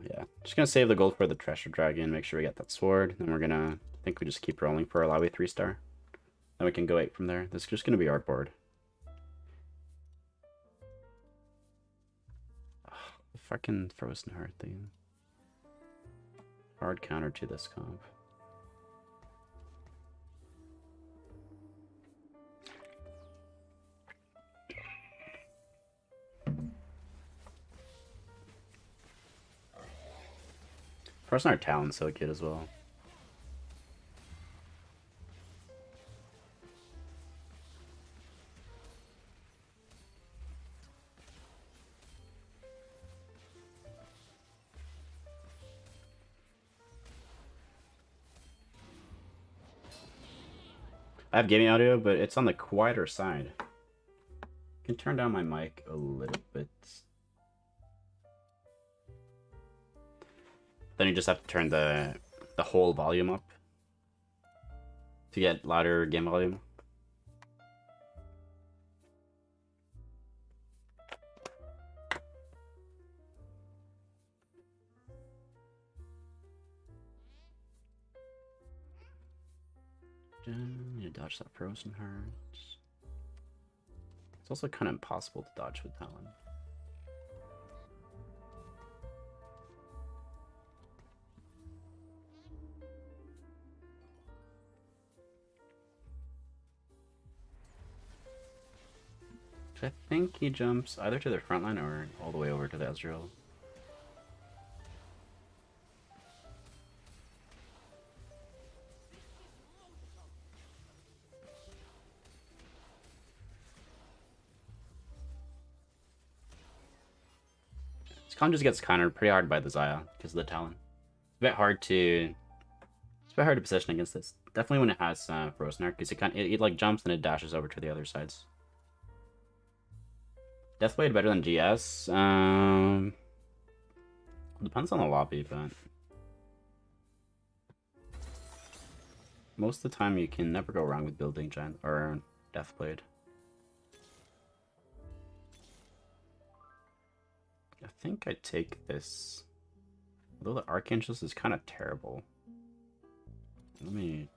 Yeah, just gonna save the gold for the Treasure Dragon, make sure we get that sword, then we're gonna, I think we just keep rolling for Alawi 3-star. Then we can go 8 from there. This is just gonna be our board. Oh, the fucking Frozen Heart thing. Hard counter to this comp. Frozen Heart Talon's so good as well. I have gaming audio, but it's on the quieter side. I can turn down my mic a little bit. Then you just have to turn the whole volume up to get louder game volume. You dodge that Frozen Heart. It's also kind of impossible to dodge with Talon. I think he jumps either to the front line or all the way over to the Ezreal. This con just gets countered pretty hard by the Xayah because of the Talon. It's a bit hard to position against this. Definitely when it has Frozen Heart, because it like jumps and it dashes over to the other sides. Deathblade better than GS. Depends on the lobby, but most of the time you can never go wrong with building Giant or Deathblade. I think I take this. Although the Archangels is kind of terrible. I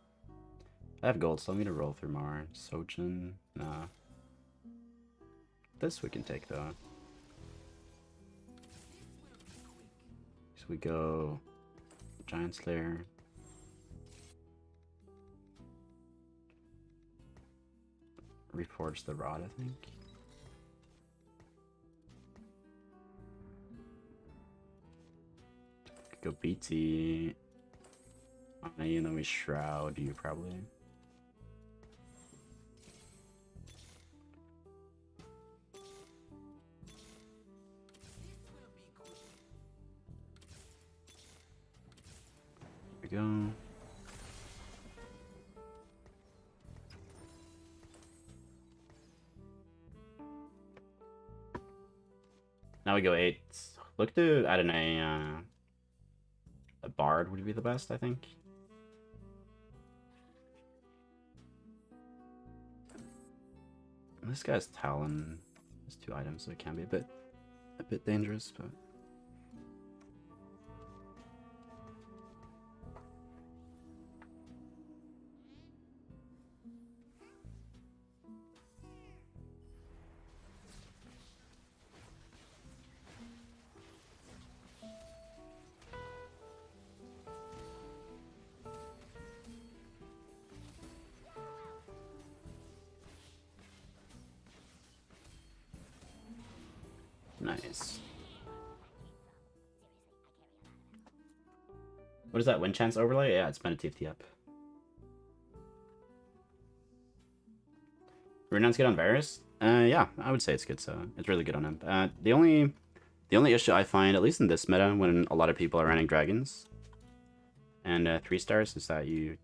have gold, so let me to roll through more. Sojin, nah. This we can take though. So we go Giant Slayer. Reforge the Rod, I think. Could go BT. And then we Shroud you probably. There we go. Now we go 8. Look to add in a Bard would be the best, I think. This guy's Talon has 2 items, so it can be a bit dangerous, but Nice. What is that, win chance overlay? Yeah, it's bttv up. Rune's good on Varus? Yeah, I would say it's good, so it's really good on him. The only issue I find, at least in this meta, when a lot of people are running dragons and 3 stars, is that you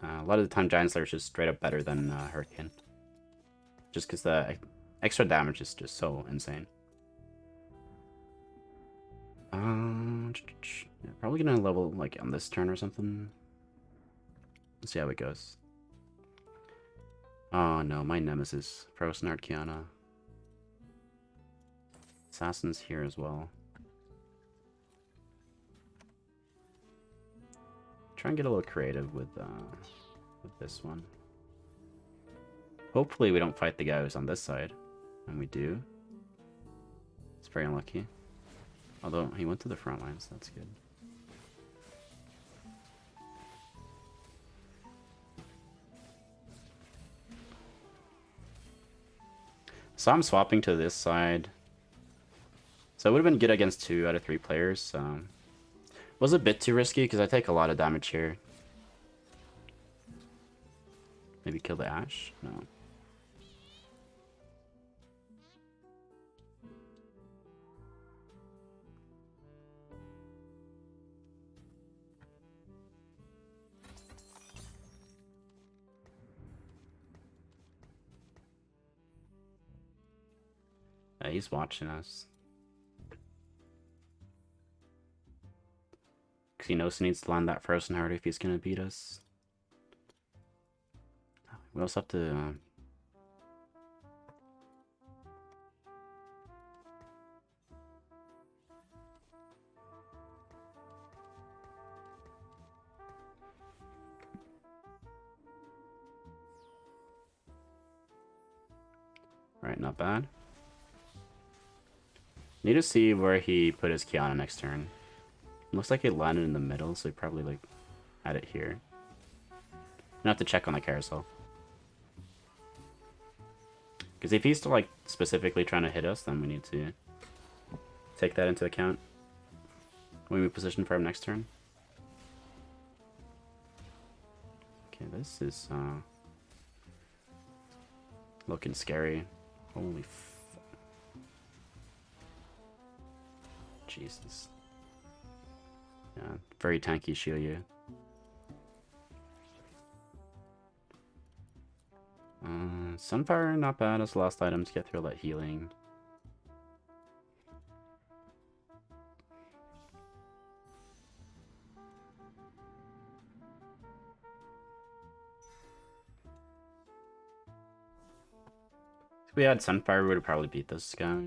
a lot of the time Giant Slayer is just straight up better than Hurricane. Just because the extra damage is just so insane. Yeah, probably gonna level like on this turn or something. Let's see how it goes. Oh no, my nemesis, Frozen Arcana. Assassin's here as well. Try and get a little creative with this one. Hopefully we don't fight the guy who's on this side. And we do. It's very unlucky. Although he went to the front lines, that's good. So I'm swapping to this side. So it would have been good against 2 out of 3 players. Was a bit too risky because I take a lot of damage here. Maybe kill the Ashe? No. He's watching us. Because he knows he needs to land that Frozen Heart if he's going to beat us. We also have to... Right, not bad. Need to see where he put his Kiana next turn. Looks like it landed in the middle, so he probably like had it here. I have to check on the carousel. Because if he's still like specifically trying to hit us, then we need to take that into account when we position for him next turn. Okay, this is looking scary. Holy f... Jesus. Yeah, very tanky Shiryu. Sunfire, not bad as last item to get through that healing. If we had Sunfire, we would have probably beat this guy.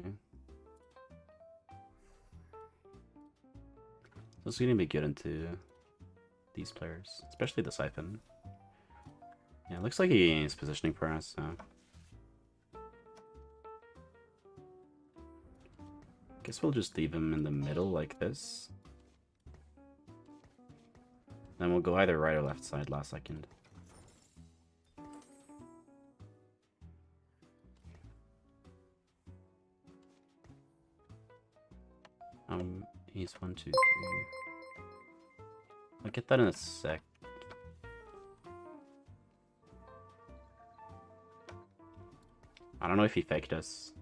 This is going to be good into these players, especially the Siphon. Yeah, it looks like he's positioning for us, so... Guess we'll just leave him in the middle like this. Then we'll go either right or left side last second. He's 1, 2, 3. I'll get that in a sec. I don't know if he faked us.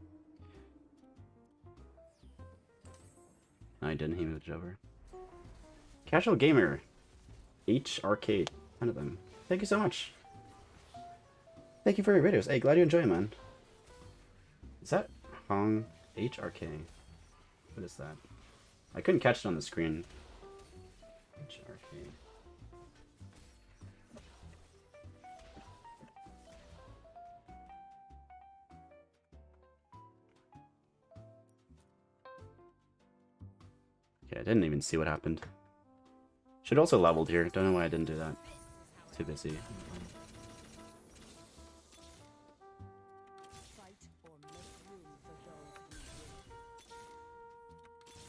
No, he didn't. He moved it over. Casual Gamer. H Arcade. 10 of them. Thank you so much. Thank you for your videos. Hey, glad you enjoy, man. Is that Hong HRK? What is that? I couldn't catch it on the screen. HRK. Okay, I didn't even see what happened. Should also leveled here. Don't know why I didn't do that. Too busy.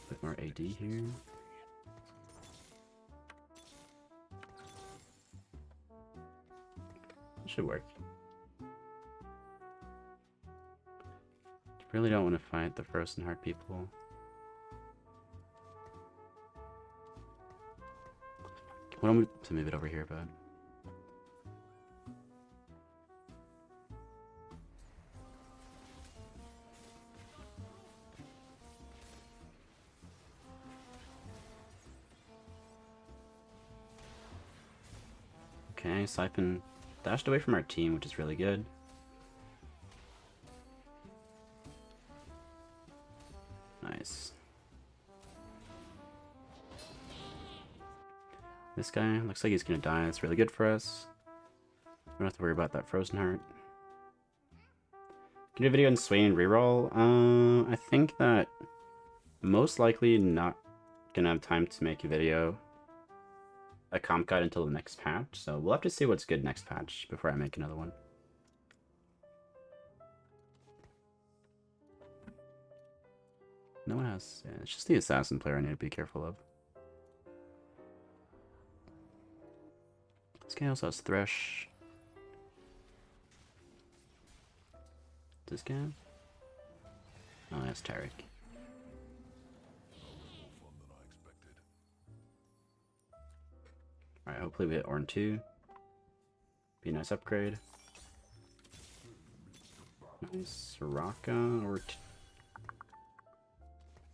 Put more AD here. Should work. Really don't want to fight the Frozen Heart people. Why don't we move it over here, bud? Okay, Siphon dashed away from our team, which is really good. Nice. This guy looks like he's gonna die. That's really good for us. We don't have to worry about that Frozen Heart. Can you do a video on Swain and reroll? I think that most likely not gonna have time to make a video, a comp guide until the next patch. So we'll have to see what's good next patch before I make another one. No one has. Yeah, it's just the assassin player I need to be careful of. This guy also has Thresh. This guy? Oh, that's Tarek. Alright, hopefully we hit Ornn 2. Be a nice upgrade. Nice. Soraka or...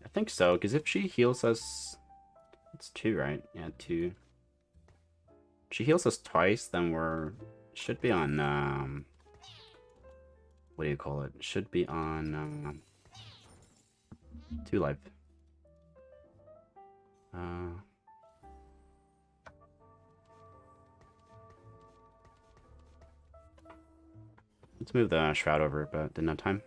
I think so, because if she heals us... It's 2, right? Yeah, 2. If she heals us twice, then we're... Should be on... What do you call it? Should be on... 2 life. Let's move the Shroud over, but didn't have time.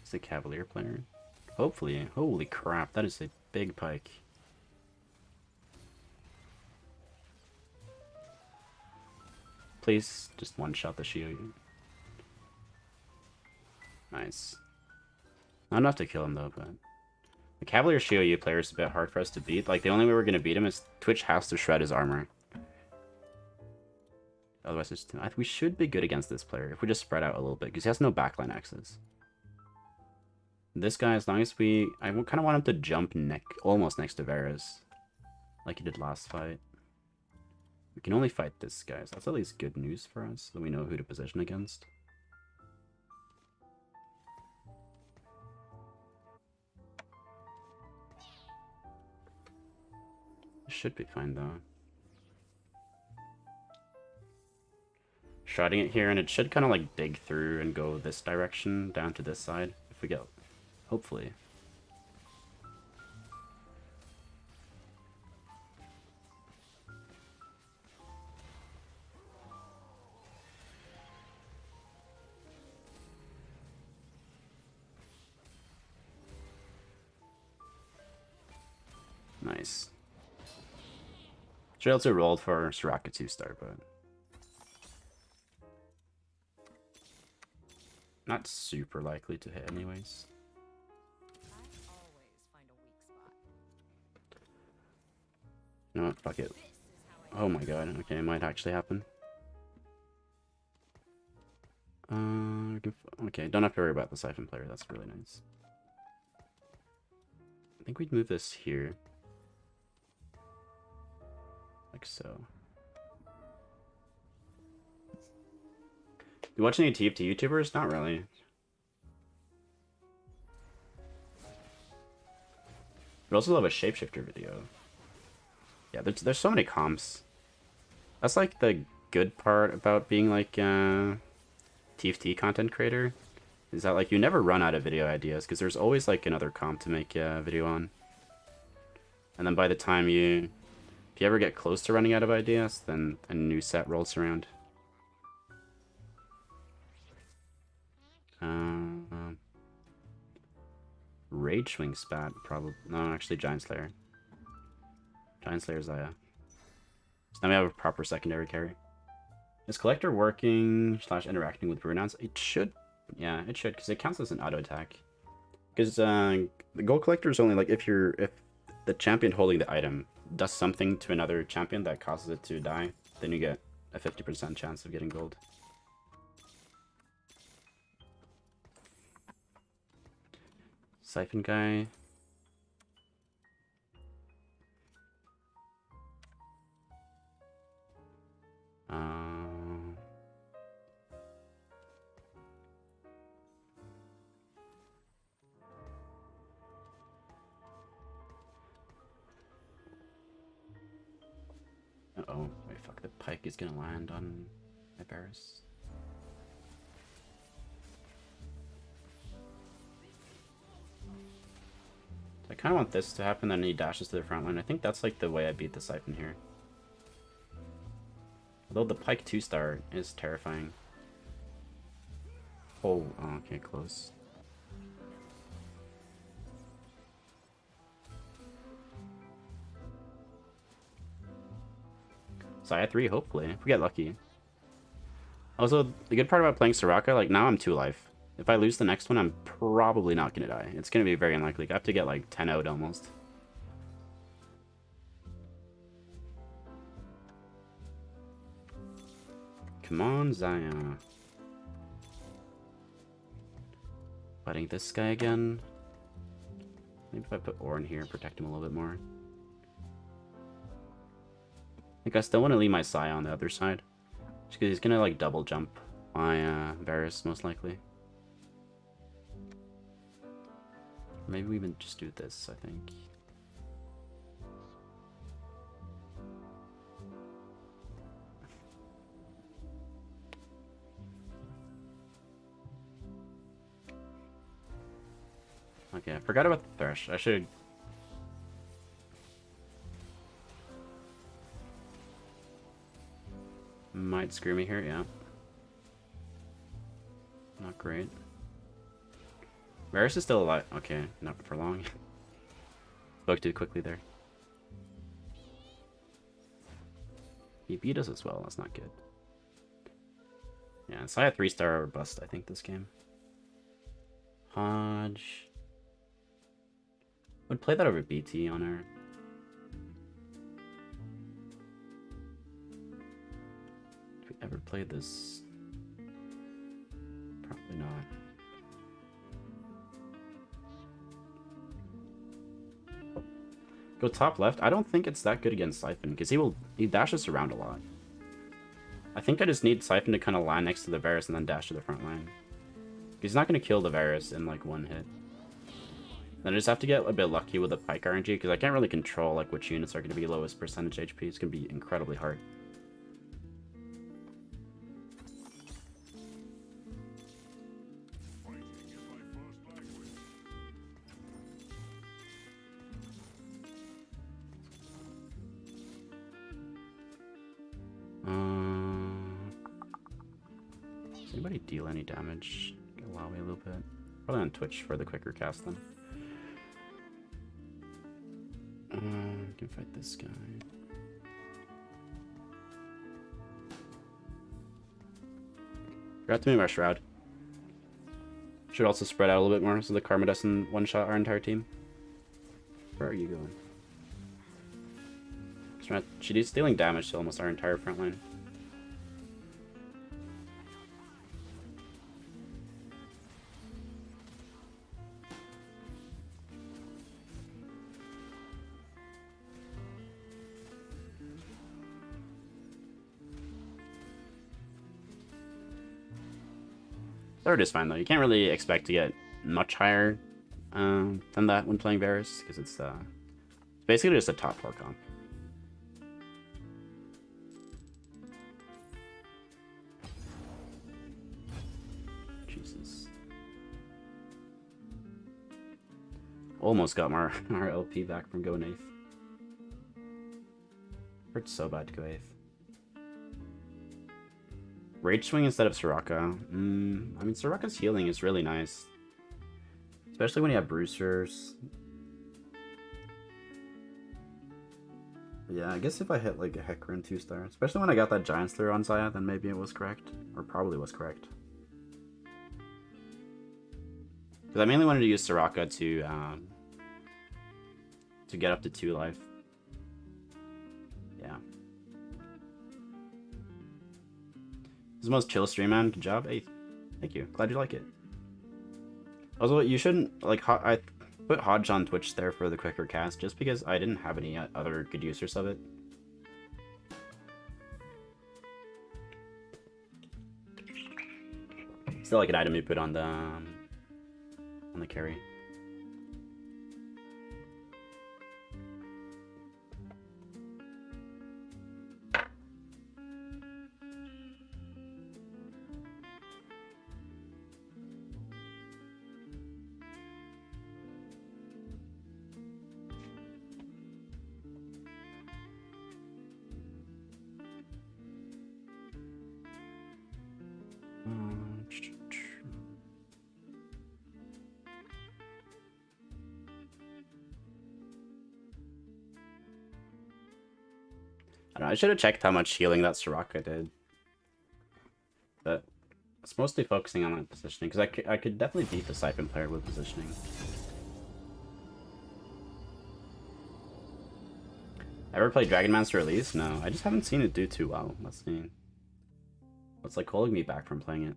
It's a Cavalier player. Hopefully. Holy crap, that is a big pike. Please, just one-shot the Shioyu. Nice. Not enough to kill him, though, but... The Cavalier Shioyu player is a bit hard for us to beat. Like, the only way we're going to beat him is Twitch has to shred his armor. Otherwise, it's we should be good against this player if we just spread out a little bit, because he has no backline access. This guy, as long as we... I kind of want him to jump almost next to Varus, like he did last fight. We can only fight this guy, so that's at least good news for us, that we know who to position against. Should be fine, though. Shrouding it here, and it should kind of like dig through and go this direction, down to this side, if we go. Hopefully. Nice. Should also rolled for Soraka 2-star, but not super likely to hit anyways. You know what? Fuck it. Oh my god. Okay, it might actually happen. Okay, don't have to worry about the Siphon player. That's really nice. I think we'd move this here. Like so. You watch any TFT YouTubers? Not really. But also love a shapeshifter video. Yeah, there's so many comps. That's like the good part about being like TFT content creator, is that like you never run out of video ideas because there's always like another comp to make a video on. And then by the time if you ever get close to running out of ideas, then a new set rolls around. Rage Swing Spat, probably. No, actually Giant Slayer. Giant Slayer Zaya. So now we have a proper secondary carry. Is Collector working / interacting with Brunons? It should. Yeah, it should, because it counts as an auto attack. Because the Gold Collector is only like if the champion holding the item does something to another champion that causes it to die, then you get a 50% chance of getting gold. Siphon guy. Uh-oh. Wait, fuck. The pike is gonna land on my Varus. I kind of want this to happen, then he dashes to the front line. I think that's like the way I beat the Siphon here. Although the pike 2-star is terrifying. Oh, okay, close. Saya 3, hopefully, if we get lucky. Also, the good part about playing Soraka, like, now I'm 2 life. If I lose the next one, I'm probably not going to die. It's going to be very unlikely. I have to get, like, 10 out almost. Come on, Zaya. Fighting this guy again. Maybe if I put Ornn here, protect him a little bit more. Like, I still want to leave my Saya on the other side. Just because he's going to, like, double jump my Varus, most likely. Maybe we even just do this, I think. Okay, I forgot about the Thresh. I should... Might screw me here, yeah. Not great. Varus is still alive. Okay, not for long. Spoke too quickly there. He beat us as well, that's not good. Yeah, Saya 3-star or bust, I think, this game. Hodge. Would play that over BT on her. If we ever played this, probably not. Go top left. I don't think it's that good against Siphon because he dashes around a lot. I think I just need Siphon to kind of land next to the Varus and then dash to the front line. He's not going to kill the Varus in like one hit. Then I just have to get a bit lucky with the Pike RNG because I can't really control like which units are going to be lowest percentage HP. It's going to be incredibly hard. Does anybody deal any damage? Allow me a little bit. Probably on Twitch for the quicker cast then. Can fight this guy. Forgot to move our Shroud. Should also spread out a little bit more so the Karma doesn't one-shot our entire team. Where are you going? She's dealing damage to almost our entire front line. Third is fine though. You can't really expect to get much higher than that when playing Varus because it's basically just a top 4 comp. Jesus. Almost got our LP back from going 8th. Hurts so bad to go 8th. Rage Swing instead of Soraka. I mean, Soraka's healing is really nice. Especially when you have Bruisers. Yeah, I guess if I hit like a Hecarim 2-star, especially when I got that Giant Slayer on Zaya, then maybe it was correct. Or probably was correct. Because I mainly wanted to use Soraka to get up to 2 life. Yeah. This is the most chill stream, man. Good job. Hey, thank you. Glad you like it. Also, you shouldn't, like, I put Hodge on Twitch there for the quicker cast just because I didn't have any other good users of it. Still like an item you put on the carry. I don't know, I should have checked how much healing that Soraka did. But it's mostly focusing on that positioning, because I could definitely beat the Siphon player with positioning. Ever played Dragonmancer Release? No, I just haven't seen it do too well. That's the... What's like holding me back from playing it?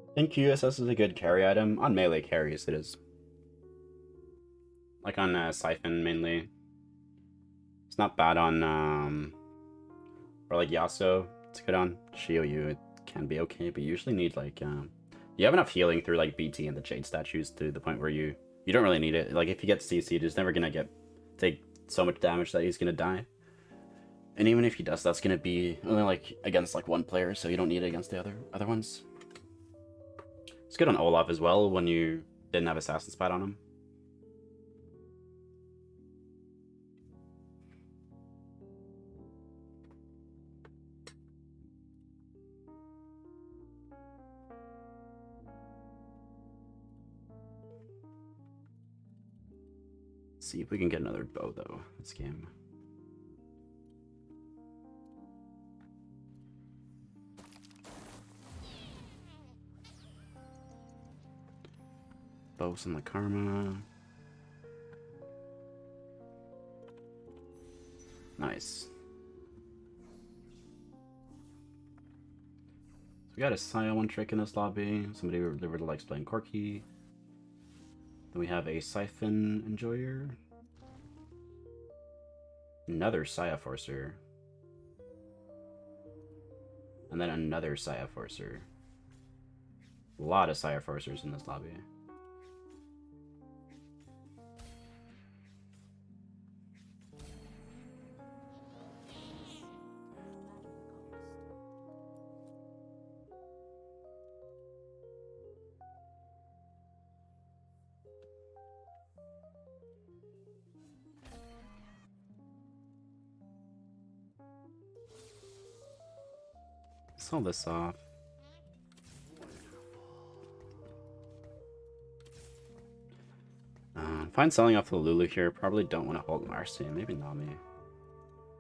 I think QSS is a good carry item. On melee carries, it is. Like on Siphon, mainly. It's not bad on, or like Yasuo, it's good on Shioyu, it can be okay, but you usually need like, you have enough healing through like BT and the Jade statues to the point where you don't really need it. Like if you get CC'd, he's never gonna take so much damage that he's gonna die. And even if he does, that's gonna be only like against like one player, so you don't need it against the other ones. It's good on Olaf as well when you didn't have Assassin's Pad on him. Let's see if we can get another bow though this game. Bows and the Karma. Nice. So we got a Saya one trick in this lobby. Somebody really likes playing Corki. Then we have a Siphon Enjoyer. Another Saya Forcer. And then another Saya Forcer. A lot of Saya Forcers in this lobby. Sell this off. Fine selling off the Lulu here. Probably don't want to hold Marcy. Maybe Nami.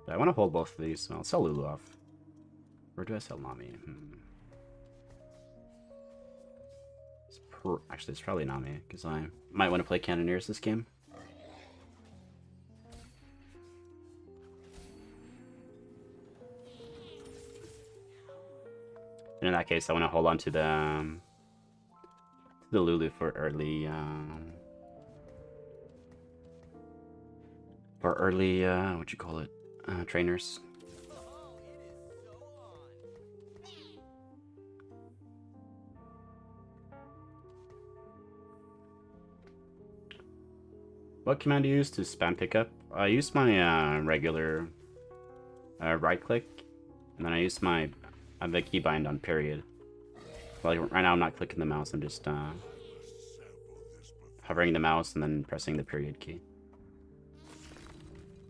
But I want to hold both of these, so I'll sell Lulu off. Or do I sell Nami? Actually, it's probably Nami, because I might want to play Cannoneers this game. And in that case, I want to hold on to the Lulu for early, what you call it, trainers. What command do you use to spam pickup? I use my regular right click, and then I use my the keybind on period. Like right now I'm not clicking the mouse, I'm just hovering the mouse and then pressing the period key.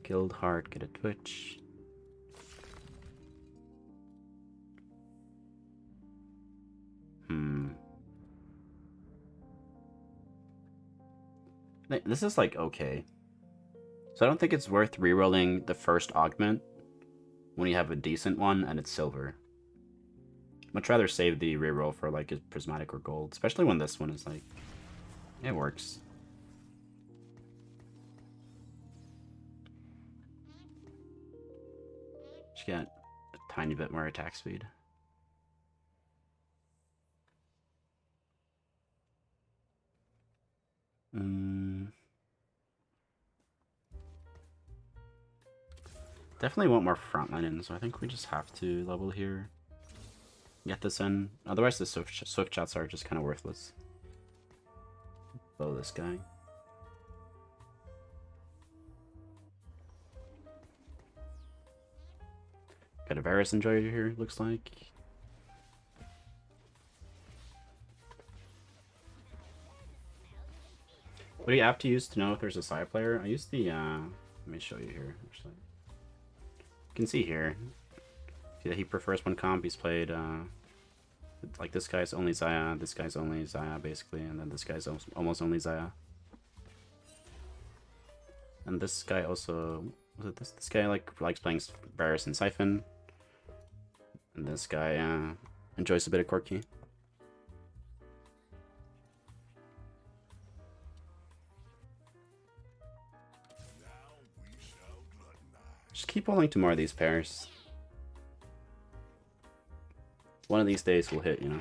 Guild heart, get a twitch. This is like okay. So I don't think it's worth rerolling the first augment when you have a decent one and it's silver. Much rather save the reroll for like a prismatic or gold, especially when this one is like, it works. Just get a tiny bit more attack speed. Definitely want more frontline in, so I think we just have to level here. Get this in. Otherwise the swift shots are just kind of worthless. Blow this guy. Got a Varus Enjoyer here, looks like. What do you have to use to know if there's a Saya player? I use the, let me show you here, actually. You can see here. See that he prefers one comp, he's played, like this guy's only Xayah, this guy's only Xayah, basically, and then this guy's almost only Xayah. And this guy also, was it this guy likes playing Varus and Siphon. And this guy enjoys a bit of Corki. Just keep rolling to more of these pairs. One of these days will hit, you know.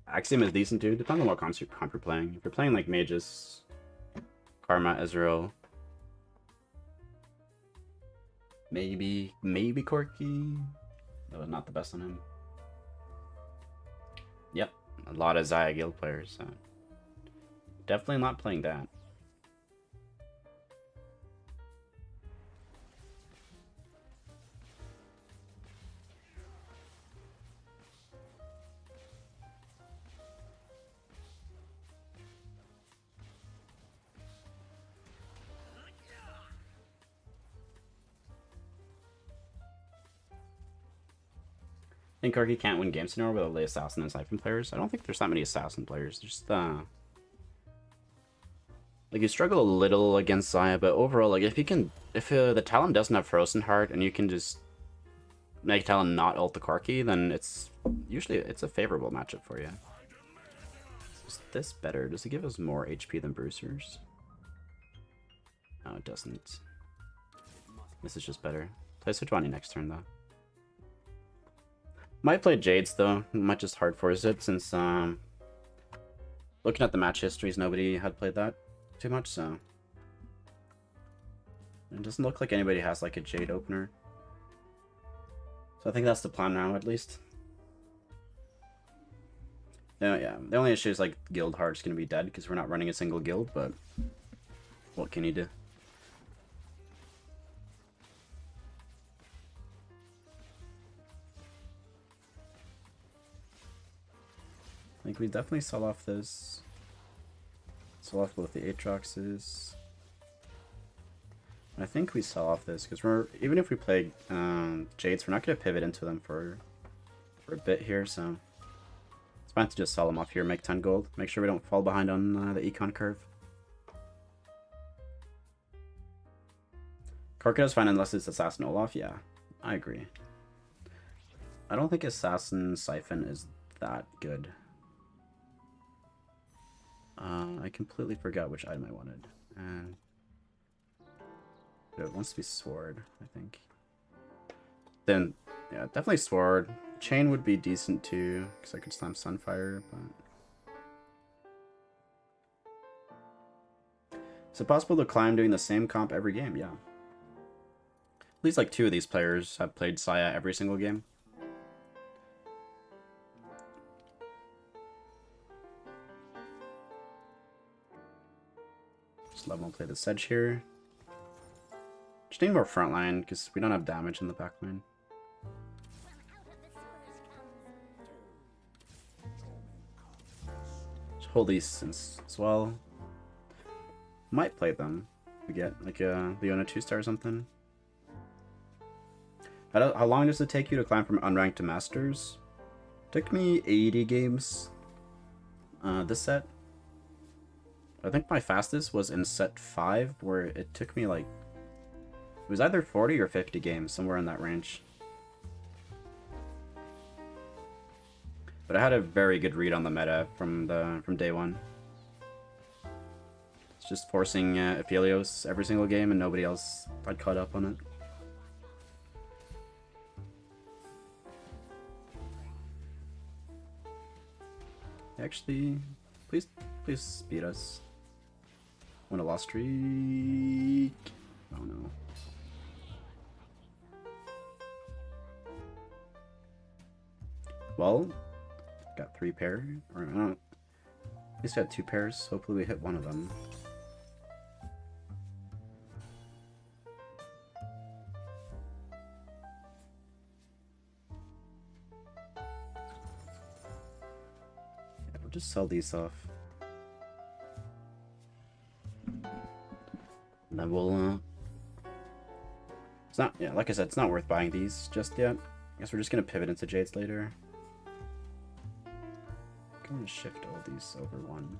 Axiom is decent too, depending on what comp you're playing. If you're playing like Magus, Karma, Ezreal, maybe Corki. That was not the best on him. Yep, a lot of Xayah guild players. So definitely not playing that. I think Corki can't win games anymore with only Assassin and Siphon players. I don't think there's that many Assassin players. Just like you struggle a little against Xayah, but overall, like if the Talon doesn't have Frozen Heart and you can just make Talon not ult the Corki, then it's a favorable matchup for you. Is this better? Does it give us more HP than Bruisers? No, it doesn't. This is just better. Play Sejuani next turn though. Might play Jades though. Might just hard force it since looking at the match histories, nobody had played that too much, so it doesn't look like anybody has like a Jade opener. So I think that's the plan now, at least. Yeah, the only issue is like Guild Heart's gonna be dead because we're not running a single guild, but what can you do? I think we definitely sell off this. Sell off both the Aatroxes. I think we sell off this because even if we play Jades, we're not gonna pivot into them for a bit here, so it's fine to just sell them off here, make 10 gold. Make sure we don't fall behind on the econ curve. Korkido's fine unless it's Assassin Olaf. Yeah, I agree. I don't think Assassin Siphon is that good. I completely forgot which item I wanted. It wants to be Sword, I think. Then, yeah, definitely Sword. Chain would be decent too, because I could slam Sunfire, but... Is it possible to climb doing the same comp every game? Yeah. At least like 2 of these players have played Xayah every single game. just level and play the Sedge here. Just need more frontline because we don't have damage in the backline. Just hold these as well. Might play them. We get like a Leona 2-star or something. How long does it take you to climb from unranked to masters? Took me 80 games. This set. I think my fastest was in set 5, where it took me like, it was either 40 or 50 games, somewhere in that range. But I had a very good read on the meta from day one. It's just forcing Aphelios every single game, and nobody else had caught up on it. Actually, please beat us. Win a lost streak. Oh no. Well, got 3 pairs, or I don't know. At least got 2 pairs. Hopefully we hit one of them. Yeah, we'll just sell these off. And then we'll, it's not, yeah, like I said, it's not worth buying these just yet. I guess we're just gonna pivot into Jades later. I'm going to shift all these over one.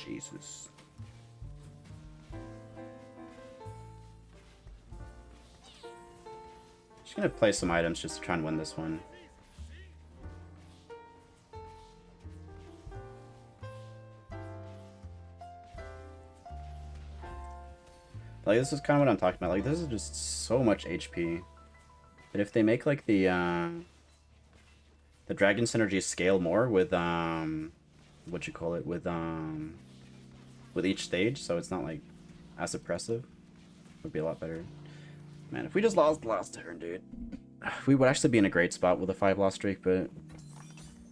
Jesus. Just gonna play some items just to try and win this one. Like, this is kind of what I'm talking about. Like, this is just so much HP. But if they make, like, the Dragon Synergy scale more with, what you call it, with each stage, so it's not, like, as oppressive, would be a lot better. Man, if we just lost the last turn, dude, we would actually be in a great spot with a 5-loss streak, but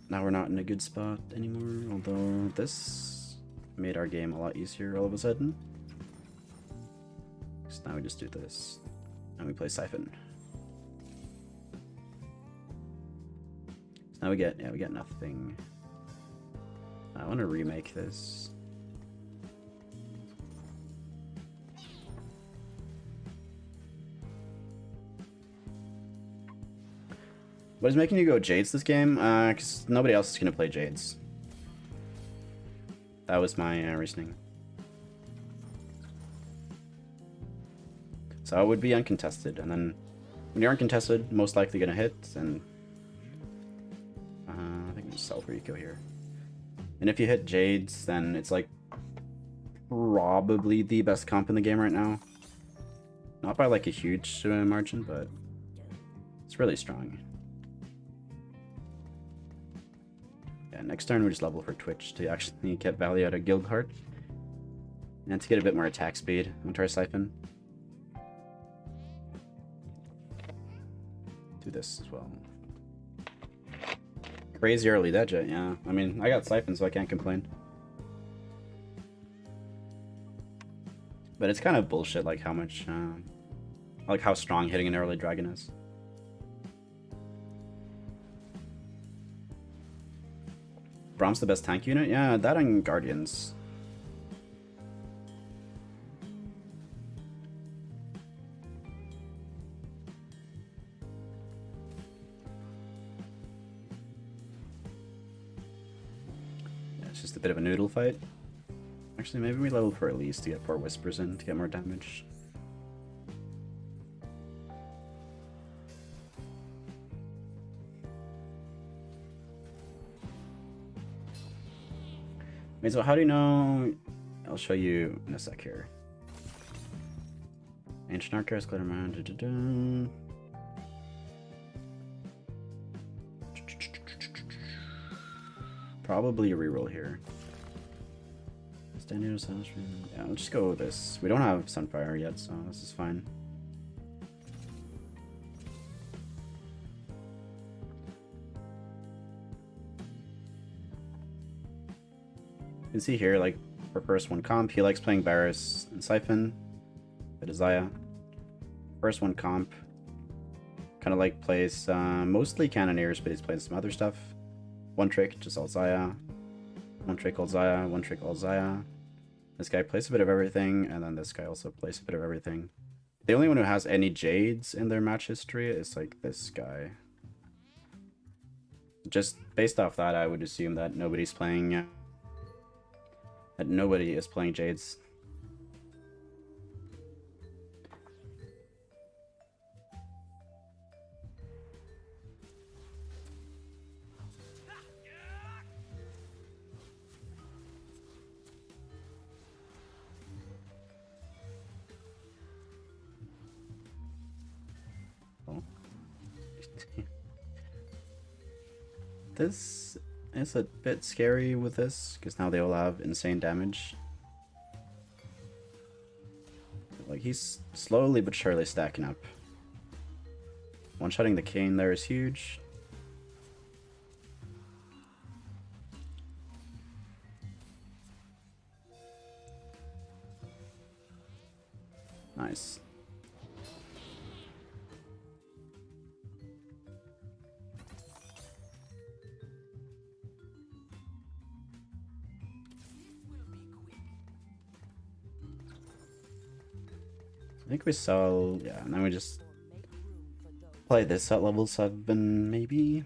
now we're not in a good spot anymore, although this made our game a lot easier all of a sudden. So now we just do this, and we play Siphon. So now we get nothing. I want to remake this. What is making you go Jades this game? Because nobody else is going to play Jades. That was my reasoning. So it would be uncontested, and then when you're uncontested, most likely going to hit, and I think we'll sell for eco here. And if you hit Jades, then it's like probably the best comp in the game right now. Not by like a huge margin, but it's really strong. Yeah, next turn we just level for Twitch to actually get value out of Guild Heart. And to get a bit more attack speed onto our Siphon. Do this as well. Crazy early Deadjet, yeah. I mean, I got Siphon, so I can't complain. But it's kind of bullshit, like how much, like how strong hitting an early dragon is. Brom's the best tank unit? Yeah, that and Guardians. Just a bit of a noodle fight. Actually, maybe we level for Elise to get 4 Whispers in to get more damage. Wait, so how do you know? I'll show you in a sec here. Ancient Archives, Glitterman. Probably a reroll here. Yeah, let's just go with this. We don't have Sunfire yet, so this is fine. can see here, like, for first one comp, he likes playing Barris and Siphon, bit of Xayah. First one comp, kind of like plays mostly Cannoneers, but he's playing some other stuff. One trick, just all Xayah. One trick, all Xayah. One trick, all Xayah. This guy plays a bit of everything, and then this guy also plays a bit of everything. The only one who has any Jades in their match history is, like, this guy. Just based off that, I would assume that nobody's playing... that nobody is playing Jades. This is a bit scary with this, because now they all have insane damage. Like, he's slowly but surely stacking up. One-shotting the Kayn there is huge. Nice. I think we sell, yeah, and then we just play this at level 7, maybe?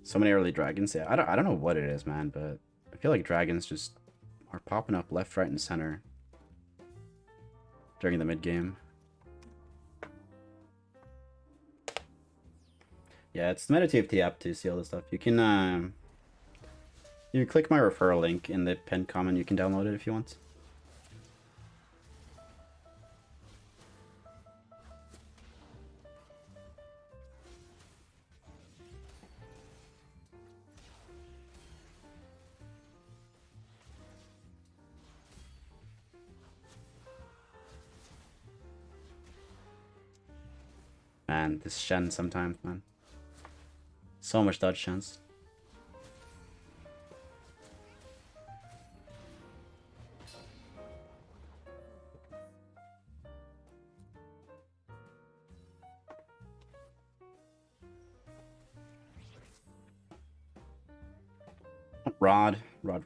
So many early dragons, yeah, I don't know what it is, man, but I feel like dragons just are popping up left, right, and center during the mid-game. Yeah, it's the bttv app to see all this stuff. You can, you click my referral link in the pinned comment, you can download it if you want. Man, this Shen sometimes, man. So much dodge chance. Rod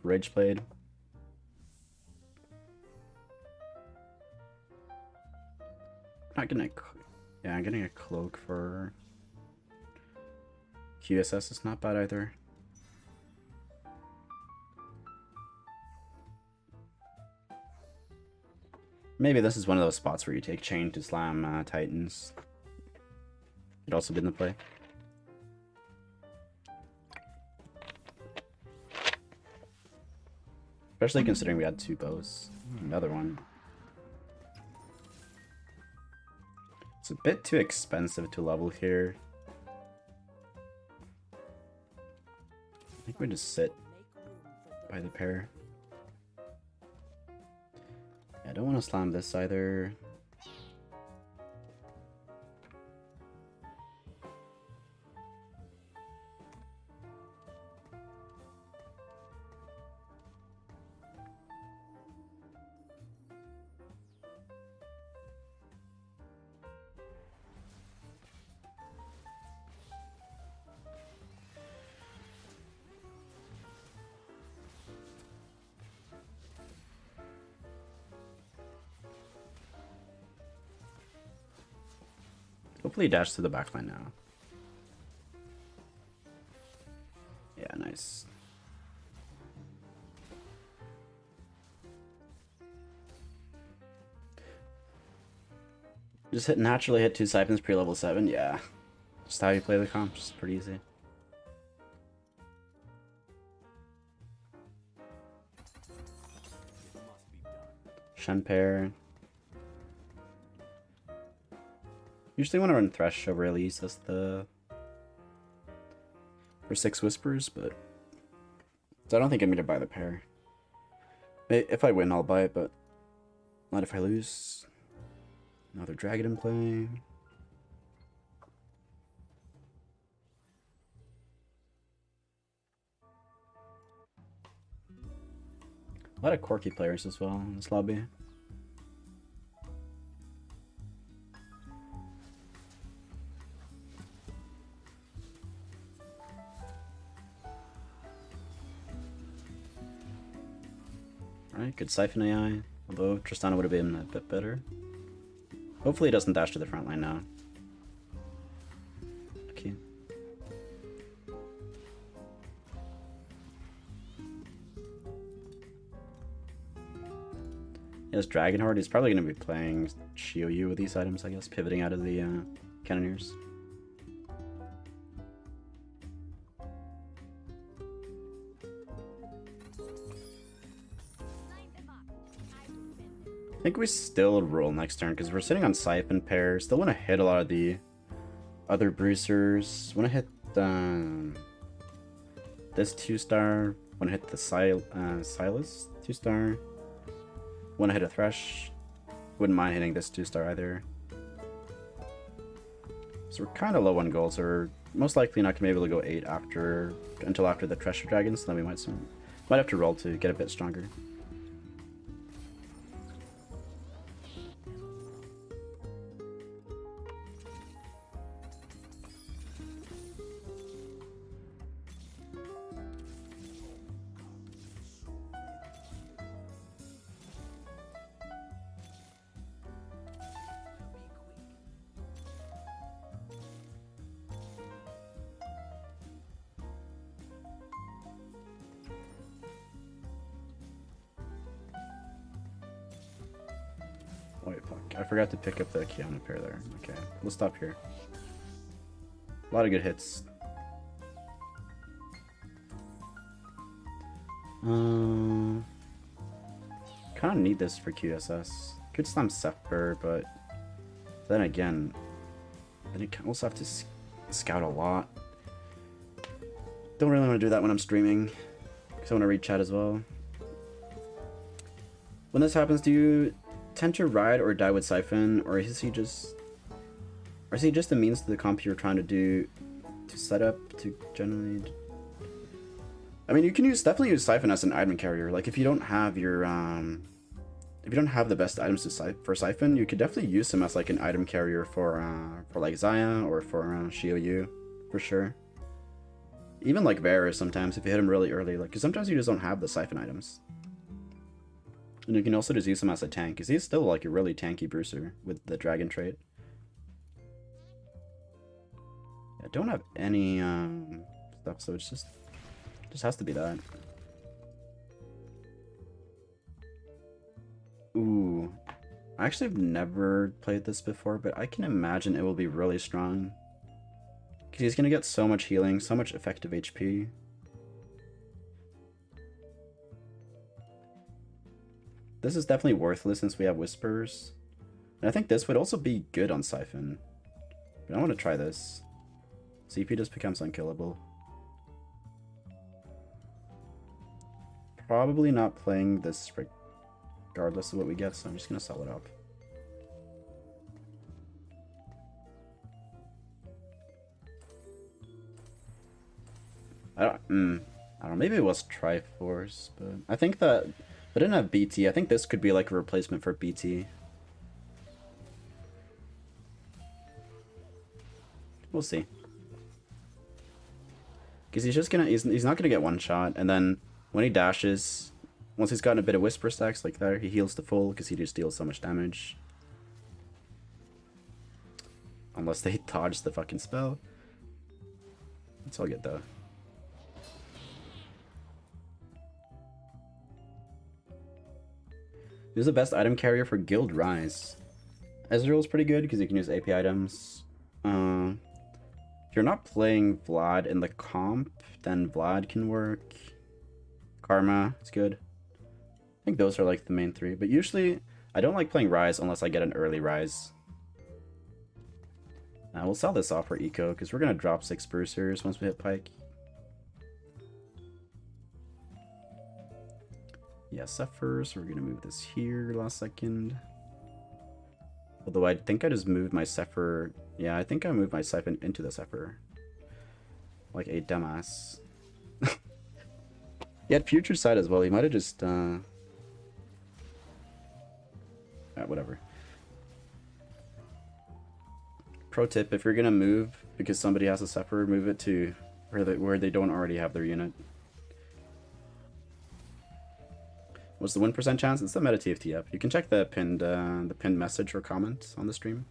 Rage Blade. Not getting a, yeah, I'm getting a cloak for QSS is not bad either. Maybe this is one of those spots where you take chain to slam Titans. It also didn't play. Especially considering we had 2 bows. Another one. It's a bit too expensive to level here. I think we just sit by the pair. Yeah, I don't want to slam this either. Hopefully dash to the backline now. Yeah, nice. Just naturally hit 2 siphons pre-level 7, yeah. Just how you play the comp, just pretty easy. Shen pair. Usually want to run Thresh over Elise as the... for 6 Whispers, but... So I don't think I'm going to buy the pair. If I win, I'll buy it, but... not if I lose. Another Dragon in play. A lot of quirky players as well in this lobby. Alright, good Siphon AI, although Tristana would have been a bit better. Hopefully he doesn't dash to the front line now. Okay. Yes, Dragonheart, he's probably going to be playing Shioyu with these items, I guess, pivoting out of the Cannoneers. I think we still roll next turn because we're sitting on Siphon pair. Still want to hit a lot of the other bruisers. Want to hit this 2-star. Want to hit the Silas 2-star. Want to hit a Thresh. Wouldn't mind hitting this 2-star either. So we're kind of low on gold, so we're most likely not going to be able to go 8 until after the Treasure Dragons. So then we might have to roll to get a bit stronger. Wait, fuck. I forgot to pick up the Kiana pair there. Okay, we'll stop here. A lot of good hits. Kind of need this for QSS. Could slam Sepper, but then again, then you also have to scout a lot. Don't really want to do that when I'm streaming, because I want to read chat as well. When this happens, do you tend to ride or die with Siphon, or is he just a means to the comp you're trying to do to set up to generally? I mean, you can definitely use Siphon as an item carrier. Like if you don't have your if you don't have the best items for Siphon, you could definitely use him as like an item carrier for like Xayah or for Shioyu, for sure. Even like Varus sometimes if you hit him really early, like because sometimes you just don't have the Siphon items. And you can also just use him as a tank, because he's still like a really tanky bruiser with the dragon trait. I don't have any stuff, so it's just has to be that. Ooh. I actually have never played this before, but I can imagine it will be really strong. Because he's going to get so much healing, so much effective HP. This is definitely worthless since we have Whispers. And I think this would also be good on Siphon. But I want to try this. See if he just becomes unkillable. Probably not playing this regardless of what we get, so I'm just going to sell it up. I don't know, maybe it was Triforce, but I think that I didn't have BT. I think this could be like a replacement for BT. We'll see. Because he's just gonna he's not gonna get one shot, and then when he dashes, once he's gotten a bit of Whisper stacks like that, he heals to full because he just deals so much damage. Unless they dodge the fucking spell. It's all good though. Who's the best item carrier for Guild Rise? Ezreal's pretty good because you can use AP items. If you're not playing Vlad in the comp, then Vlad can work. Karma is good. I think those are like the main three. But usually, I don't like playing Rise unless I get an early Rise. We'll sell this off for Eco because we're going to drop 6 Bruisers once we hit Pike. Yeah, Zephyr, so we're going to move this here last second. Although I think I just moved my Zephyr. Yeah, I think I moved my Siphon into the Zephyr. Like a dumbass. He had Future Sight as well. He might have just Whatever. Pro tip, if you're gonna move because somebody has a sepper, move it to where they don't already have their unit. What's the 1% chance? It's the meta TFT app. You can check the pinned message or comment on the stream.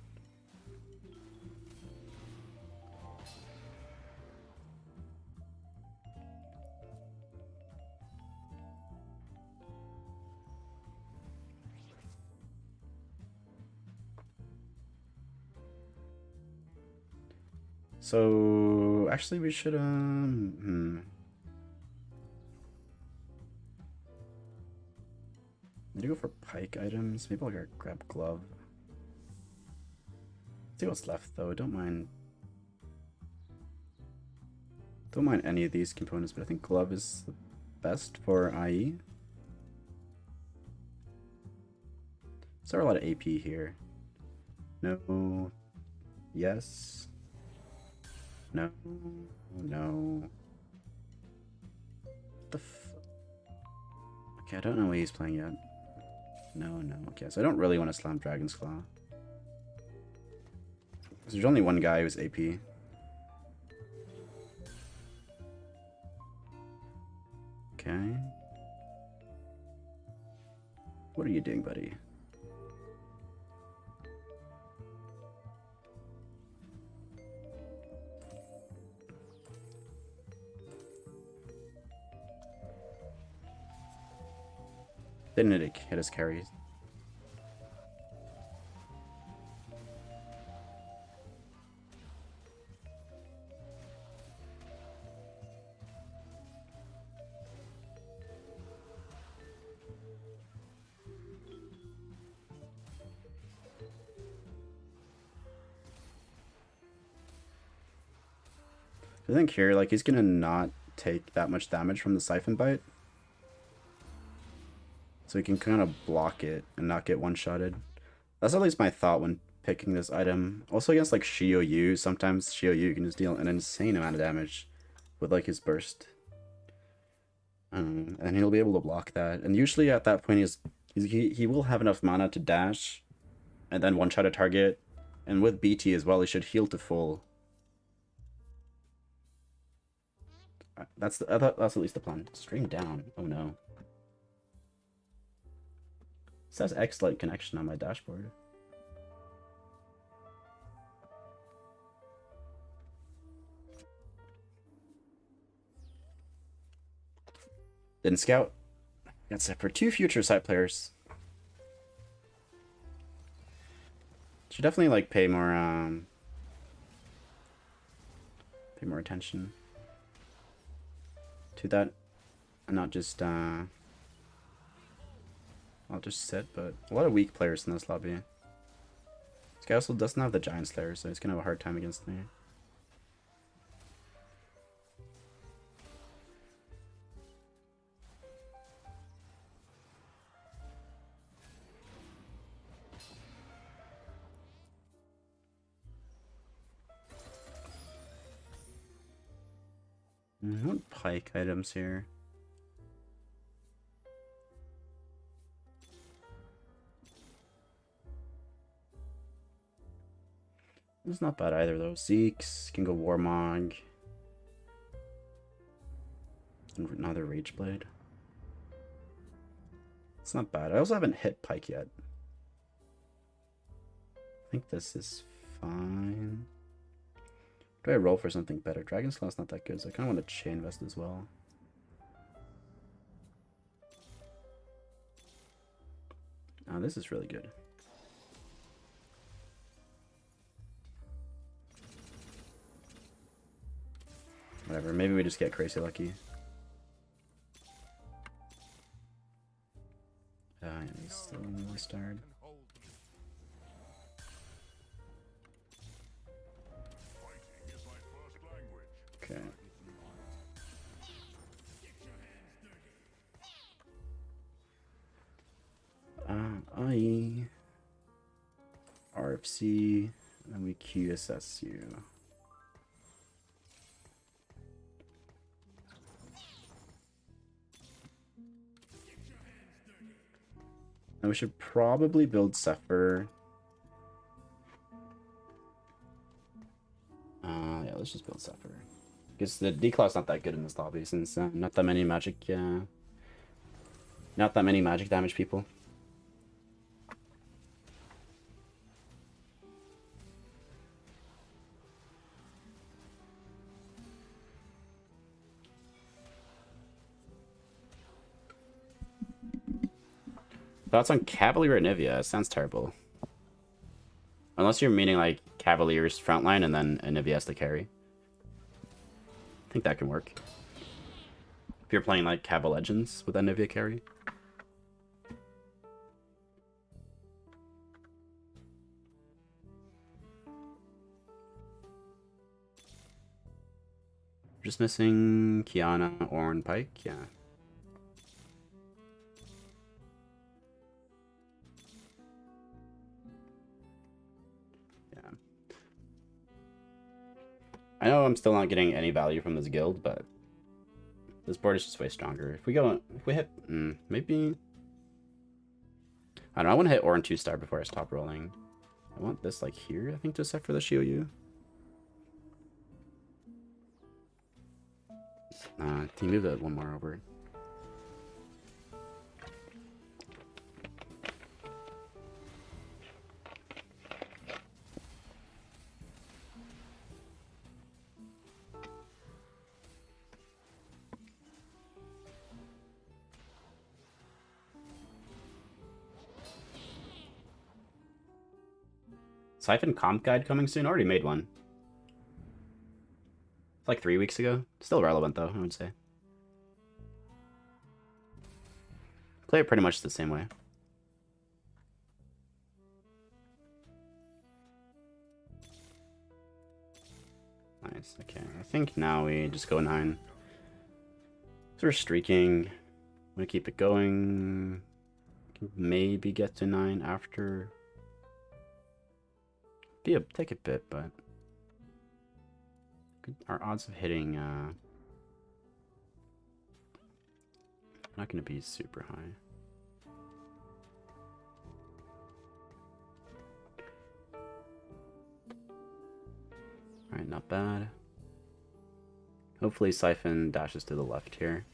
So actually, we should Need to go for pike items. Maybe I'll grab glove. See what's left though. Don't mind any of these components, but I think glove is the best for IE. Is there a lot of AP here? No. Yes. No. No. Okay, I don't know what he's playing yet. No. Okay, so I don't really want to slam Dragon's Claw. There's only one guy who's AP. Okay. What are you doing, buddy? Didn't hit his carries. I think here, like, he's gonna not take that much damage from the Siphon Bite. So he can kind of block it and not get one-shotted. That's at least my thought when picking this item. Also against, like, Shio Yu, sometimes Shio Yu can just deal an insane amount of damage with, like, his burst. And he'll be able to block that. And usually at that point, he will have enough mana to dash and then one-shot a target. And with BT as well, he should heal to full. That's at least the plan. Stream down. Oh no. It says X-Lite connection on my dashboard. Didn't scout. That's it for 2 future side players. Should definitely like pay more attention to that, and not just I'll just sit, but a lot of weak players in this lobby. This guy also doesn't have the Giant Slayer, so he's gonna have a hard time against me. What pike items here? It's not bad either though. Zeke's can go Warmog. Another Rage Blade. It's not bad. I also haven't hit pike yet. I think this is fine. Do I roll for something better? Dragon's Claw's not that good, so I kind of want to Chain Vest as well. Oh, this is really good. Whatever, maybe we just get crazy lucky. He's still in the start. Okay. RFC, and then we QSS you. And we should probably build Zephyr. Yeah, let's just build Zephyr. Because the declaw's not that good in this lobby since not that many magic damage people. Thoughts on Cavalier Anivia? It sounds terrible. Unless you're meaning like Cavalier's frontline and then Anivia has to carry. I think that can work. If you're playing like Caval Legends with Anivia carry. Just missing Kiana, Ornn, Pike, yeah. I know I'm still not getting any value from this guild, but this board is just way stronger. If we hit, maybe... I don't know, I want to hit Ornn 2-star before I stop rolling. I want this, like, here, I think, to set for the Shiou. Can you move that one more over? Siphon comp guide coming soon? Already made one. It's like 3 weeks ago. Still relevant though, I would say. Play it pretty much the same way. Nice, okay. I think now we just go 9. So we're streaking. I'm gonna keep it going. Maybe get to 9 after. Take a bit, but our odds of hitting not gonna be super high. Alright, not bad. Hopefully Siphon dashes to the left here.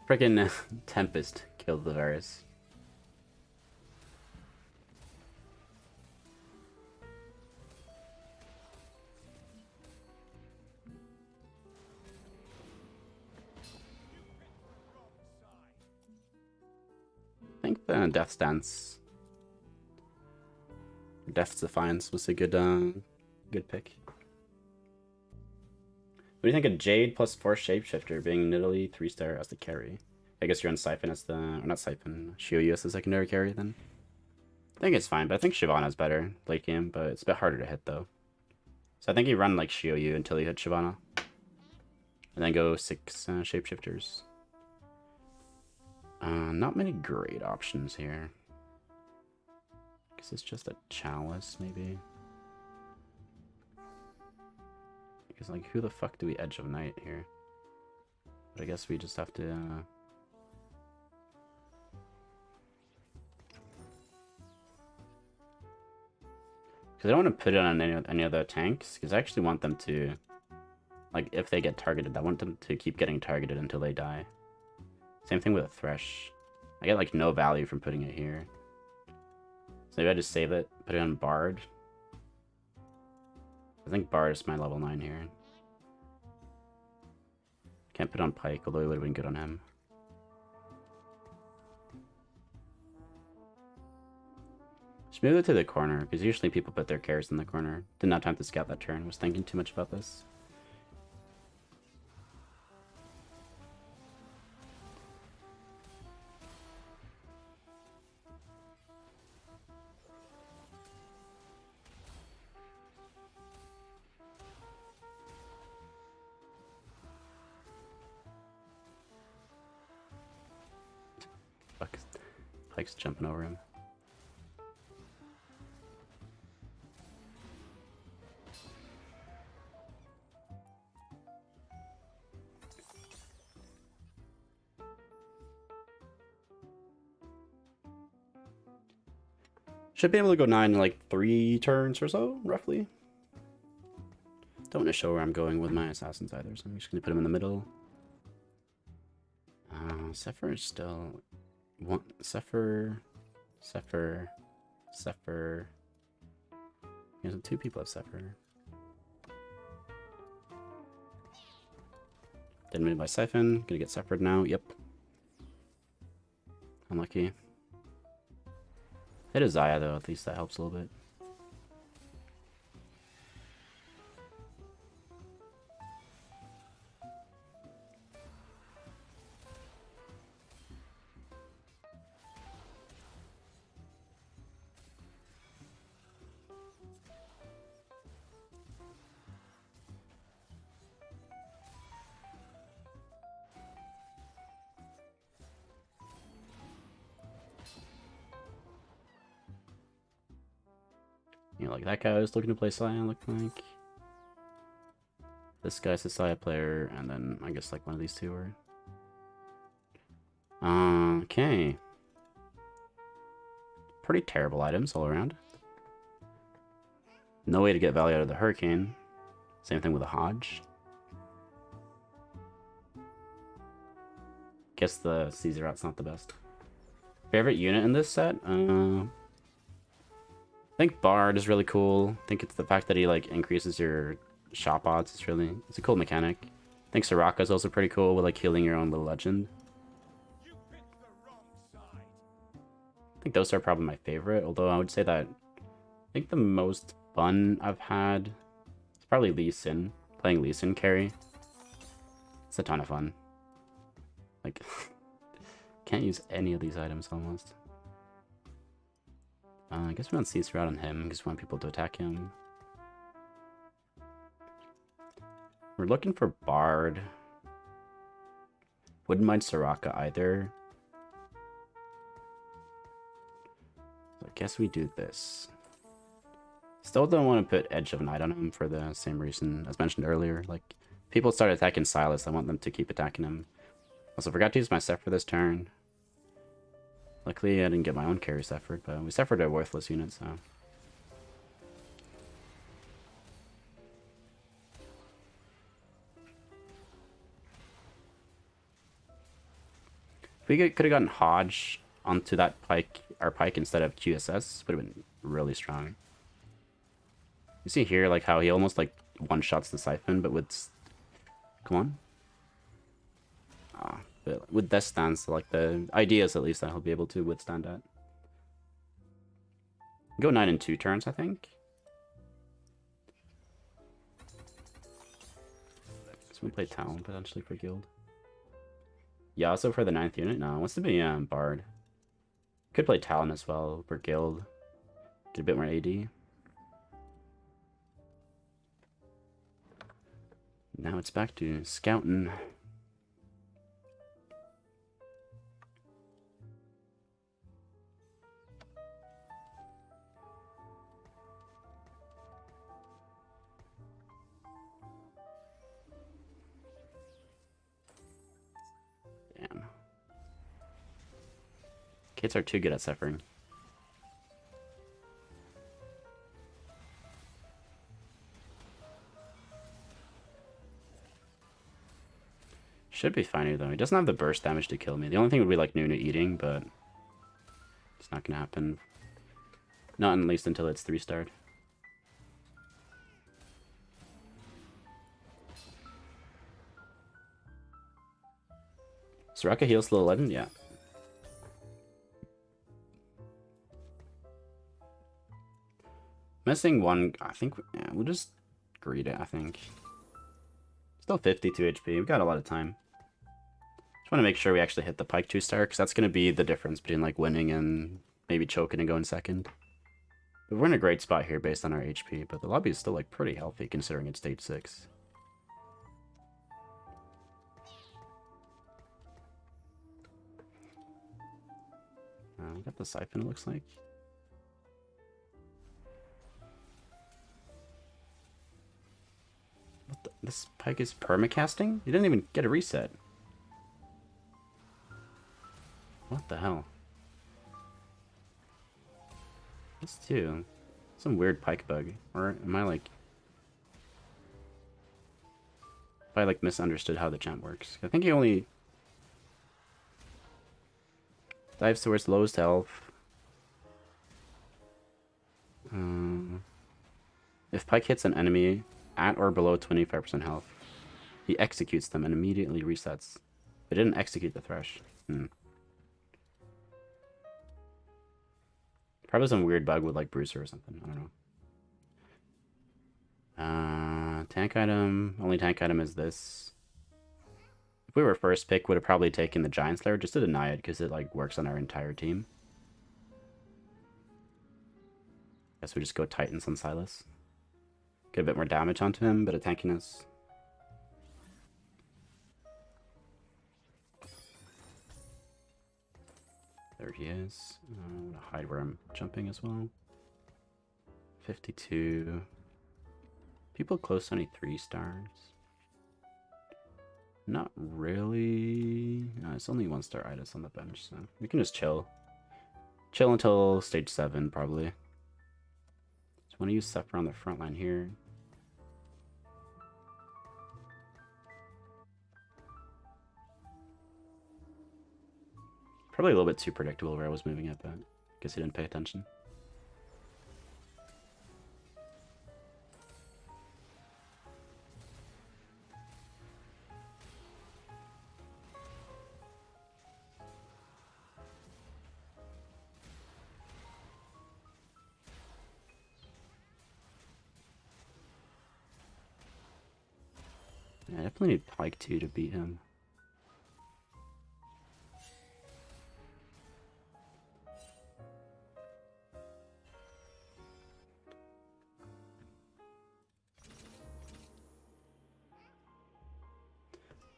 Freaking Tempest killed the Varus. I think the Death's Dance, Death's Defiance was a good pick. What do you think of Jade plus 4 Shapeshifter being Nidalee 3-star as the carry? I guess you're on Siphon as the... or not Siphon, Shiou as the secondary carry then. I think it's fine, but I think Shyvana's better late game, but it's a bit harder to hit though. So I think you run like Shiou until you hit Shyvana. And then go 6 Shapeshifters. Not many great options here. Guess it's just a Chalice, maybe. Because, like, who the fuck do we Edge of Night here? But I guess we just have to, because I don't want to put it on any other tanks, because I actually want them to, like, if they get targeted, I want them to keep getting targeted until they die. Same thing with a Thresh. I get, like, no value from putting it here. So maybe I just save it, put it on Bard. I think Bard is my level 9 here. Can't put on Pike, although it would have been good on him. Just move it to the corner, because usually people put their cares in the corner. Didn't have time to scout that turn, was thinking too much about this. Pike's jumping over him. Should be able to go 9 in like 3 turns or so, roughly. Don't want to show where I'm going with my assassins either, so I'm just going to put them in the middle. Zephyr is still... Zephyr... There's 2 people have Zephyr. Didn't move by Siphon. Gonna get Zephyred now. Yep. Unlucky. Hit a Zaya though, at least that helps a little bit. You know, like that guy was looking to play Saya, looked like. This guy's a Saya player, and then I guess like one of these two are. Okay. Pretty terrible items all around. No way to get value out of the Hurricane. Same thing with the Hodge. Guess the Caesar out's not the best. Favorite unit in this set? I think Bard is really cool. I think it's the fact that he like increases your shop odds. It's a cool mechanic. I think Soraka is also pretty cool with like healing your own little legend. I think those are probably my favorite, although I would say that I think the most fun I've had is probably Lee Sin. Playing Lee Sin carry. It's a ton of fun. Like, can't use any of these items almost. I guess we want Caesar out on him because we want people to attack him. We're looking for Bard. Wouldn't mind Soraka either. So I guess we do this. Still don't want to put Edge of Night on him for the same reason as mentioned earlier. Like, people start attacking Silas, I want them to keep attacking him. Also, forgot to use my Zephyr this turn. Luckily, I didn't get my own carry Zephyr, but we Zephyred a worthless unit, so... If we could have gotten Hodge onto that pike, our pike, instead of QSS, would have been really strong. You see here, like, how he almost, like, one-shots the Siphon, but with... Come on. Ah, but with this stance, like, the idea is at least that he'll be able to withstand that. Go 9 in 2 turns, I think. So we play Talon, potentially, for Guild. Yeah, also for the 9th unit? No, it wants to be Bard. Could play Talon as well for Guild. Get a bit more AD. Now it's back to scouting. Damn. Kids are too good at suffering. Should be fine here, though. He doesn't have the burst damage to kill me. The only thing would be, like, Nuna eating, but... It's not gonna happen. Not at least until it's 3-starred. Soraka heals to level 11? Yeah. Missing one... I think... Yeah, we'll just greed it, I think. Still 52 HP. We've got a lot of time. Just want to make sure we actually hit the Pike 2-star, because that's going to be the difference between, like, winning and maybe choking and going second. But we're in a great spot here based on our HP, but the lobby is still, like, pretty healthy considering it's stage 6. We got the Siphon, it looks like. What the? This Pike is permacasting? You didn't even get a reset. What the hell? This too. Some weird pike bug. Or am I like... If I like misunderstood how the champ works. I think he only... dives towards lowest health. If Pike hits an enemy at or below 25% health, he executes them and immediately resets. But didn't execute the Thresh. Probably some weird bug with like Bruiser or something. I don't know. Tank item. Only tank item is this. If we were first pick, would have probably taken the Giant Slayer just to deny it because it like works on our entire team. Guess we just go Titans on Silas. Get a bit more damage onto him, bit of tankiness. There he is. I'm gonna hide where I'm jumping as well. 52. People close only 3 stars. Not really. No, it's only 1-star Itis on the bench, so we can just chill. Chill until stage 7, probably. Just want to use Sephiroth on the front line here. Probably a little bit too predictable where I was moving it, but guess he didn't pay attention. Yeah, I definitely need Pike 2 to beat him.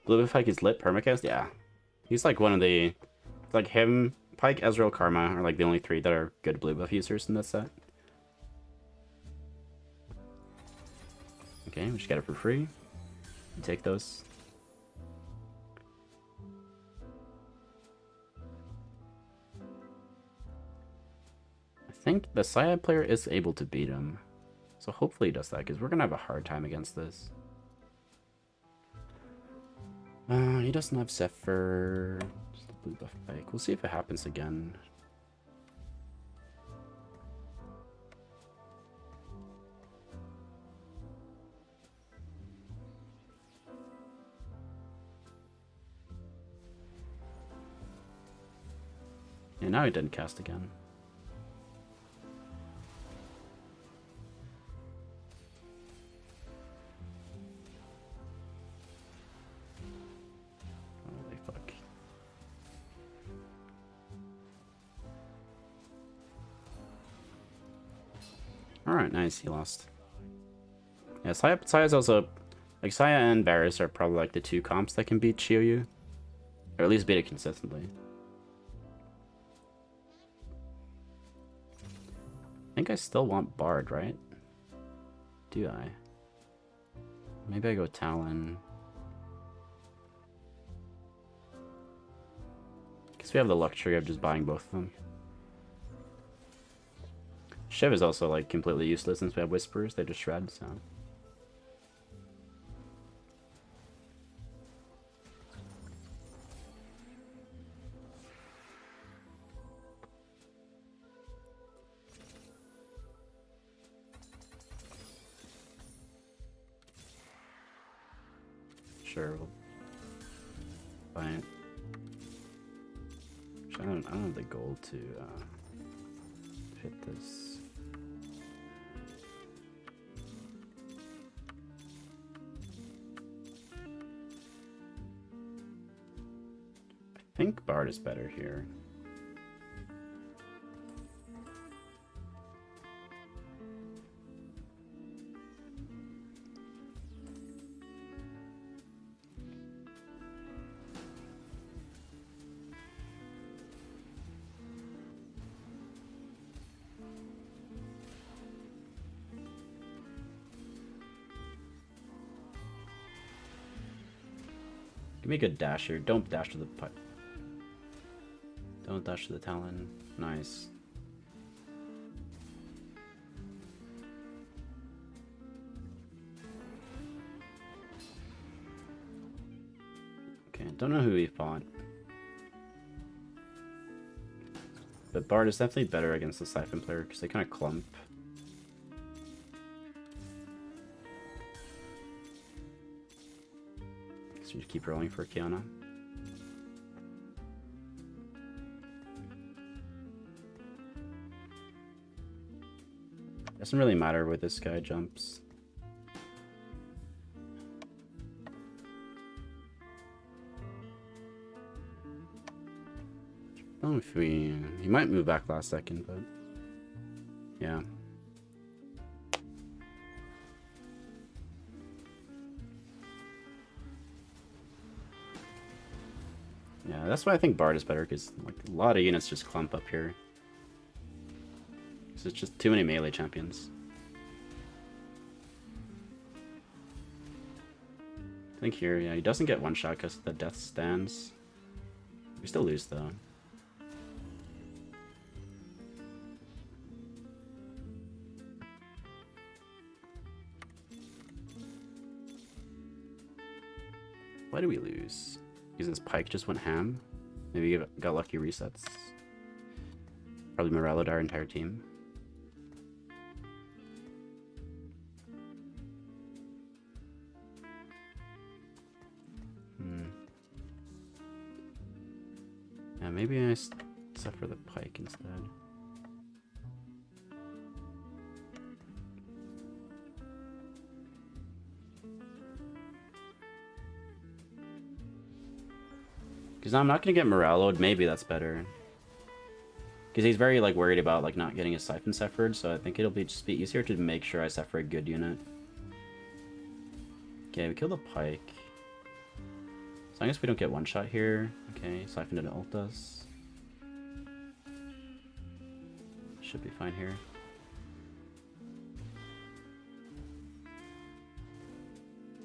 Blue Pike is lit permacast? Yeah. He's like one of the... Like him, Pike, Ezreal, Karma are like the only 3 that are good blue buff users in this set. Okay, we just get it for free. Take those. I think the Syed player is able to beat him. So hopefully he does that, because we're going to have a hard time against this. He doesn't have Zephyr. Just a blue buff Pike. We'll see if it happens again. Yeah, now he didn't cast again. Holy fuck. Alright, nice, he lost. Yeah, Saya's also... Like, Saya and Varus are probably like the 2 comps that can beat Chiyoyu. Or at least beat it consistently. I think I still want Bard, right? Do I? Maybe I go Talon. Guess we have the luxury of just buying both of them. Shiv is also like completely useless since we have Whispers, they just shred, so... Sure, we'll buy it. I don't have the gold to hit this. I think Bard is better here. Give me a good dash here. Don't dash to the pipe. Don't dash to the Talon. Nice. don't know who he fought. But Bard is definitely better against the Siphon player because they kind of clump. So you just keep rolling for Kiana. Doesn't really matter where this guy jumps. I don't know if he might move back last second, but yeah. Yeah, that's why I think Bard is better, because like a lot of units just clump up here. Because it's just too many melee champions. I think here, yeah, he doesn't get one shot because the death stands. We still lose though. Why do we lose? Because his Pike just went ham? Maybe he got lucky resets. Probably morale our entire team. Yeah, maybe I suffer the Pike instead. Because I'm not going to get morale. Maybe that's better. Because he's very like worried about like not getting his Siphon suffered, so I think it'll just be easier to make sure I suffer a good unit. Okay, we kill the Pike. As long as we don't get one shot here. Okay, Siphon didn't ult us. Should be fine here.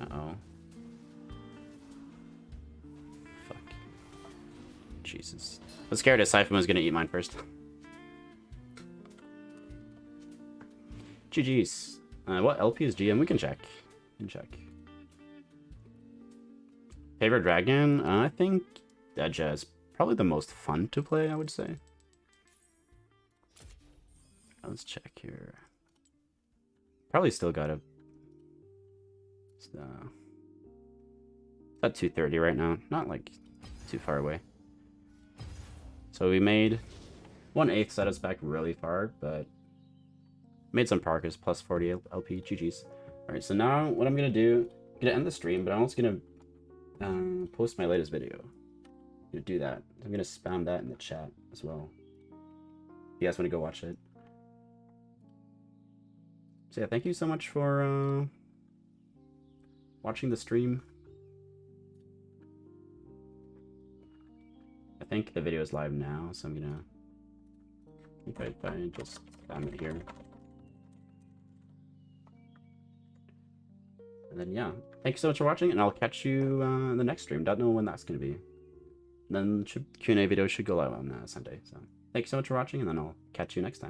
Uh-oh. Fuck. Jesus. I was scared that Siphon was gonna eat mine first. GG's. What LP is GM? We can check. Favorite dragon? I think Deja is probably the most fun to play, I would say. Let's check here. Probably still got a... It's at 230 right now. Not like too far away. So we made 1/8 set us back really far, but made some progress. Plus 40 LP. GG's. Alright, so now what I'm gonna do, I'm gonna end the stream, but I'm also gonna post my latest video. I'm gonna do that. I'm gonna spam that in the chat as well. If you guys want to go watch it. So yeah, thank you so much for watching the stream. I think the video is live now, so I'm gonna if I just spam it here. And then yeah, thank you so much for watching, and I'll catch you in the next stream. Don't know when that's gonna be. And then Q&A video should go live on Sunday. So thank you so much for watching, and then I'll catch you next time.